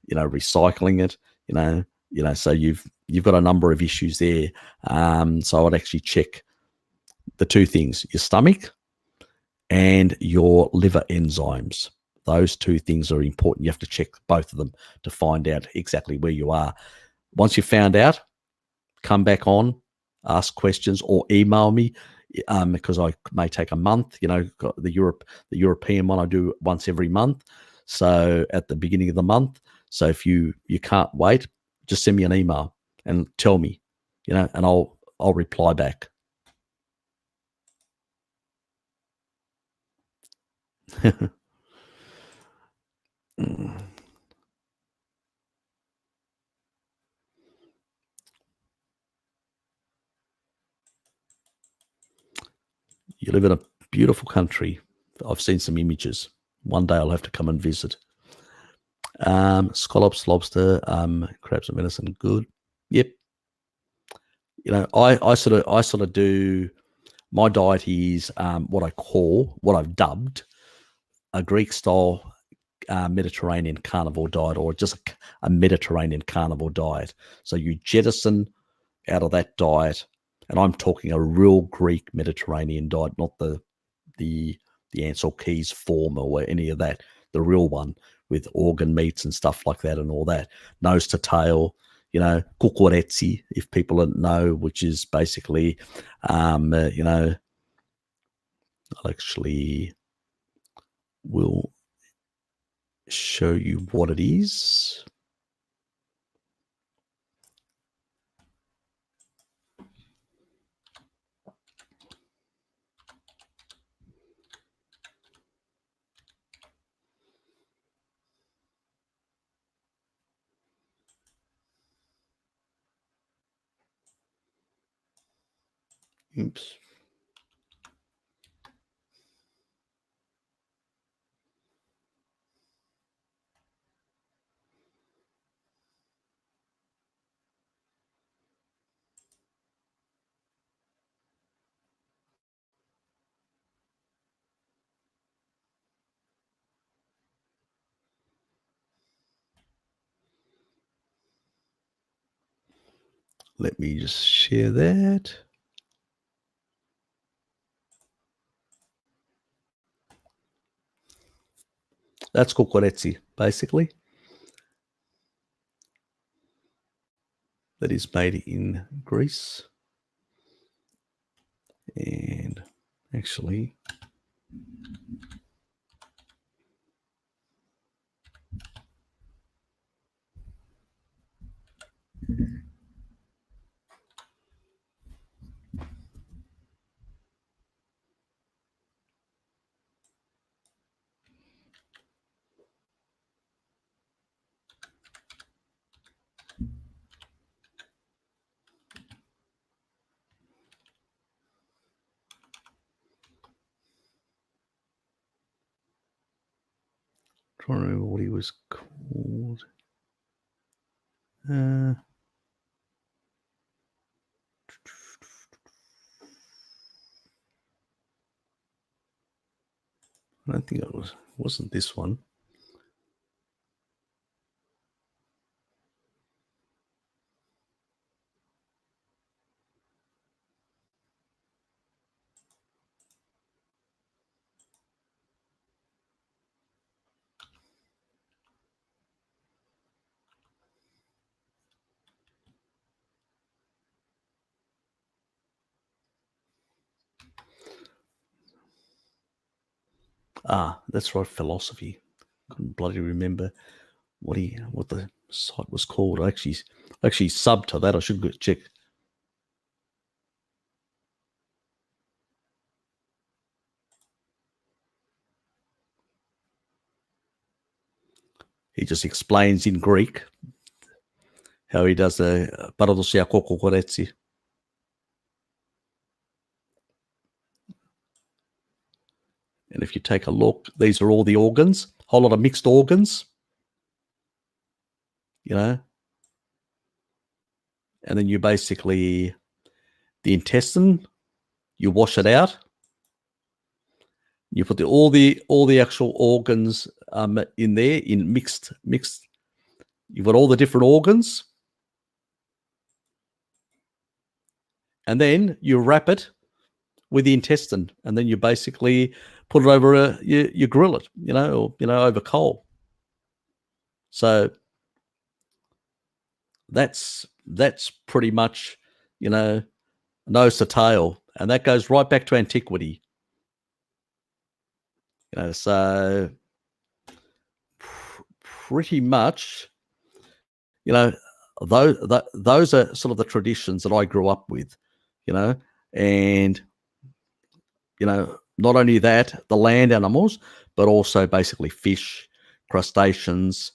recycling it, so you've got a number of issues there. So I would actually check the two things: your stomach and your liver enzymes. Those two things are important. You have to check both of them to find out exactly where you are. Once you've found out, come back on, ask questions, or email me, because I may take a month. The European one I do once every month, so at the beginning of the month. So if you can't wait, just send me an email and tell me, and I'll reply back. You live in a beautiful country. I've seen some images. One day I'll have to come and visit. Scallops, lobster, crabs and venison, good. Yep. I sort of do. My diet is what I've dubbed a Greek style Mediterranean carnivore diet, or just a Mediterranean carnivore diet. So you jettison out of that diet, and I'm talking a real Greek Mediterranean diet, not the Ansel Keys form or any of that, the real one with organ meats and stuff like that and all that, nose to tail, kukuretsi, if people don't know, which is basically, I'll actually will show you what it is. Oops. Let me just share that. That's kukuretsi, basically. That is made in Greece. And actually, trying to remember what he was called. I don't think wasn't this one. That's right, philosophy. Couldn't bloody remember what the site was called. I actually subbed to that. I should go check. He just explains in Greek how he does the paradosia kokokoretsi. And if you take a look, these are all the organs, whole lot of mixed organs, and then you basically, the intestine, you wash it out. You put all the actual organs in there in mixed. You've got all the different organs, and then you wrap it with the intestine, and then you basically put it over you grill it, or over coal. So that's pretty much, nose to tail, and that goes right back to antiquity. So pretty much, those are sort of the traditions that I grew up with, and not only that, the land animals, but also basically fish, crustaceans,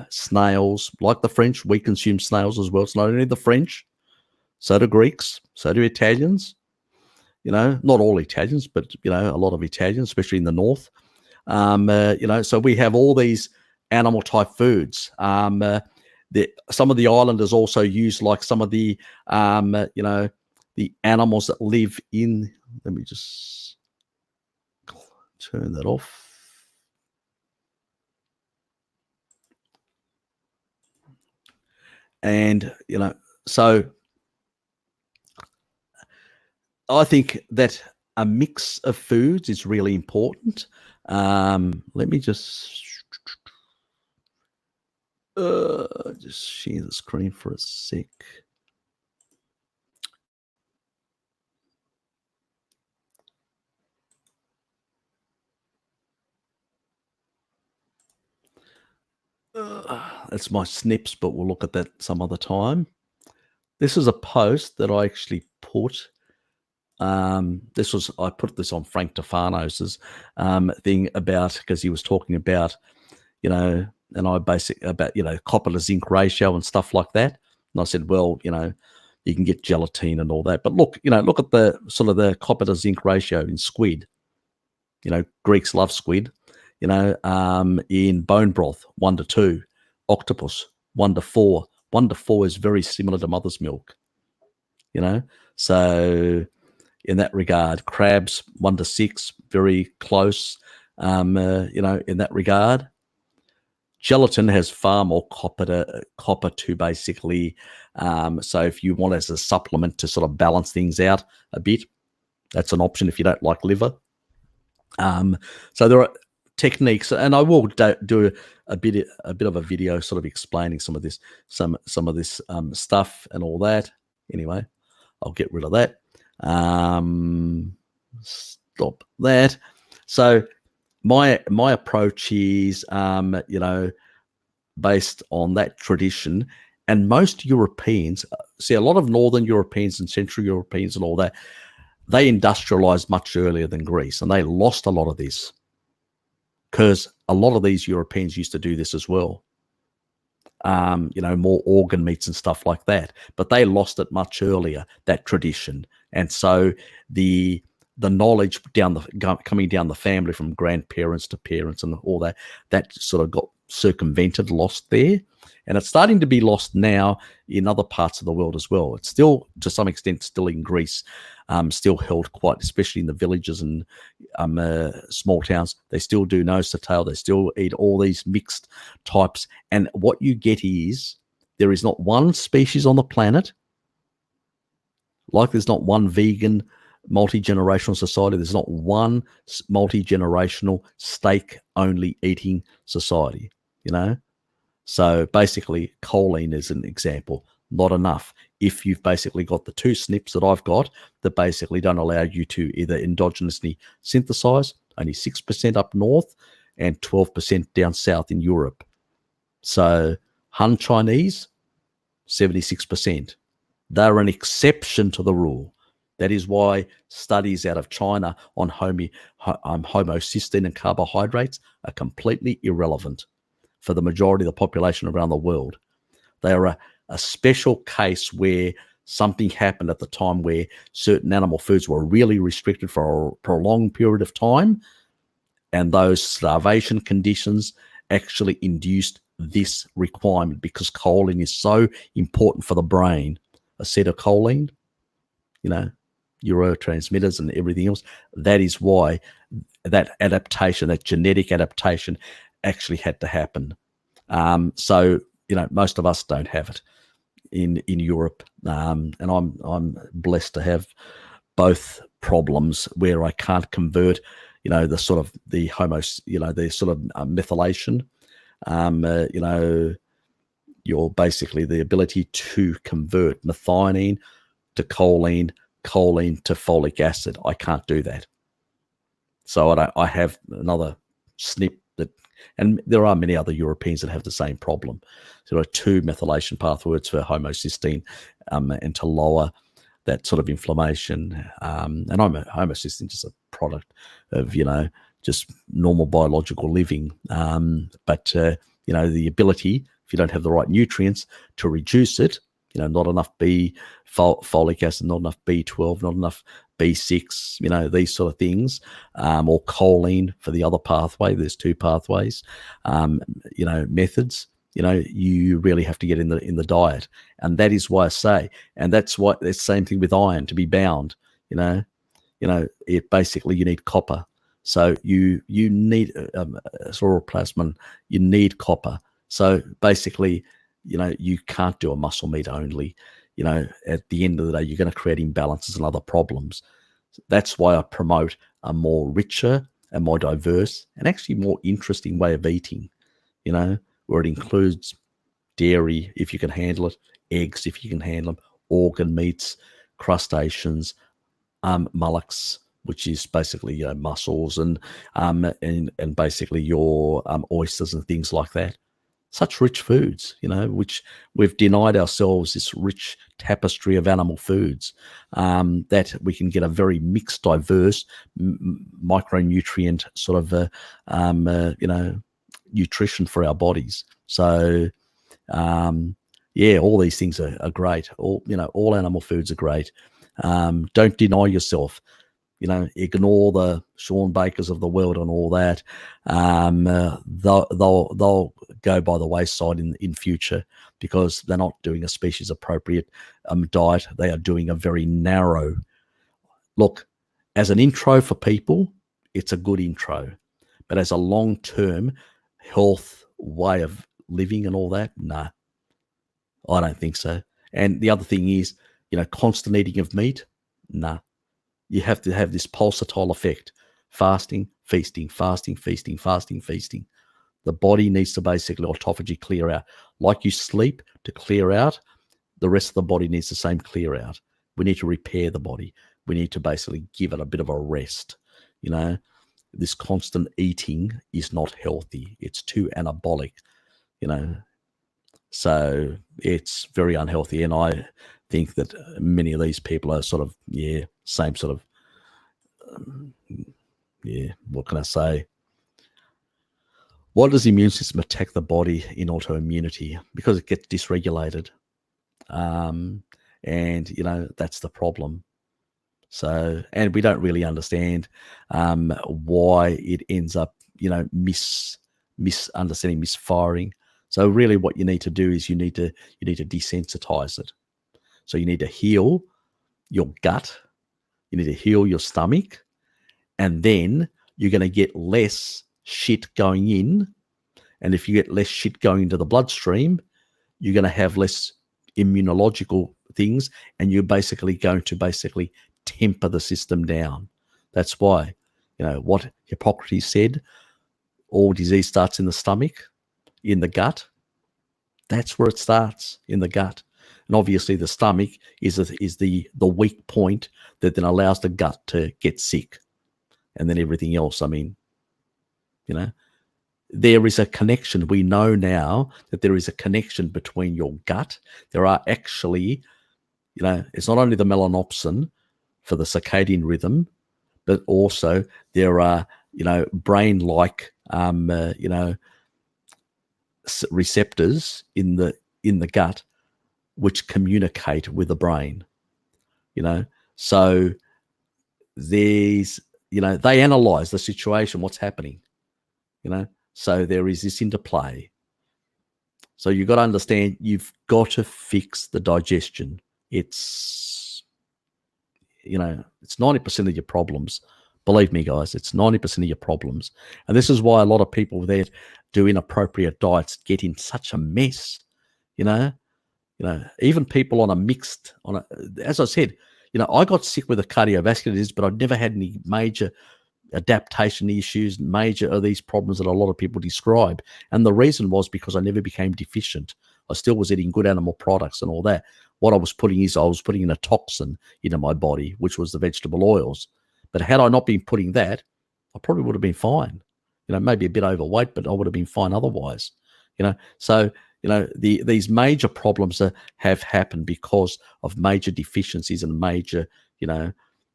snails. Like the French, we consume snails as well. It's not only the French, so do Greeks, so do Italians. Not all Italians, but a lot of Italians, especially in the north. So we have all these animal type foods. Some of the islanders also use like some of the the animals that live in. Let me just turn that off. And so I think that a mix of foods is really important. Let me just share the screen for a sec. That's my snips, but we'll look at that some other time. This is a post that I actually put. I put this on Frank Stefanos's thing about, because he was talking about, and I about copper to zinc ratio and stuff like that. And I said, well, you can get gelatin and all that, but look at the sort of the copper to zinc ratio in squid. Greeks love squid. In bone broth, 1:2, octopus 1:4. 1:4 is very similar to mother's milk. So in that regard, crabs 1:6, very close. In that regard, gelatin has far more copper to basically. So if you want as a supplement to sort of balance things out a bit, that's an option if you don't like liver. So there are techniques, and I will do a bit of a video sort of explaining some of this stuff and all that. Anyway, I'll get rid of that. Stop that. So my approach is based on that tradition, and most Europeans, see a lot of Northern Europeans and Central Europeans and all that, they industrialized much earlier than Greece, and they lost a lot of this because a lot of these Europeans used to do this as well. More organ meats and stuff like that, but they lost it much earlier, that tradition. And so the the knowledge coming down the family from grandparents to parents and all that sort of got circumvented, lost there. And it's starting to be lost now in other parts of the world as well. It's still, to some extent, still in Greece, still held quite, especially in the villages and small towns. They still do nose to tail. They still eat all these mixed types. And what you get is there is not one species on the planet, like there's not one vegan multi-generational society. There's not one multi-generational steak-only eating society, you know? So basically, choline is an example. Not enough. If you've basically got the 2 SNPs that I've got that basically don't allow you to either endogenously synthesize, only 6% up north and 12% down south in Europe. So Han Chinese, 76%. They're an exception to the rule. That is why studies out of China on homocysteine and carbohydrates are completely irrelevant for the majority of the population around the world. They are a special case where something happened at the time where certain animal foods were really restricted for a prolonged period of time, and those starvation conditions actually induced this requirement because choline is so important for the brain. Acetylcholine, you know, neurotransmitters and everything else. That is why that adaptation, that genetic adaptation actually had to happen. So, you know, most of us don't have it in Europe. And I'm blessed to have both problems where I can't convert, you know, the sort of the methylation, you know, you're basically the ability to convert methionine to choline to folic acid. I can't do that. So I have another SNP that, and there are many other Europeans that have the same problem. So there are 2 methylation pathways for homocysteine and to lower that sort of inflammation. And homocysteine is just a product of, you know, just normal biological living. But you know, the ability, if you don't have the right nutrients, to reduce it, you know, not enough folic acid, not enough B12, not enough B6, you know, these sort of things, or choline for the other pathway. There's 2 pathways, you know, methods. You know, you really have to get in the diet, and that is why I say, and that's why it's the same thing with iron to be bound. You know, it basically you need copper. So you need sauroplasmin, you need copper. So basically, you know, you can't do a muscle meat only. You know, at the end of the day, you're going to create imbalances and other problems. That's why I promote a more richer and more diverse and actually more interesting way of eating, you know, where it includes dairy, if you can handle it, eggs, if you can handle them, organ meats, crustaceans, mollusks, which is basically, you know, mussels and basically your oysters and things like that. Such rich foods, you know, which we've denied ourselves this rich tapestry of animal foods, that we can get a very mixed, diverse micronutrient sort of, you know, nutrition for our bodies. So, yeah, all these things are great. All animal foods are great. Don't deny yourself. You know, ignore the Sean Bakers of the world and all that. They'll go by the wayside in future because they're not doing a species appropriate diet. They are doing a very narrow look. As an intro for people, it's a good intro, but as a long-term health way of living and all that, nah, I don't think so. And the other thing is, you know, constant eating of meat, nah. You have to have this pulsatile effect. Fasting, feasting, fasting, feasting, fasting, feasting. The body needs to basically autophagy clear out. Like you sleep to clear out, the rest of the body needs the same clear out. We need to repair the body. We need to basically give it a bit of a rest. You know, this constant eating is not healthy. It's too anabolic, you know. So it's very unhealthy. And I think that many of these people are sort of, same sort of, what can I say? Why does the immune system attack the body in autoimmunity? Because it gets dysregulated. And, you know, that's the problem. So, and we don't really understand why it ends up, misunderstanding, misfiring. So, really, what you need to do is you need to desensitize it. So, you need to heal your gut, you need to heal your stomach, and then you're going to get less shit going in. And if you get less shit going into the bloodstream, you're going to have less immunological things, and you're basically going to temper the system down. That's why, what Hippocrates said, all disease starts in the stomach, in the gut. That's where it starts, in the gut. And obviously the stomach is the weak point that then allows the gut to get sick. And then everything else, there is a connection. We know now that there is a connection between your gut. There are actually, it's not only the melanopsin for the circadian rhythm, but also there are, brain-like, receptors in the gut which communicate with the brain. So these, they analyze the situation, what's happening. So there is this interplay. So you've got to understand, you've got to fix the digestion. It's 90% of your problems. Believe me, guys, it's 90% of your problems. And this is why a lot of people that do inappropriate diets get in such a mess. Even people as I said, I got sick with a cardiovascular disease, but I'd never had any major adaptation issues, major of these problems that a lot of people describe. And the reason was because I never became deficient. I still was eating good animal products and all that. What I was putting in a toxin into my body, which was the vegetable oils. But had I not been putting that, I probably would have been fine. Maybe a bit overweight, but I would have been fine otherwise. So these major problems have happened because of major deficiencies and major,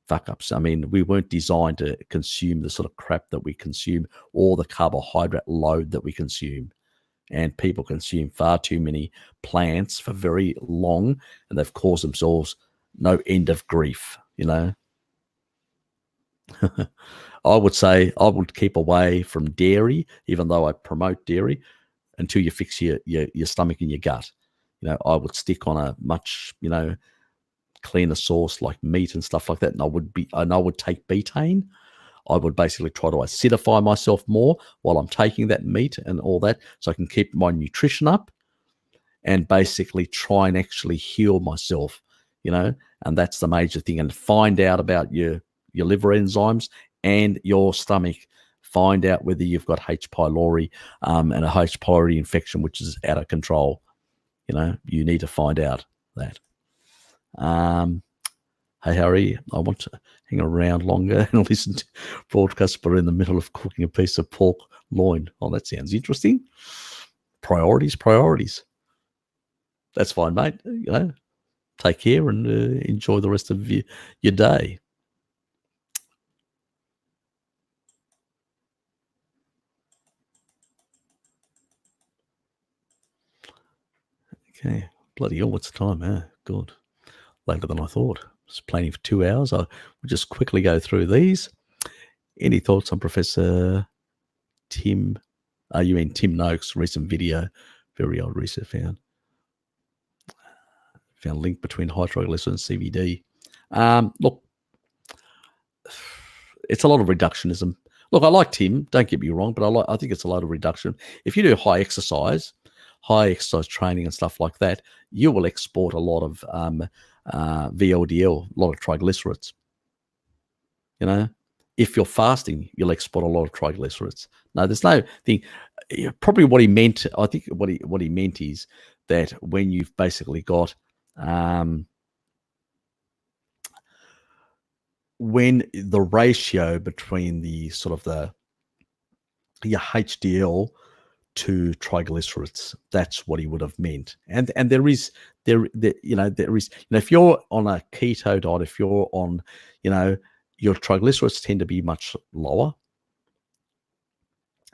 fuck ups. I mean, we weren't designed to consume the sort of crap that we consume, or the carbohydrate load that we consume. And people consume far too many plants for very long, and they've caused themselves no end of grief. I would say I would keep away from dairy, even though I promote dairy, until you fix your stomach and your gut. I would stick on a much, cleaner source like meat and stuff like that. And I would take betaine. I would basically try to acidify myself more while I'm taking that meat and all that, so I can keep my nutrition up and basically try and actually heal myself, and that's the major thing. And find out about your liver enzymes and your stomach. Find out whether you've got H. pylori and a H. pylori infection, which is out of control. You need to find out that. Hey, Harry, I want to hang around longer and listen to broadcasts, but in the middle of cooking a piece of pork loin. Oh, that sounds interesting. Priorities. That's fine, mate. Take care and enjoy the rest of your day. Okay. Bloody hell, what's the time? Good. Later than I thought. It's planning for 2 hours. I will just quickly go through these. Any thoughts on Professor Tim? You mean Tim Noakes' recent video? Very old research found. Found a link between high triglycerides and CBD. Look, it's a lot of reductionism. Look, I like Tim. Don't get me wrong, but I think it's a lot of reduction. If you do high exercise training and stuff like that, you will export a lot of VLDL, a lot of triglycerides. If you're fasting, you'll export a lot of triglycerides. No, there's no thing. Probably what he meant, I think what he meant is that when you've basically got when the ratio between the sort of your HDL to triglycerides, that's what he would have meant. And there is if you're on a keto diet, if you're on, your triglycerides tend to be much lower.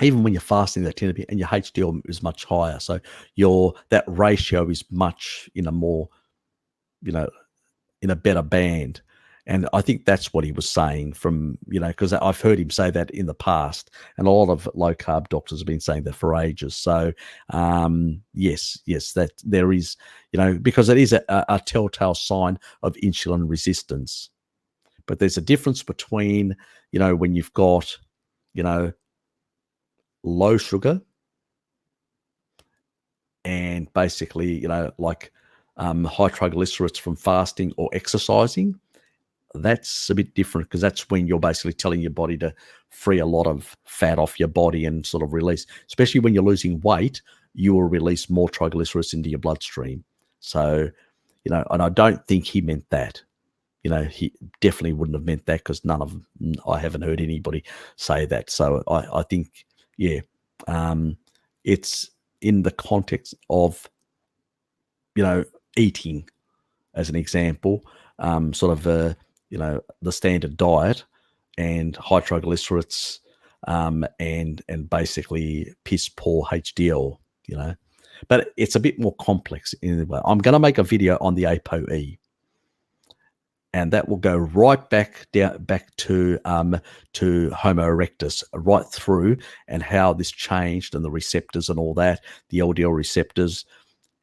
Even when you're fasting, they tend to be, and your HDL is much higher. So that ratio is much in a more, in a better band. And I think that's what he was saying from, because I've heard him say that in the past, and a lot of low carb doctors have been saying that for ages. So, yes, that there is, because it is a telltale sign of insulin resistance. But there's a difference between, when you've got, low sugar and basically, like high triglycerides from fasting or exercising. That's a bit different, because that's when you're basically telling your body to free a lot of fat off your body and sort of release, especially when you're losing weight, you will release more triglycerides into your bloodstream. So, and I don't think he meant that. He definitely wouldn't have meant that, because I haven't heard anybody say that. So I think, yeah, it's in the context of, eating, as an example, sort of, the standard diet and high triglycerides, and basically piss poor HDL, but it's a bit more complex. Anyway, I'm going to make a video on the ApoE, and that will go right back to Homo erectus, right through, and how this changed, and the receptors and all that, the LDL receptors,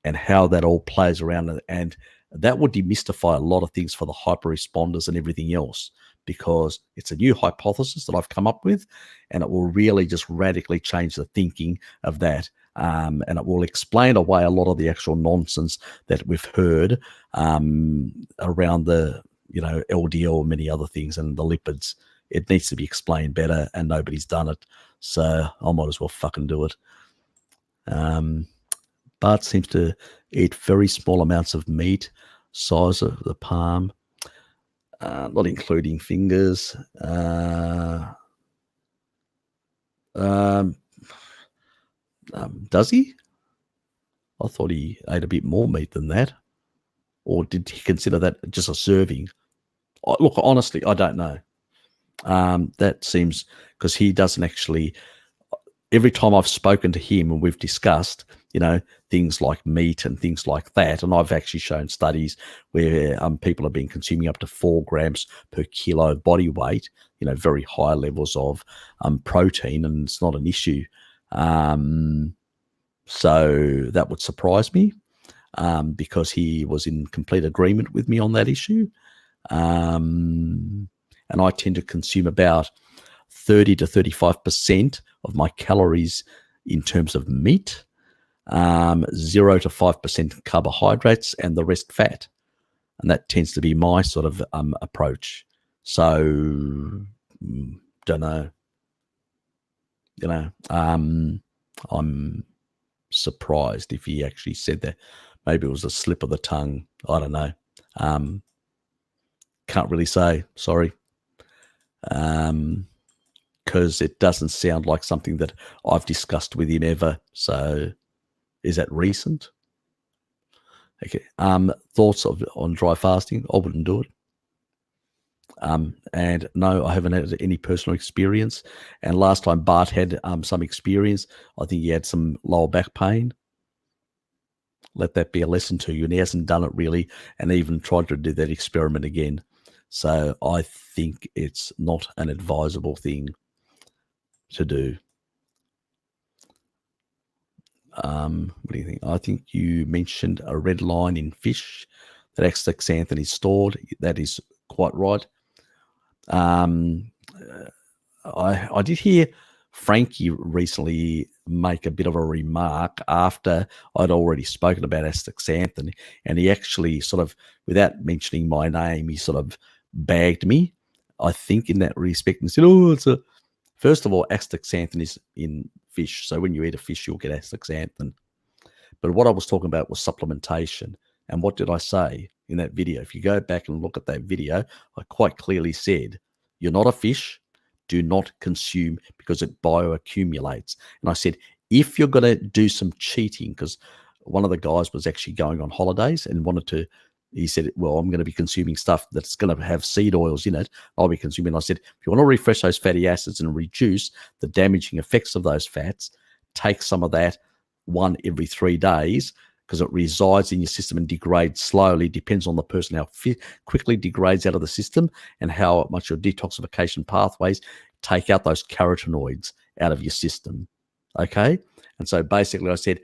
and how that all plays around. And that will demystify a lot of things for the hyper-responders and everything else, because it's a new hypothesis that I've come up with, and it will really just radically change the thinking of that. And it will explain away a lot of the actual nonsense that we've heard around the, LDL and many other things, and the lipids. It needs to be explained better, and nobody's done it. So I might as well fucking do it. Bart seems to eat very small amounts of meat, size of the palm, not including fingers. Does he? I thought he ate a bit more meat than that. Or did he consider that just a serving? Look, honestly, I don't know. That seems, because he doesn't actually, every time I've spoken to him and we've discussed, things like meat and things like that, and I've actually shown studies where people have been consuming up to 4 grams per kilo body weight, very high levels of protein, and it's not an issue. So that would surprise me, because he was in complete agreement with me on that issue. And I tend to consume about 30 to 35% of my calories in terms of meat, 0 to 5% carbohydrates, and the rest fat. And that tends to be my sort of approach. So, don't know. I'm surprised if he actually said that. Maybe it was a slip of the tongue. I don't know. Can't really say. Sorry. Because it doesn't sound like something that I've discussed with him ever. So, is that recent? Okay. Thoughts on dry fasting? I wouldn't do it. And no, I haven't had any personal experience. And last time Bart had some experience, I think he had some lower back pain. Let that be a lesson to you. And he hasn't done it really, and even tried to do that experiment again. So I think it's not an advisable thing to do. What do you think? I think you mentioned a red line in fish that astaxanthin is stored. That is quite right. I did hear Frankie recently make a bit of a remark after I'd already spoken about astaxanthin, and he actually sort of, without mentioning my name, he sort of bagged me, I think, in that respect, and said, first of all, astaxanthin is in fish. So when you eat a fish, you'll get astaxanthin. But what I was talking about was supplementation. And what did I say in that video? If you go back and look at that video, I quite clearly said, you're not a fish. Do not consume, because it bioaccumulates. And I said, if you're going to do some cheating, because one of the guys was actually going on holidays and he said, well, I'm going to be consuming stuff that's going to have seed oils in it. I'll be consuming. I said, if you want to refresh those fatty acids and reduce the damaging effects of those fats, take some of that 1 every 3 days, because it resides in your system and degrades slowly. Depends on the person how quickly degrades out of the system and how much your detoxification pathways take out those carotenoids out of your system. Okay? And so basically I said,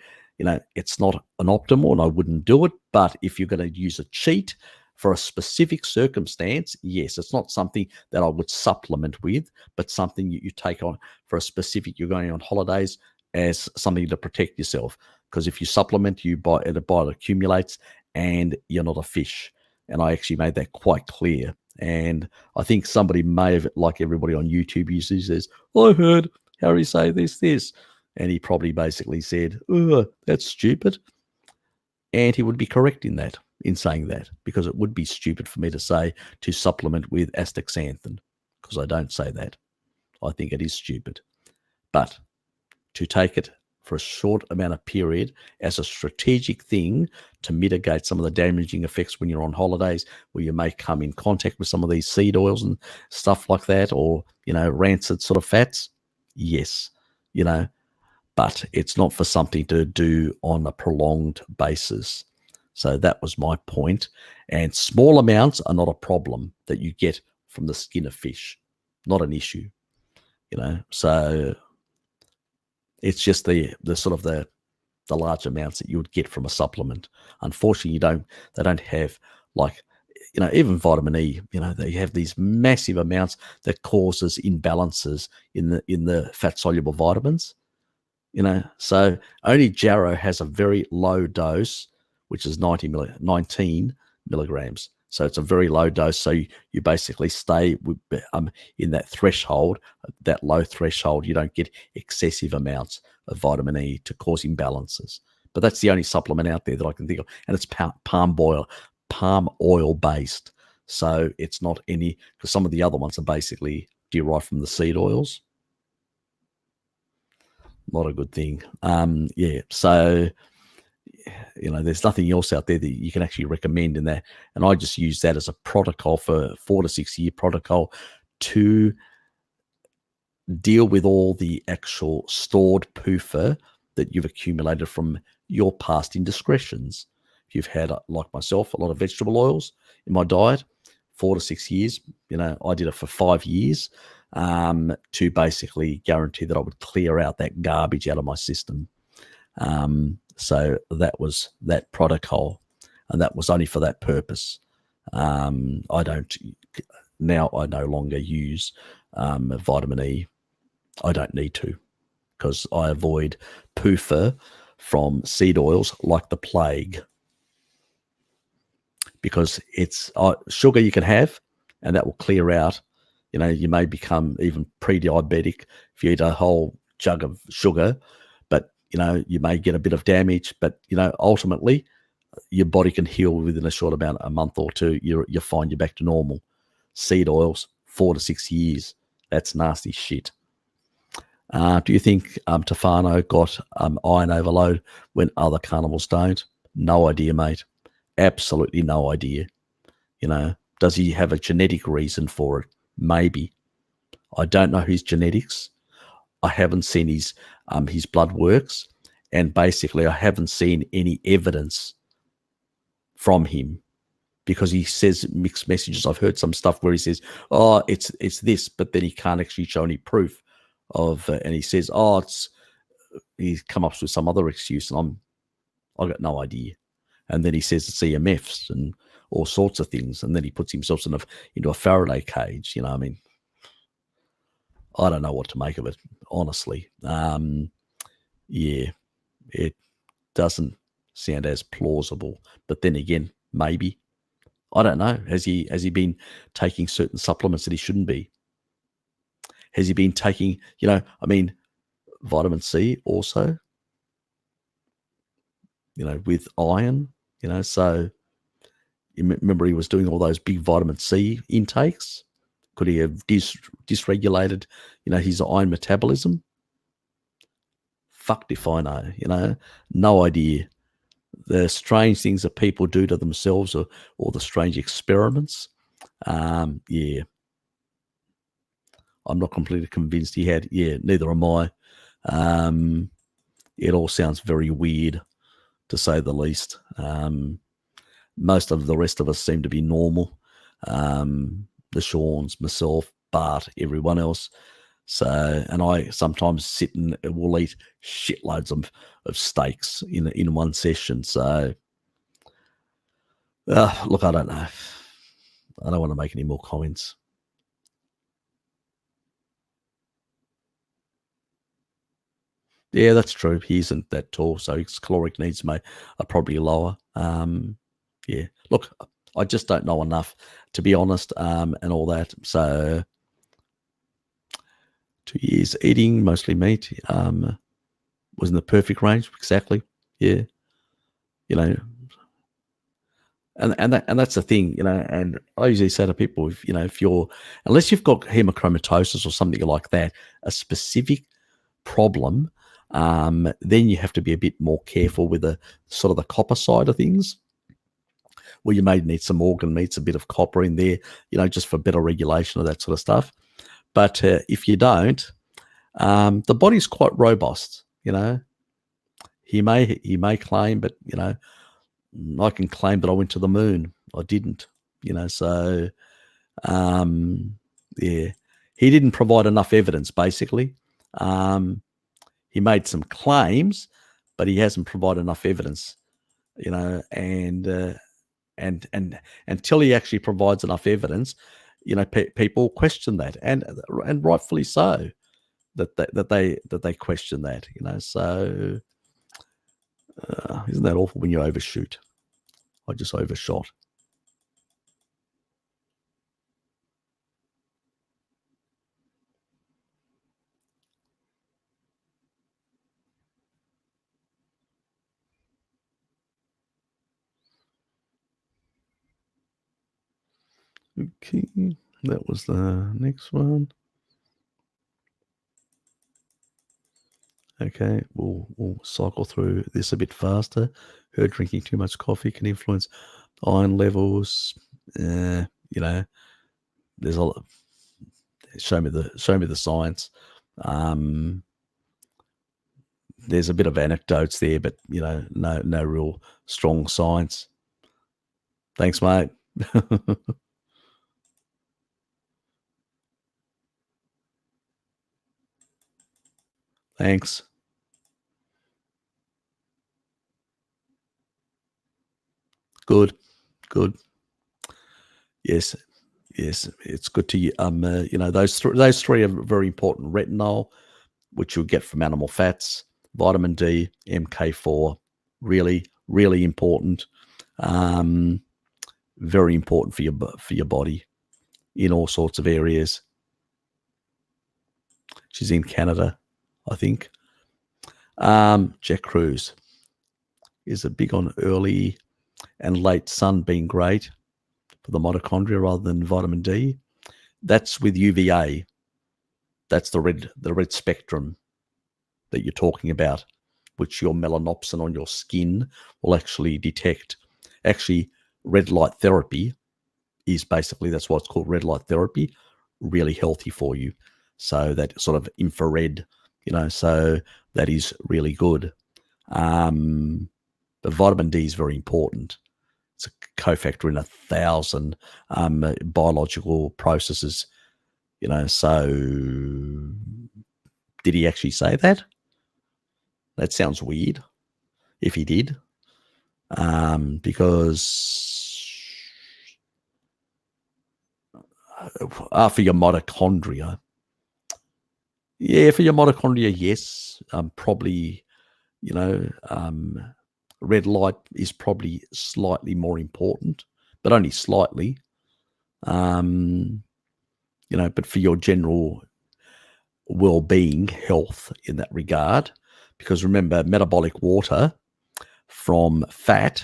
it's not an optimal and I wouldn't do it, but if you're going to use a cheat for a specific circumstance, yes, it's not something that I would supplement with, but something you take on for a specific, you're going on holidays as something to protect yourself. Because if you supplement, the bile accumulates and you're not a fish. And I actually made that quite clear. And I think somebody may have, like everybody on YouTube usually says, I heard Harry say this. And he probably basically said, oh, that's stupid. And he would be correct in saying that, because it would be stupid for me to say to supplement with astaxanthin, because I don't say that. I think it is stupid. But to take it for a short amount of period as a strategic thing to mitigate some of the damaging effects when you're on holidays, where you may come in contact with some of these seed oils and stuff like that, or, rancid sort of fats, yes, but it's not for something to do on a prolonged basis. So that was my point. And small amounts are not a problem that you get from the skin of fish, not an issue, so it's just the sort of the large amounts that you would get from a supplement. Unfortunately, they don't have, like, even vitamin E, they have these massive amounts that causes imbalances in the fat soluble vitamins. So only Jarrow has a very low dose, which is 19 milligrams. So it's a very low dose. So you basically stay in that threshold, that low threshold. You don't get excessive amounts of vitamin E to cause imbalances. But that's the only supplement out there that I can think of. And it's palm oil based. So it's not any, because some of the other ones are basically derived from the seed oils. Not a good thing. So, there's nothing else out there that you can actually recommend in that. And I just use that as a protocol for 4 to 6 year protocol to deal with all the actual stored PUFA that you've accumulated from your past indiscretions. If you've had, like myself, a lot of vegetable oils in my diet, 4 to 6 years, I did it for 5 years. To basically guarantee that I would clear out that garbage out of my system. So that was that protocol, and that was only for that purpose. I no longer use vitamin E. I don't need to, because I avoid PUFA from seed oils like the plague, because it's sugar you can have, and that will clear out. You may become even pre-diabetic if you eat a whole jug of sugar, but, you may get a bit of damage, but, ultimately your body can heal within a short amount, a month or two, you're fine, you're back to normal. Seed oils, 4 to 6 years, that's nasty shit. Do you think Tofano got iron overload when other carnivores don't? No idea, mate. Absolutely no idea. Does he have a genetic reason for it? Maybe. I don't know his genetics. I haven't seen his blood works, and basically I haven't seen any evidence from him, because he says mixed messages. I've heard some stuff where he says, "Oh, it's this," but then he can't actually show any proof of, and he says, "Oh, he's come up with some other excuse," and I got no idea. And then he says it's EMFs and all sorts of things, and then he puts himself into a Faraday cage. I mean, I don't know what to make of it, honestly. It doesn't sound as plausible. But then again, maybe, I don't know. Has he been taking certain supplements that he shouldn't be? Has he been taking, vitamin C also, with iron, so you remember he was doing all those big vitamin C intakes. Could he have dysregulated, his iron metabolism? Fucked if I know, no idea. The strange things that people do to themselves, or the strange experiments. I'm not completely convinced he had. Neither am I. It all sounds very weird, to say the least. Most of the rest of us seem to be normal. The Shawns, myself, Bart, everyone else. So, and I sometimes sit and will eat shitloads of steaks in one session. So, look, I don't know. I don't want to make any more comments. Yeah, that's true. He isn't that tall, so his caloric needs are probably lower. Yeah, look, I just don't know enough, to be honest, and all that. So 2 years eating mostly meat, was in the perfect range, exactly. Yeah, you know, and that's the thing, and I usually say to people, if you're, unless you've got hemochromatosis or something like that, a specific problem, then you have to be a bit more careful with the sort of the copper side of things, where you may need some organ meats, a bit of copper in there, just for better regulation of that sort of stuff. But if you don't, the body's quite robust. He may claim, but I can claim that I went to the moon. I didn't. So yeah, he didn't provide enough evidence. Basically, he made some claims, but he hasn't provided enough evidence. And until he actually provides enough evidence, people question that, and rightfully so, that they question that. So isn't that awful when you overshoot? I just overshot. Okay, that was the next one. Okay, we'll cycle through this a bit faster. Heard drinking too much coffee can influence iron levels. There's a lot. Show me the science. There's a bit of anecdotes there, but no real strong science. Thanks, mate. Thanks. Good. Yes, it's good to those three are very important. Retinol, which you'll get from animal fats, vitamin D, MK4, really, really important. Very important for your body in all sorts of areas. She's in Canada, I think. Jack Cruz is a big on early and late sun being great for the mitochondria rather than vitamin D. That's with UVA. That's the red spectrum that you're talking about, which your melanopsin on your skin will actually detect. Actually, red light therapy is basically, that's why it's called red light therapy, really healthy for you. So that sort of infrared, so that is really good. But vitamin D is very important. It's a cofactor in 1,000 biological processes, so did he actually say that? That sounds weird if he did, because for your mitochondria, yes, probably, red light is probably slightly more important, but only slightly, but for your general well-being, health in that regard, because remember, metabolic water from fat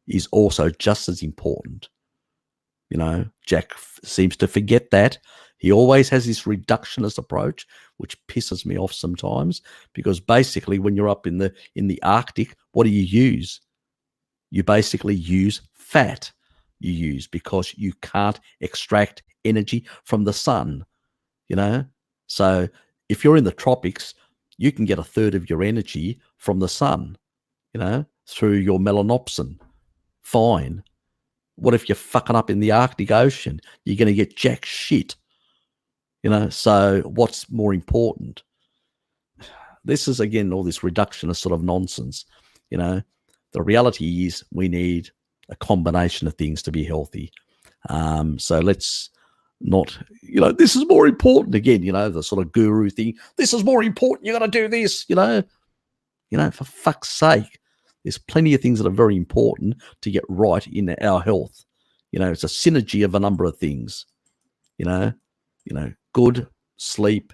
is also just as important. Jack seems to forget that. He always has this reductionist approach, which pisses me off sometimes, because basically when you're up in the Arctic, what do you use? You basically use fat. You use, because you can't extract energy from the sun, So if you're in the tropics, you can get a third of your energy from the sun, through your melanopsin. Fine. What if you're fucking up in the Arctic Ocean? You're going to get jack shit. So what's more important? This is, again, all this reductionist sort of nonsense. The reality is we need a combination of things to be healthy. So let's not, this is more important. Again, the sort of guru thing. This is more important. You got to do this, for fuck's sake. There's plenty of things that are very important to get right in our health. It's a synergy of a number of things. Good sleep,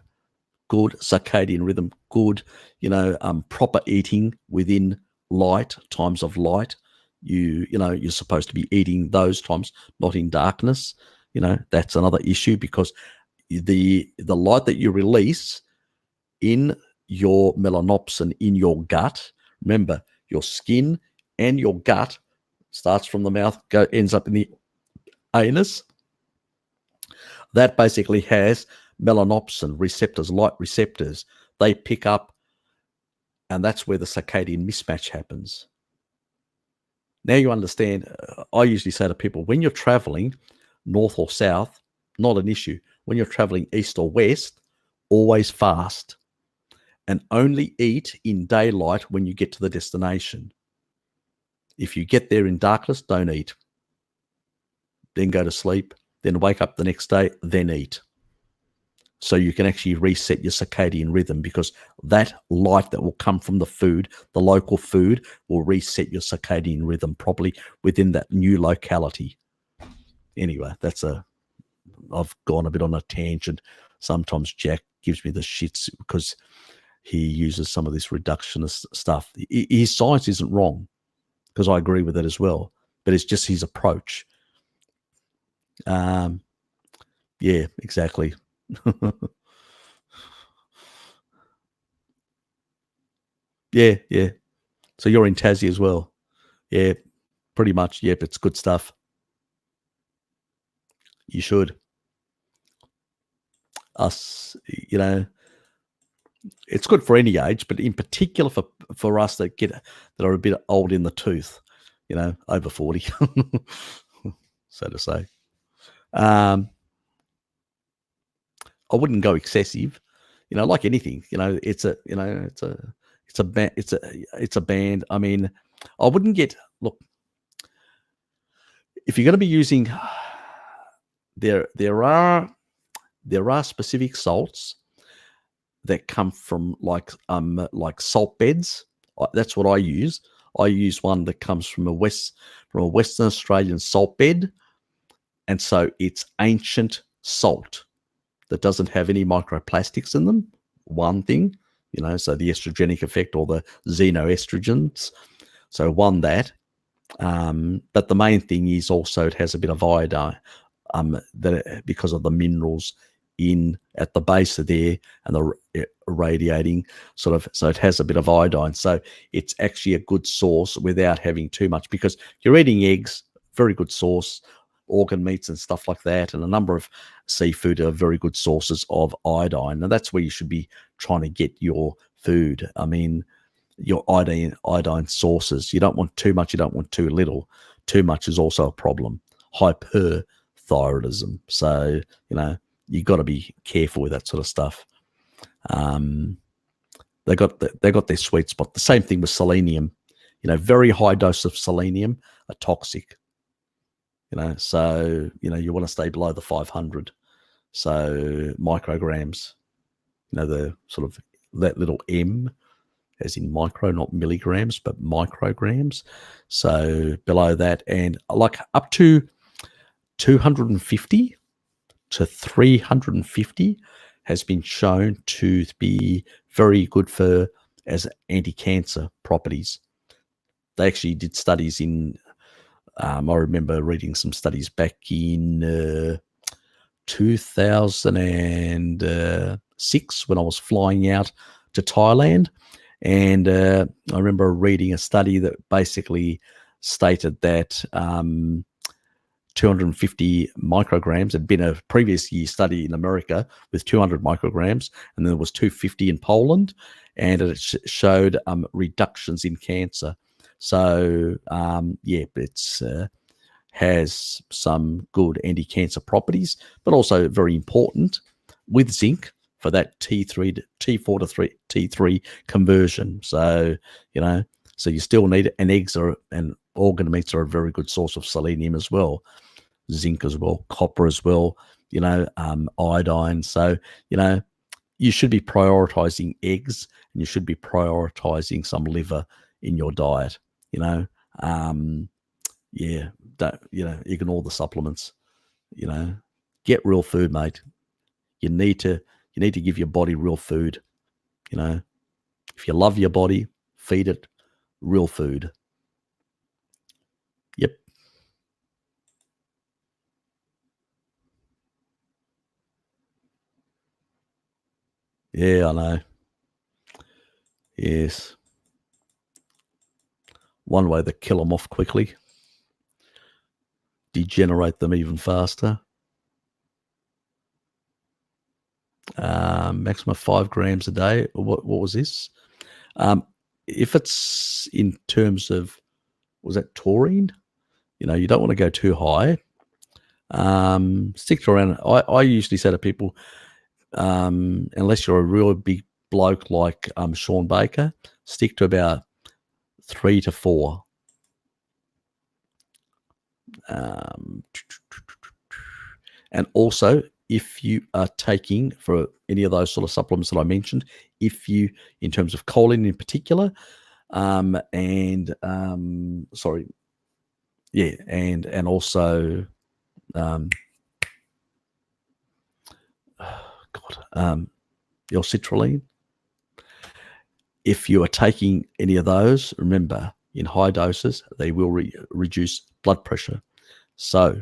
good circadian rhythm, good, proper eating within times of light. You're supposed to be eating those times, not in darkness. That's another issue, because the light that you release in your melanopsin, in your gut, remember, your skin and your gut starts from the mouth, ends up in the anus. That basically has melanopsin receptors, light receptors. They pick up, and that's where the circadian mismatch happens. Now you understand. I usually say to people, when you're traveling north or south, not an issue. When you're traveling east or west, always fast, and only eat in daylight when you get to the destination. If you get there in darkness, don't eat. Then go to sleep, then wake up the next day, then eat. So you can actually reset your circadian rhythm, because that light that will come from the food, the local food, will reset your circadian rhythm properly within that new locality. Anyway, I've gone a bit on a tangent. Sometimes Jack gives me the shits because he uses some of this reductionist stuff. His science isn't wrong, because I agree with it as well, but it's just his approach. Yeah, exactly. Yeah. So you're in Tassie as well? Yeah, pretty much. Yep, it's good stuff. You should. Us, it's good for any age, but in particular for us that are a bit old in the tooth, over 40, so to say. I wouldn't go excessive, like anything. It's a band. I mean, I wouldn't get. Look, if you're going to be using, there are specific salts that come from like salt beds. That's what I use. I use one that comes from a Western Australian salt bed, and so it's ancient salt that doesn't have any microplastics in them. One thing, so the estrogenic effect, or the xenoestrogens. So that. But the main thing is also it has a bit of iodine, because of the minerals at the base of there, and the radiating sort of, so it has a bit of iodine. So it's actually a good source without having too much, because you're eating eggs, very good source, organ meats and stuff like that, and a number of seafood are very good sources of iodine. And that's where you should be trying to get your food. I mean, your iodine sources. You don't want too much, you don't want too little. Too much is also a problem. Hyperthyroidism. So, you got to be careful with that sort of stuff. They got their sweet spot. The same thing with selenium. Very high dose of selenium are toxic. So you want to stay below the 500. So micrograms. The sort of that little M, as in micro, not milligrams, but micrograms. So below that, and like up to 250 to 350 has been shown to be very good as anti-cancer properties. They actually did studies in, I remember reading some studies back in 2006 when I was flying out to Thailand. And I remember reading a study that basically stated that 250 micrograms had been a previous year study in America with 200 micrograms, and then there was 250 in Poland, and it showed reductions in cancer. So yeah, it's has some good anti-cancer properties, but also very important with zinc for that T3 to T4 to T3 conversion. So, so you still need it. And eggs and organ meats are a very good source of selenium as well, zinc as well, copper as well, iodine. So, you should be prioritizing eggs, and you should be prioritizing some liver in your diet, yeah, don't, ignore the supplements, get real food, mate. You need to give your body real food. If you love your body, feed it real food. Yep. Yeah, I know. Yes. One way to kill them off quickly, degenerate them even faster. Maximum 5 grams a day. What was this? If it's in terms of, was that taurine? You don't want to go too high. Stick to around. I usually say to people, unless you're a real big bloke like Sean Baker, stick to about 3 to 4. And also, if you are taking for any of those sort of supplements that I mentioned, in terms of choline in particular, and also, your citrulline. If you are taking any of those, remember, in high doses, they will reduce blood pressure. So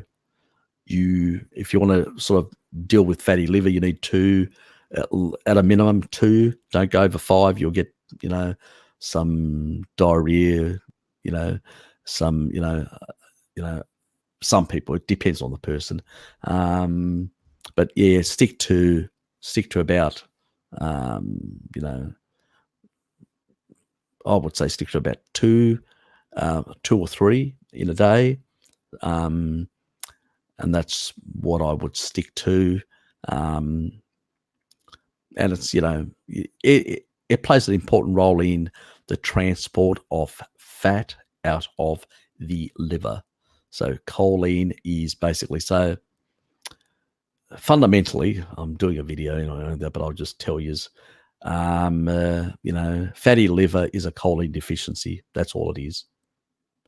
if you want to sort of deal with fatty liver, you need 2, at a minimum 2. Don't go over 5. You'll get, some diarrhea, some, some people, it depends on the person. But yeah, stick to about, I would say stick to about 2 or 3 in a day. And that's what I would stick to. And it's, it plays an important role in the transport of fat out of the liver. So choline is basically, so fundamentally, I'm doing a video, but I'll just tell you, fatty liver is a choline deficiency. That's all it is.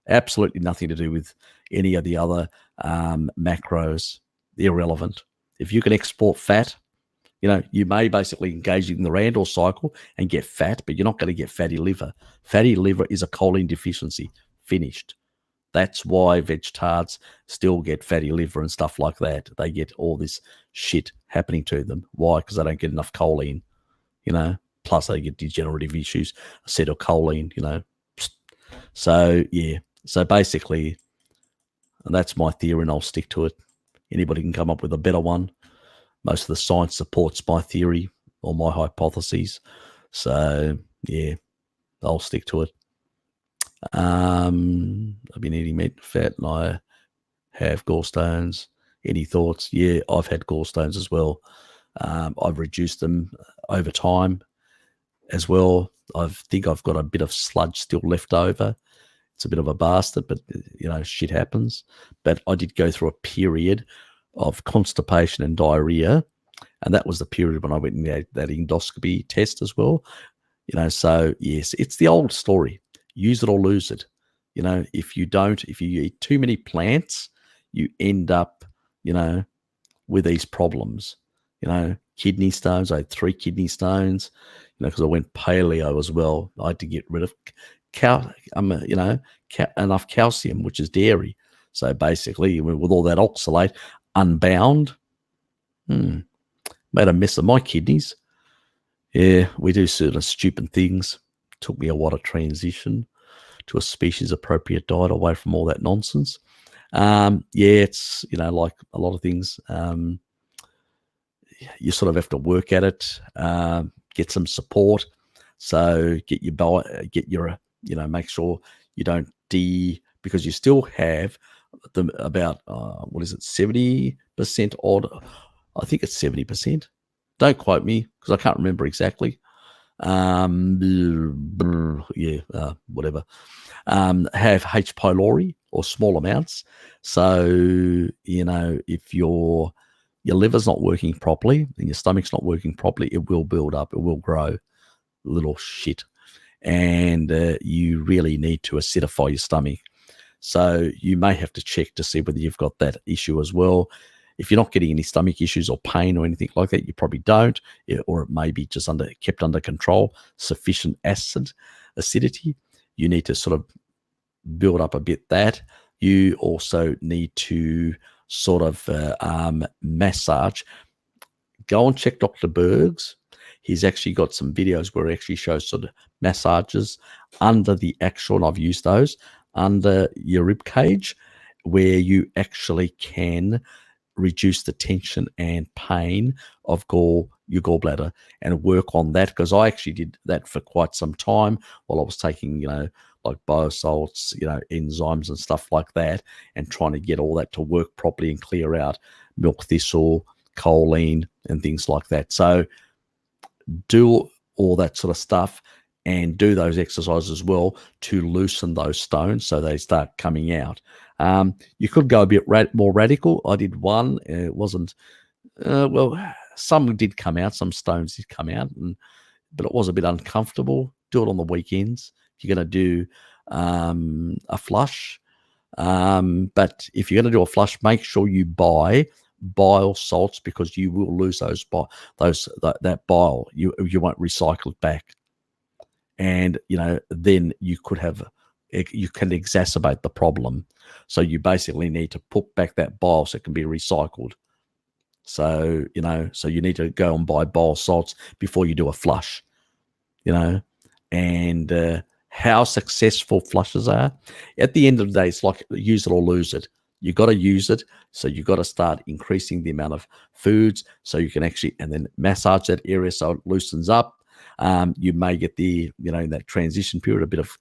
Absolutely nothing to do with any of the other macros. Irrelevant. If you can export fat, you may basically engage in the Randle cycle and get fat, but you're not going to get fatty liver. Fatty liver is a choline deficiency. Finished. That's why vegetards still get fatty liver and stuff like that. They get all this shit happening to them. Why? Because they don't get enough choline, plus they get degenerative issues, acetylcholine, So, yeah. So basically, and that's my theory, and I'll stick to it. Anybody can come up with a better one. Most of the science supports my theory or my hypotheses. So, yeah, I'll stick to it. I've been eating meat, fat, and I have gallstones. Any thoughts? Yeah, I've had gallstones as well. I've reduced them over time as well. I think I've got a bit of sludge still left over. It's a bit of a bastard, but shit happens. But I did go through a period of constipation and diarrhea, and that was the period when I went in that endoscopy test as well. So yes, it's the old story. Use it or lose it. If you eat too many plants, you end up, with these problems. Kidney stones. I had 3 kidney stones, because I went paleo as well. I had to get rid of enough calcium, which is dairy. So basically, with all that oxalate unbound, made a mess of my kidneys. Yeah, we do certain stupid things. Took me a while to transition to a species-appropriate diet away from all that nonsense. Yeah, it's, like a lot of things, you sort of have to work at it, get some support. So make sure You don't because you still have about, what is it, 70% odd. I think it's 70%. Don't quote me because I can't remember exactly. Whatever. Have H. pylori or small amounts. So, if your liver's not working properly and your stomach's not working properly, it will build up, it will grow little shit. And you really need to acidify your stomach. So you may have to check to see whether you've got that issue as well. If you're not getting any stomach issues or pain or anything like that, you probably don't, or it may be just kept under control, sufficient acidity. You need to sort of build up a bit that. You also need to sort of massage. Go and check Dr. Berg's. He's actually got some videos where he actually shows sort of massages under the actual, and I've used those, under your rib cage, where you actually can reduce the tension and pain of your gallbladder and work on that. Because I actually did that for quite some time while I was taking, like biosalts, enzymes and stuff like that, and trying to get all that to work properly and clear out milk thistle, choline, and things like that. So do all that sort of stuff and do those exercises as well to loosen those stones so they start coming out. You could go a bit more radical. I did one. It wasn't, some did come out. Some stones did come out, but it was a bit uncomfortable. Do it on the weekends. If you're going to do a flush. But if you're going to do a flush, make sure you buy bile salts, because you will lose that bile. You won't recycle it back, and then you can exacerbate the problem. So you basically need to put back that bile so it can be recycled. So so you need to go and buy bile salts before you do a flush. And how successful flushes are, at the end of the day, it's like use it or lose it. You got to use it, so you got to start increasing the amount of foods so you can actually, and then massage that area so it loosens up. You may get in that transition period, a bit of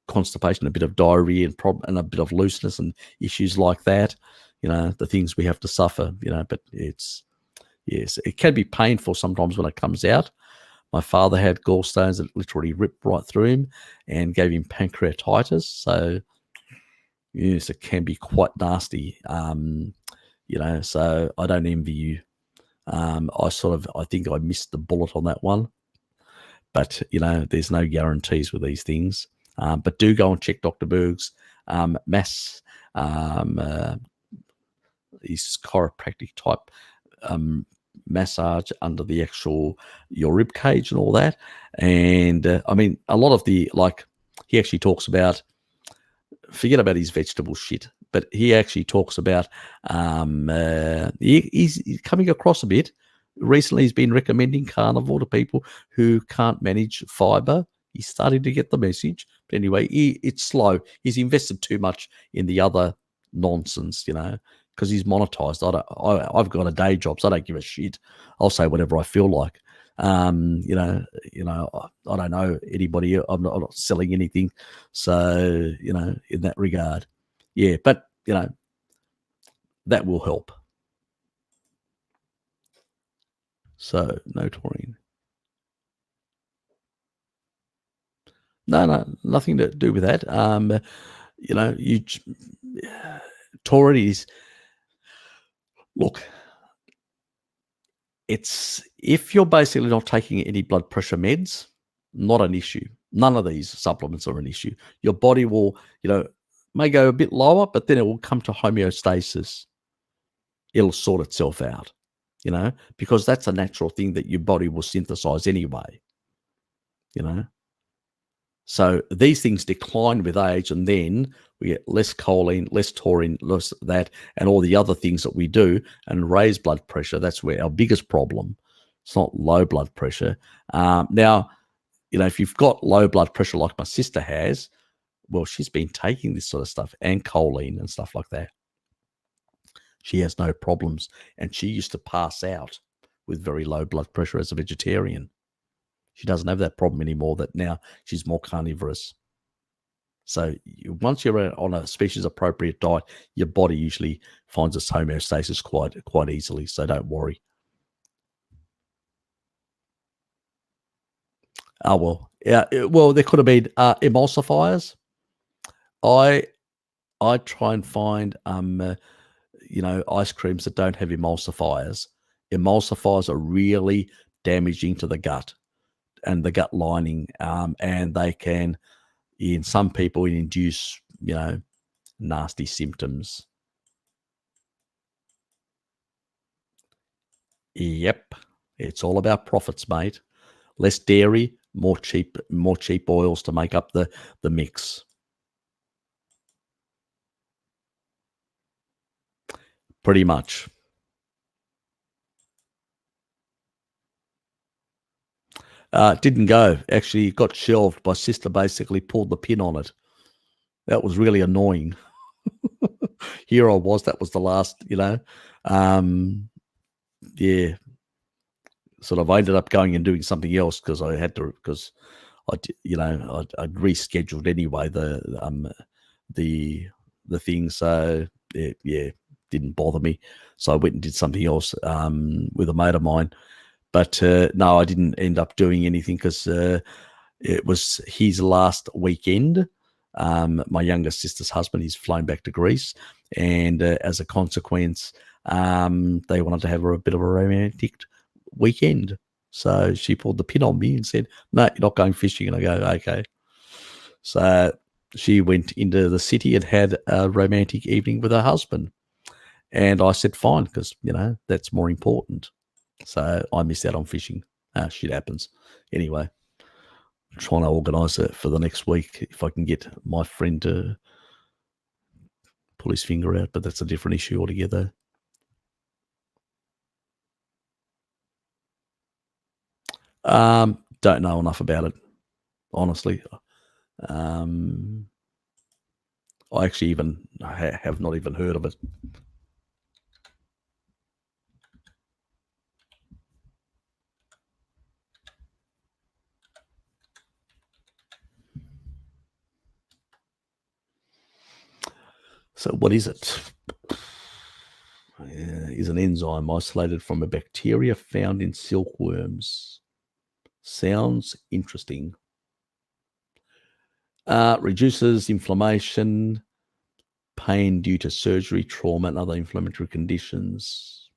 constipation, a bit of diarrhea, and a bit of looseness and issues like that. The things we have to suffer. But it can be painful sometimes when it comes out. My father had gallstones that literally ripped right through him and gave him pancreatitis. So yes, it can be quite nasty. So I don't envy you. I think I missed the bullet on that one. But, there's no guarantees with these things. But do go and check Dr. Berg's his chiropractic type massage under the actual your rib cage and all that. And a lot of he actually talks about, forget about his vegetable shit, but he actually talks about he's coming across a bit. Recently, he's been recommending carnivore to people who can't manage fiber. He's starting to get the message. But anyway, it's slow. He's invested too much in the other nonsense, because he's monetized. I've got a day job, so I don't give a shit. I'll say whatever I feel like. I don't know anybody. I'm not selling anything. So, in that regard, yeah, but, that will help. So, no taurine. No, nothing to do with that. Taurine is, look, it's, if you're basically not taking any blood pressure meds, not an issue. None of these supplements are an issue. Your body will, may go a bit lower, but then it will come to homeostasis. It'll sort itself out, because that's a natural thing that your body will synthesize anyway, So these things decline with age, and then we get less choline, less taurine, less that, and all the other things that we do, and raise blood pressure. That's where our biggest problem. It's not low blood pressure. Now, if you've got low blood pressure like my sister has, well, she's been taking this sort of stuff and choline and stuff like that. She has no problems, and she used to pass out with very low blood pressure as a vegetarian. She doesn't have that problem anymore, that now she's more carnivorous. So once you're on a species appropriate diet, your body usually finds its homeostasis quite easily. So don't worry. Oh well, yeah. Well, there could have been emulsifiers. I I try and find ice creams that don't have emulsifiers. Emulsifiers are really damaging to the gut and the gut lining, and they can, in some people, induce nasty symptoms. Yep, it's all about profits, mate. Less dairy, more cheap oils to make up the mix. Pretty much. Didn't go. Actually, it got shelved. My sister basically pulled the pin on it. That was really annoying. Here I was. That was the last. Yeah. Sort of I ended up going and doing something else because I had to, because I'd rescheduled anyway the thing. So yeah, didn't bother me. So I went and did something else with a mate of mine. But no, I didn't end up doing anything because it was his last weekend. My younger sister's husband, he's flown back to Greece, and as a consequence, they wanted to have a bit of a romantic weekend. So she pulled the pin on me and said, "No, you're not going fishing." And I go, "Okay." So she went into the city and had a romantic evening with her husband, and I said, "Fine," because that's more important. So I missed out on fishing. Shit happens. Anyway, trying to organise it for the next week if I can get my friend to pull his finger out, but that's a different issue altogether. Don't know enough about it, honestly. I actually even have not even heard of it. So what is it? Is an enzyme isolated from a bacteria found in silkworms. Sounds interesting. Reduces inflammation, pain due to surgery, trauma, and other inflammatory conditions.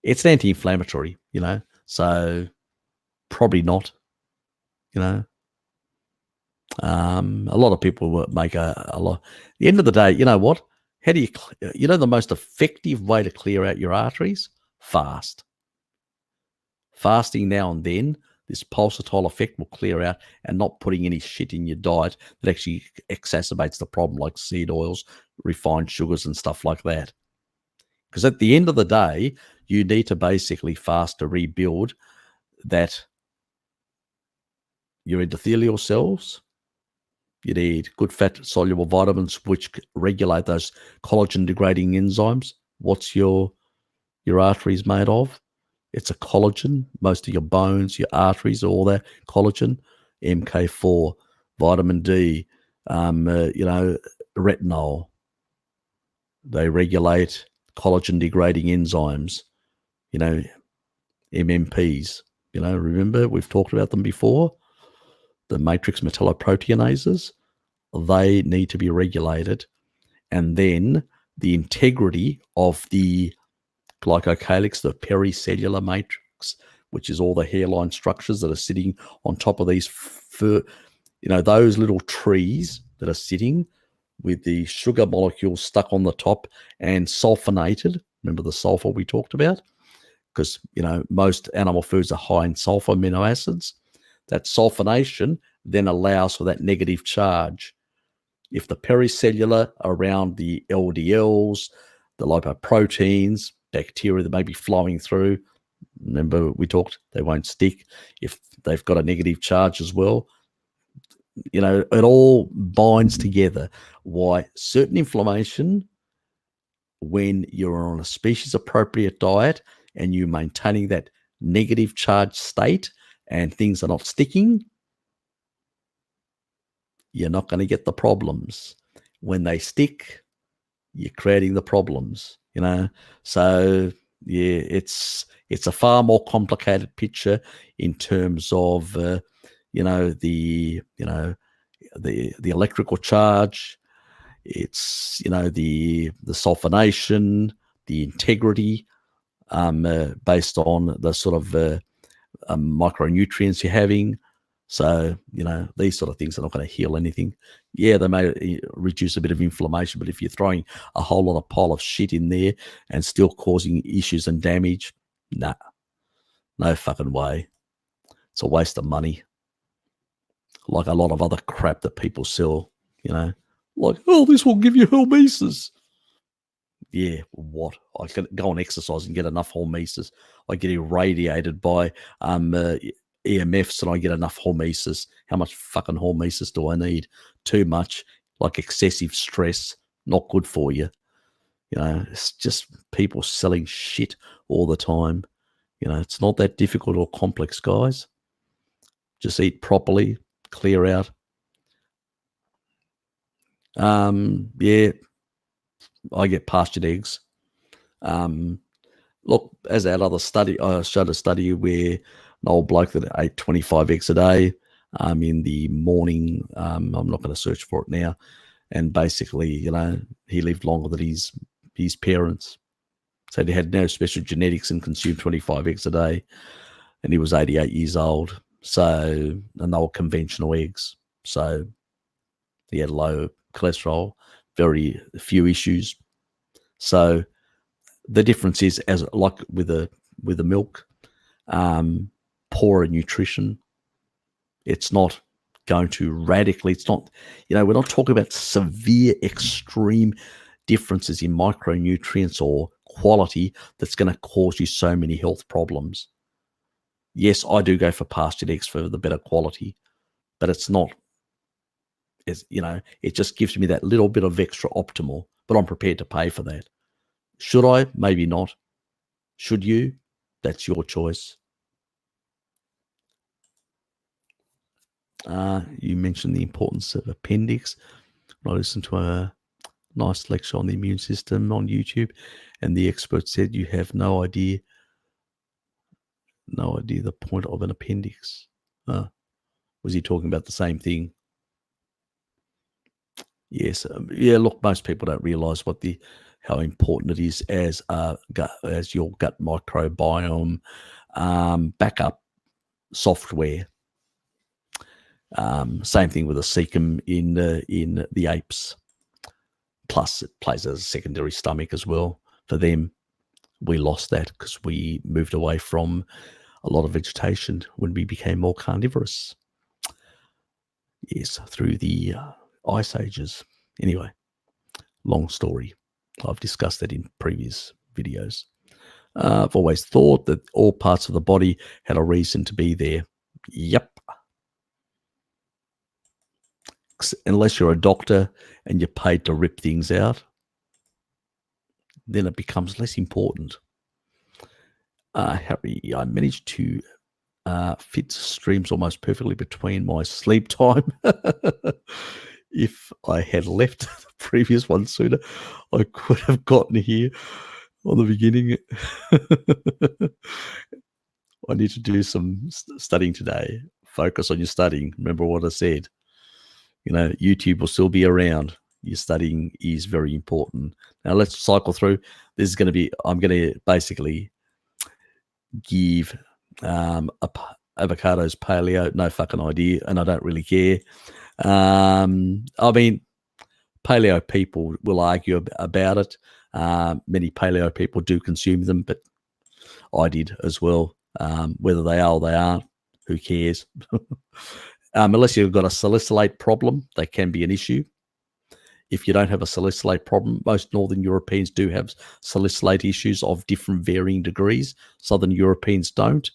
It's an anti-inflammatory, so probably not, you know. A lot of people will make a lot. At the end of the day, you know what? How do the most effective way to clear out your arteries? Fast. Fasting now and then, this pulsatile effect will clear out, and not putting any shit in your diet that actually exacerbates the problem, like seed oils, refined sugars, and stuff like that. Because at the end of the day, you need to basically fast to rebuild your endothelial cells. You need good fat soluble vitamins which regulate those collagen degrading enzymes. What's your arteries made of? It's a collagen. Most of your bones, your arteries, all that collagen. MK4, vitamin D, retinol. They regulate collagen degrading enzymes. MMPs. Remember we've talked about them before. The matrix metalloproteinases. They need to be regulated, and then the integrity of the glycocalyx, the pericellular matrix, which is all the hairline structures that are sitting on top of these those little trees that are sitting with the sugar molecules stuck on the top and sulfonated. Remember the sulfur we talked about? Because most animal foods are high in sulfur amino acids. That sulfonation then allows for that negative charge. If the pericellular around the LDLs, the lipoproteins, bacteria that may be flowing through, remember we talked, they won't stick. If they've got a negative charge as well, it all binds together. Why certain inflammation, when you're on a species appropriate diet and you're maintaining that negative charge state and things are not sticking, you're not going to get the problems. When they stick, you're creating the problems, So yeah, it's a far more complicated picture in terms of the the electrical charge. It's the sulfonation, the integrity, based on the sort of micronutrients you're having. So, these sort of things are not going to heal anything. Yeah, they may reduce a bit of inflammation, but if you're throwing a whole lot of pile of shit in there and still causing issues and damage, nah, no fucking way. It's a waste of money. Like a lot of other crap that people sell, like, oh, this will give you hormesis. Yeah, what? I can go and exercise and get enough hormesis. I get irradiated by EMFs and I get enough hormesis. How much fucking hormesis do I need? Too much, like excessive stress, not good for you. It's just people selling shit all the time. It's not that difficult or complex, guys. Just eat properly, clear out. Yeah, I get pastured eggs. Look, as that other study, I showed a study where an old bloke that ate 25 eggs a day in the morning. I'm not going to search for it now. And basically, he lived longer than his parents. So he had no special genetics and consumed 25 eggs a day. And he was 88 years old. So, and they were conventional eggs. So he had low cholesterol, very few issues. So the difference is, as like with the milk, poorer nutrition. It's not going to radically. It's not. We're not talking about severe, extreme differences in micronutrients or quality that's going to cause you so many health problems. Yes, I do go for pastured eggs for the better quality, but it's not. It just gives me that little bit of extra optimal, but I'm prepared to pay for that. Should I? Maybe not. Should you? That's your choice. You mentioned the importance of appendix. I listened to a nice lecture on the immune system on YouTube, and the expert said you have no idea the point of an appendix. Was he talking about the same thing? Yes. Yeah. Look, most people don't realise how important it is as your gut microbiome backup software. Same thing with the cecum in the apes. Plus, it plays as a secondary stomach as well for them. We lost that because we moved away from a lot of vegetation when we became more carnivorous. Yes, through the ice ages. Anyway, long story. I've discussed that in previous videos. I've always thought that all parts of the body had a reason to be there. Yep. Unless you're a doctor and you're paid to rip things out, then it becomes less important. Harry, I managed to fit streams almost perfectly between my sleep time. If I had left the previous one sooner, I could have gotten here on the beginning. I need to do some studying today. Focus on your studying. Remember what I said. YouTube will still be around. Your studying is very important. Now let's cycle through. I'm going to basically give avocados paleo. No fucking idea, and I don't really care. I mean, paleo people will argue about it. Many paleo people do consume them, but I did as well. Whether they are or they aren't, who cares? Unless you've got a salicylate problem, they can be an issue. If you don't have a salicylate problem, most Northern Europeans do have salicylate issues of different varying degrees. Southern Europeans don't,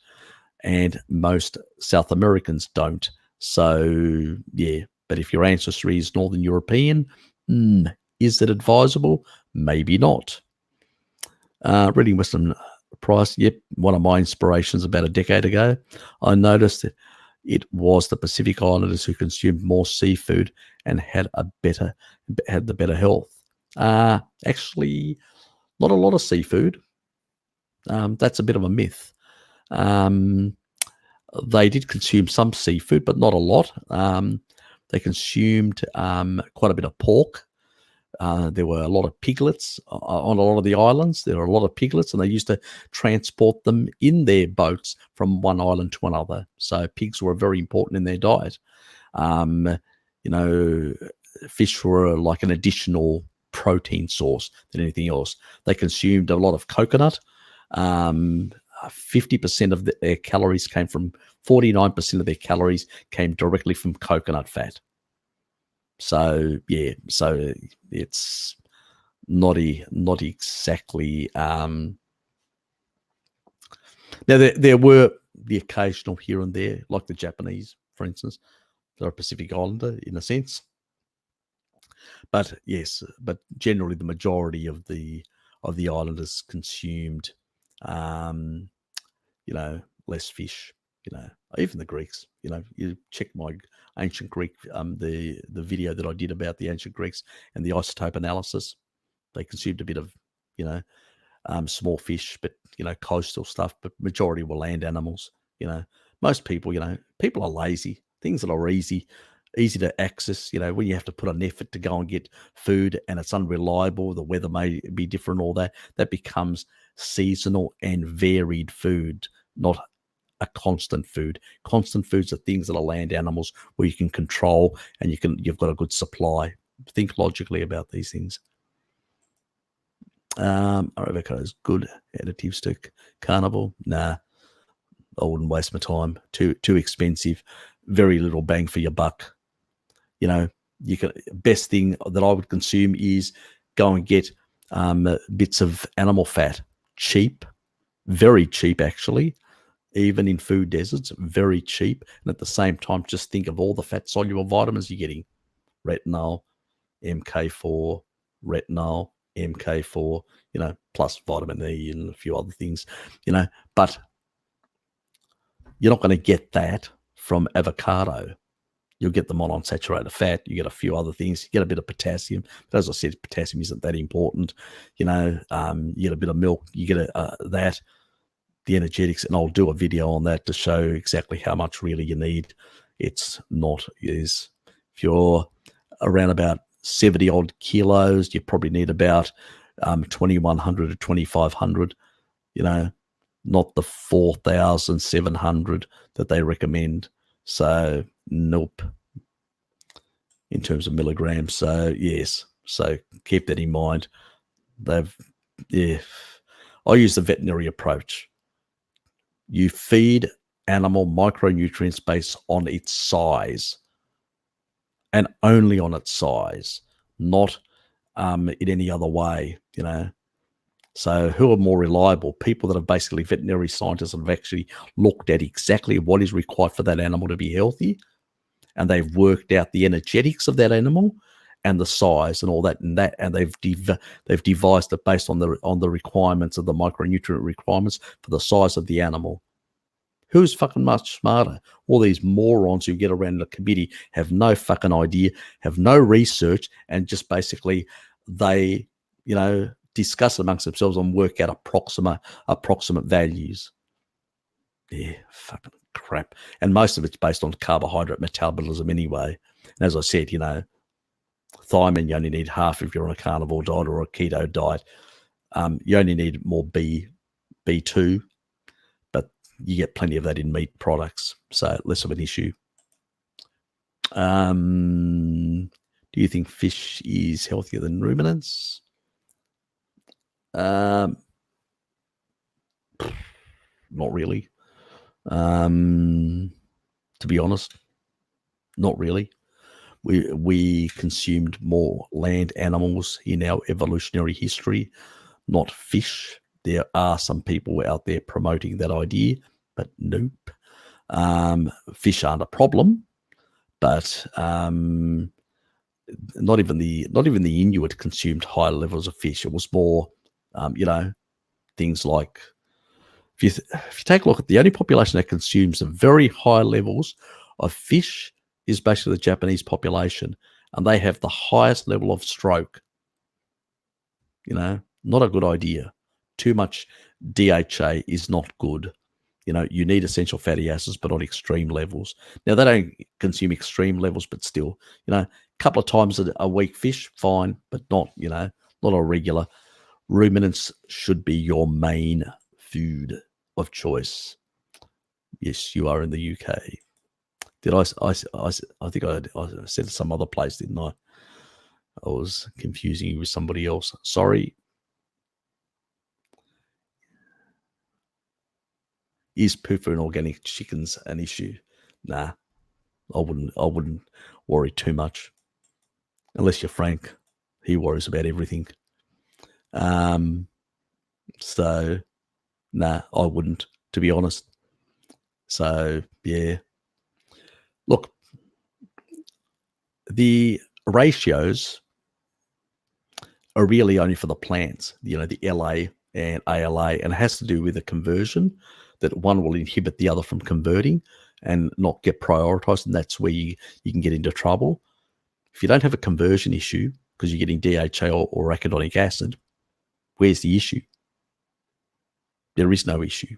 and most South Americans don't. So, yeah. But if your ancestry is Northern European, is it advisable? Maybe not. Reading Western Price, yep, one of my inspirations about a decade ago. I noticed that it was the Pacific Islanders who consumed more seafood and had the better health. Actually, not a lot of seafood. That's a bit of a myth. They did consume some seafood, but not a lot. They consumed quite a bit of pork. There were a lot of piglets on a lot of the islands. There were a lot of piglets, and they used to transport them in their boats from one island to another. So pigs were very important in their diet. Fish were like an additional protein source than anything else. They consumed a lot of coconut. 50% of their calories came from 49% of their calories came directly from coconut fat. So it's not exactly. Now there were the occasional here and there, like the Japanese, for instance. They're a Pacific Islander in a sense, but yes, but generally the majority of the islanders consumed, less fish. Even the Greeks. You check my ancient Greek, the video that I did about the ancient Greeks and the isotope analysis. They consumed a bit of, small fish, but coastal stuff. But majority were land animals. Most people, people are lazy. Things that are easy to access. When you have to put an effort to go and get food and it's unreliable, the weather may be different, all that becomes seasonal and varied food, not a constant food. Constant foods are things that are land animals where you can control and you've got a good supply. Think logically about these things. Are avocados good additives to Carnivore? Nah, I wouldn't waste my time. Too expensive. Very little bang for your buck. Best thing that I would consume is go and get bits of animal fat. Cheap, very cheap actually. Even in food deserts, very cheap. And at the same time, just think of all the fat-soluble vitamins you're getting. Retinol, MK4, retinol, MK4, plus vitamin E and a few other things, But you're not going to get that from avocado. You'll get the monounsaturated fat. You get a few other things. You get a bit of potassium. But as I said, potassium isn't that important. You get a bit of milk. You get that. The energetics, and I'll do a video on that to show exactly how much really you need. It's not is if you're around about 70 odd kilos, you probably need about 2100 to 2500, not the 4700 that they recommend. So nope, in terms of milligrams. So yes, so keep that in mind. I use the veterinary approach. You feed animal micronutrients based on its size and only on its size, not in any other way, So who are more reliable? People that are basically veterinary scientists and have actually looked at exactly what is required for that animal to be healthy, and they've worked out the energetics of that animal and the size and all that, and they've devised it based on the requirements of the micronutrient requirements for the size of the animal. Who's fucking much smarter? All these morons who get around the committee have no fucking idea, have no research, and just basically they, discuss amongst themselves and work out approximate values. Yeah, fucking crap. And most of it's based on carbohydrate metabolism anyway. And as I said, thiamine you only need half if you're on a carnivore diet or a keto diet. You only need more B2, but you get plenty of that in meat products, so less of an issue. Do you think fish is healthier than ruminants? Not really. To be honest, not really. We consumed more land animals in our evolutionary history, not fish. There are some people out there promoting that idea, but nope. Fish aren't a problem, but not even the Inuit consumed higher levels of fish. It was more, things like If you take a look at the only population that consumes very high levels of fish is basically the Japanese population, and they have the highest level of stroke. Not a good idea. Too much DHA is not good. You need essential fatty acids, but not extreme levels. Now, they don't consume extreme levels, but still, a couple of times a week fish, fine, but not a regular. Ruminants should be your main food of choice. Yes, you are in the UK. Did I think I said some other place, didn't I? I was confusing you with somebody else. Sorry. Is PUFA in organic chickens an issue? Nah, I wouldn't worry too much. Unless you're Frank. He worries about everything. So nah, I wouldn't, to be honest. So yeah. Look, the ratios are really only for the plants, the LA and ALA, and it has to do with the conversion, that one will inhibit the other from converting and not get prioritized, and that's where you can get into trouble. If you don't have a conversion issue because you're getting DHA or arachidonic acid, where's the issue? There is no issue.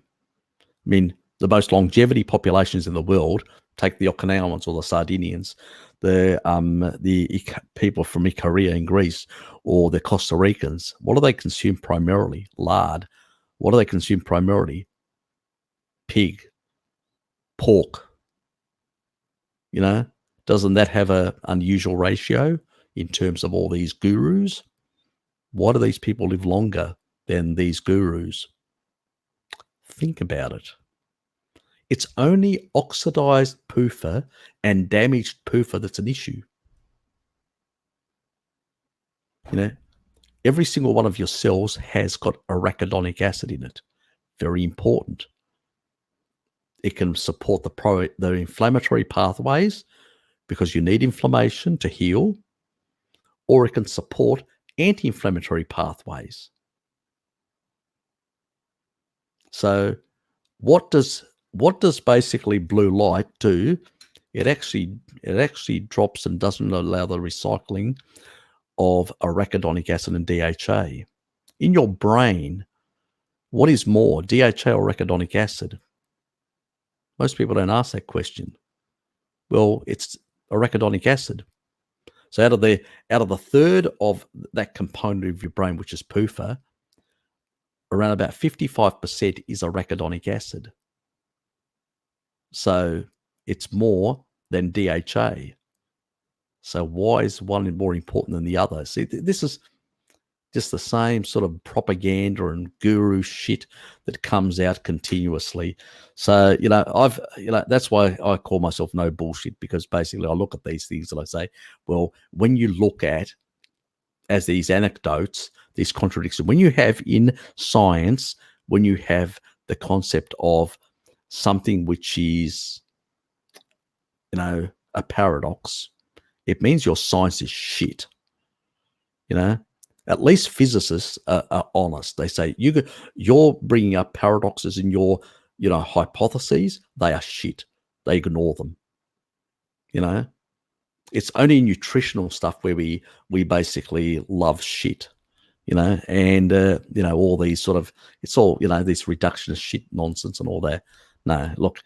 I mean, the most longevity populations in the world, take the Okinawans or the Sardinians, the people from Korea in Greece, or the Costa Ricans. What do they consume primarily? Lard. What do they consume primarily? Pig, pork. Doesn't that have an unusual ratio in terms of all these gurus? Why do these people live longer than these gurus? Think about it. It's only oxidized PUFA and damaged PUFA that's an issue. Every single one of your cells has got arachidonic acid in it. Very important. It can support the inflammatory pathways because you need inflammation to heal, or it can support anti-inflammatory pathways. So what does basically blue light do? It actually drops and doesn't allow the recycling of arachidonic acid and DHA. In your brain, what is more, DHA or arachidonic acid? Most people don't ask that question. Well, it's arachidonic acid. So out of the third of that component of your brain, which is PUFA, around about 55% is arachidonic acid. So it's more than DHA. So why is one more important than the other? See, this is just the same sort of propaganda and guru shit that comes out continuously. So, that's why I call myself no bullshit, because basically I look at these things and I say, well, when you look at as these anecdotes, these contradictions, when you have in science, when you have the concept of something which is, a paradox, it means your science is shit. At least physicists are honest. They say you're bringing up paradoxes in your, hypotheses. They are shit. They ignore them. It's only nutritional stuff where we basically love shit. And all these sort of, it's all this reductionist shit nonsense and all that. No, look,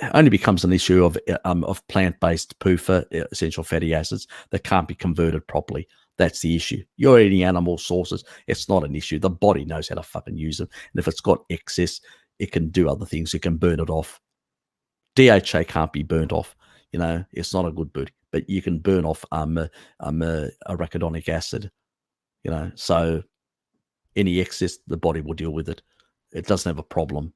it only becomes an issue of plant-based PUFA, essential fatty acids, that can't be converted properly. That's the issue. You're eating animal sources. It's not an issue. The body knows how to fucking use them. And if it's got excess, it can do other things. It can burn it off. DHA can't be burnt off. It's not a good food, but you can burn off arachidonic acid. So any excess, the body will deal with it. It doesn't have a problem.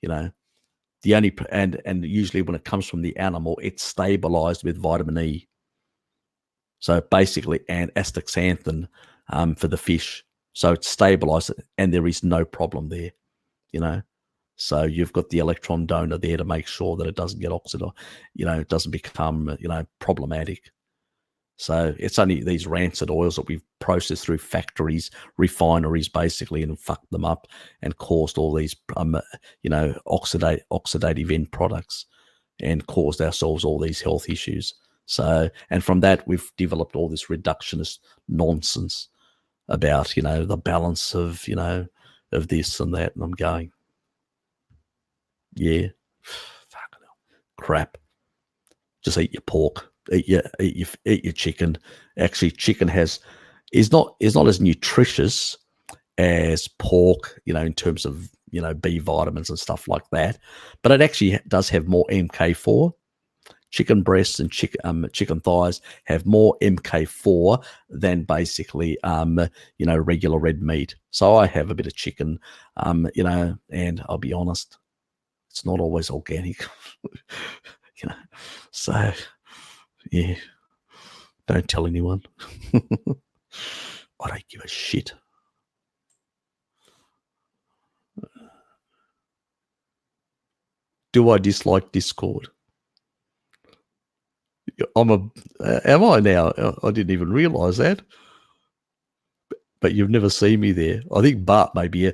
The only and usually when it comes from the animal, it's stabilized with vitamin E. So basically, and astaxanthin for the fish. So it's stabilized, and there is no problem there. So you've got the electron donor there to make sure that it doesn't get oxidized. It doesn't become problematic. So it's only these rancid oils that we've processed through factories, refineries, basically, and fucked them up and caused all these, oxidative end products, and caused ourselves all these health issues. So, and from that, we've developed all this reductionist nonsense about, the balance of, of this and that. And I'm going, yeah, fucking hell, crap. Just eat your pork, eat your chicken. Actually, chicken is not as nutritious as pork, in terms of B vitamins and stuff like that. But it actually does have more MK4. Chicken breasts and chicken thighs have more MK4 than basically regular red meat. So I have a bit of chicken, and I'll be honest, it's not always organic. So yeah, don't tell anyone. I don't give a shit. Do I dislike Discord? Am I now? I didn't even realize that. But you've never seen me there. I think Bart maybe.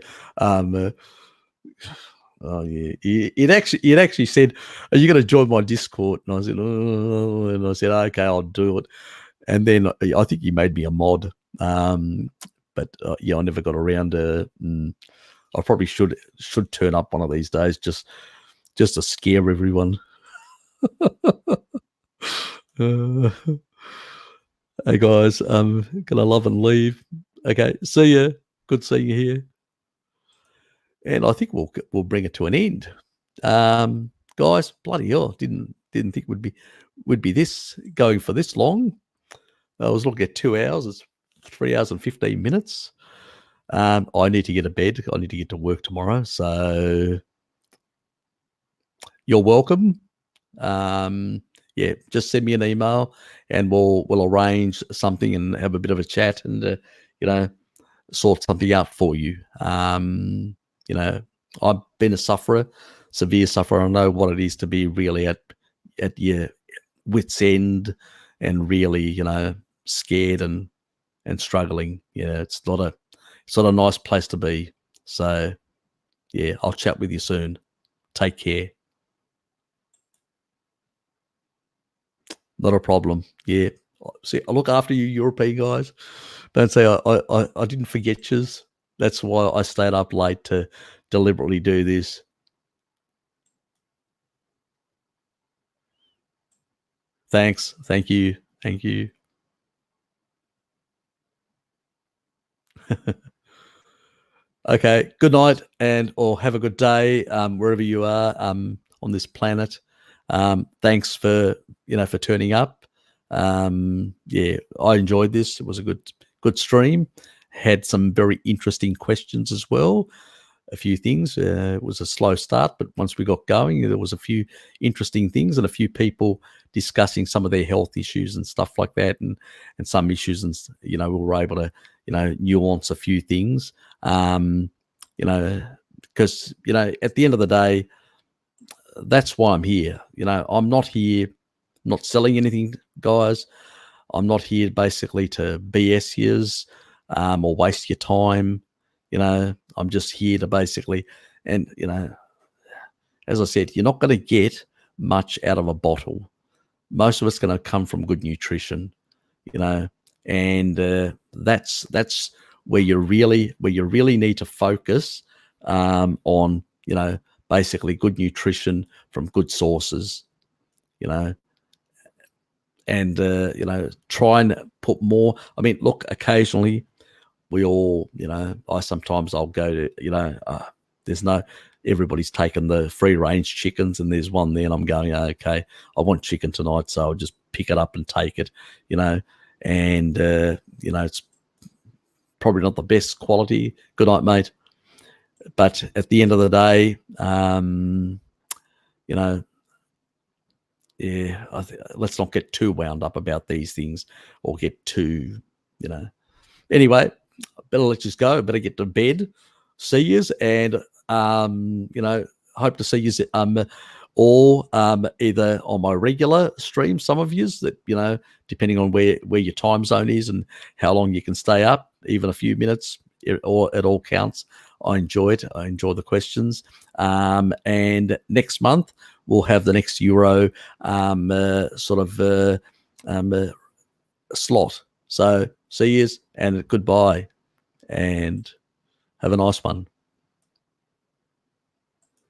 Oh yeah, it actually said, "Are you going to join my Discord?" And I said, "Oh," and I said, "Okay, I'll do it." And then I think he made me a mod. But yeah, I never got around to. I probably should turn up one of these days just to scare everyone. Hey guys, gonna love and leave. Okay, see ya. Good seeing you here. And I think we'll bring it to an end. Guys, bloody hell, didn't think would be this going for this long. I was looking at 2 hours. It's 3 hours and 15 minutes. I need to get to bed. I need to get to work tomorrow. So you're welcome. Yeah, just send me an email and we'll arrange something and have a bit of a chat and sort something out for you. I've been a sufferer, severe sufferer. I know what it is to be really at your wit's end and really, scared and struggling. Yeah, it's not a nice place to be. So yeah, I'll chat with you soon. Take care. Not a problem. Yeah. See, I look after you European guys. Don't say I didn't forget yous. That's why I stayed up late to deliberately do this. Thanks. Thank you. Thank you. Okay. Good night or have a good day wherever you are on this planet. Thanks for turning up. Yeah, I enjoyed this. It was a good stream. Had some very interesting questions as well. A few things. It was a slow start, but once we got going, there was a few interesting things and a few people discussing some of their health issues and stuff like that, and some issues, and we were able to nuance a few things. Because at the end of the day, that's why I'm here. I'm not here, not selling anything, guys. I'm not here basically to BS yous or waste your time. I'm just here to basically, and as I said, you're not going to get much out of a bottle. Most of it's going to come from good nutrition, and that's where you really need to focus on, basically good nutrition from good sources, and try and put more. I mean, look, occasionally we all, I'll go to, there's no, everybody's taken the free range chickens and there's one there and I'm going, okay, I want chicken tonight. So I'll just pick it up and take it, and, it's probably not the best quality. Good night, mate. But at the end of the day, yeah, let's not get too wound up about these things or get too, Anyway, better let you go. Better get to bed. See yous, and hope to see yous or either on my regular stream, some of yous that, depending on where your time zone is and how long you can stay up, even a few minutes, it all counts. I enjoy it. I enjoy the questions. And next month, we'll have the next Euro slot. So see yous and goodbye, and have a nice one.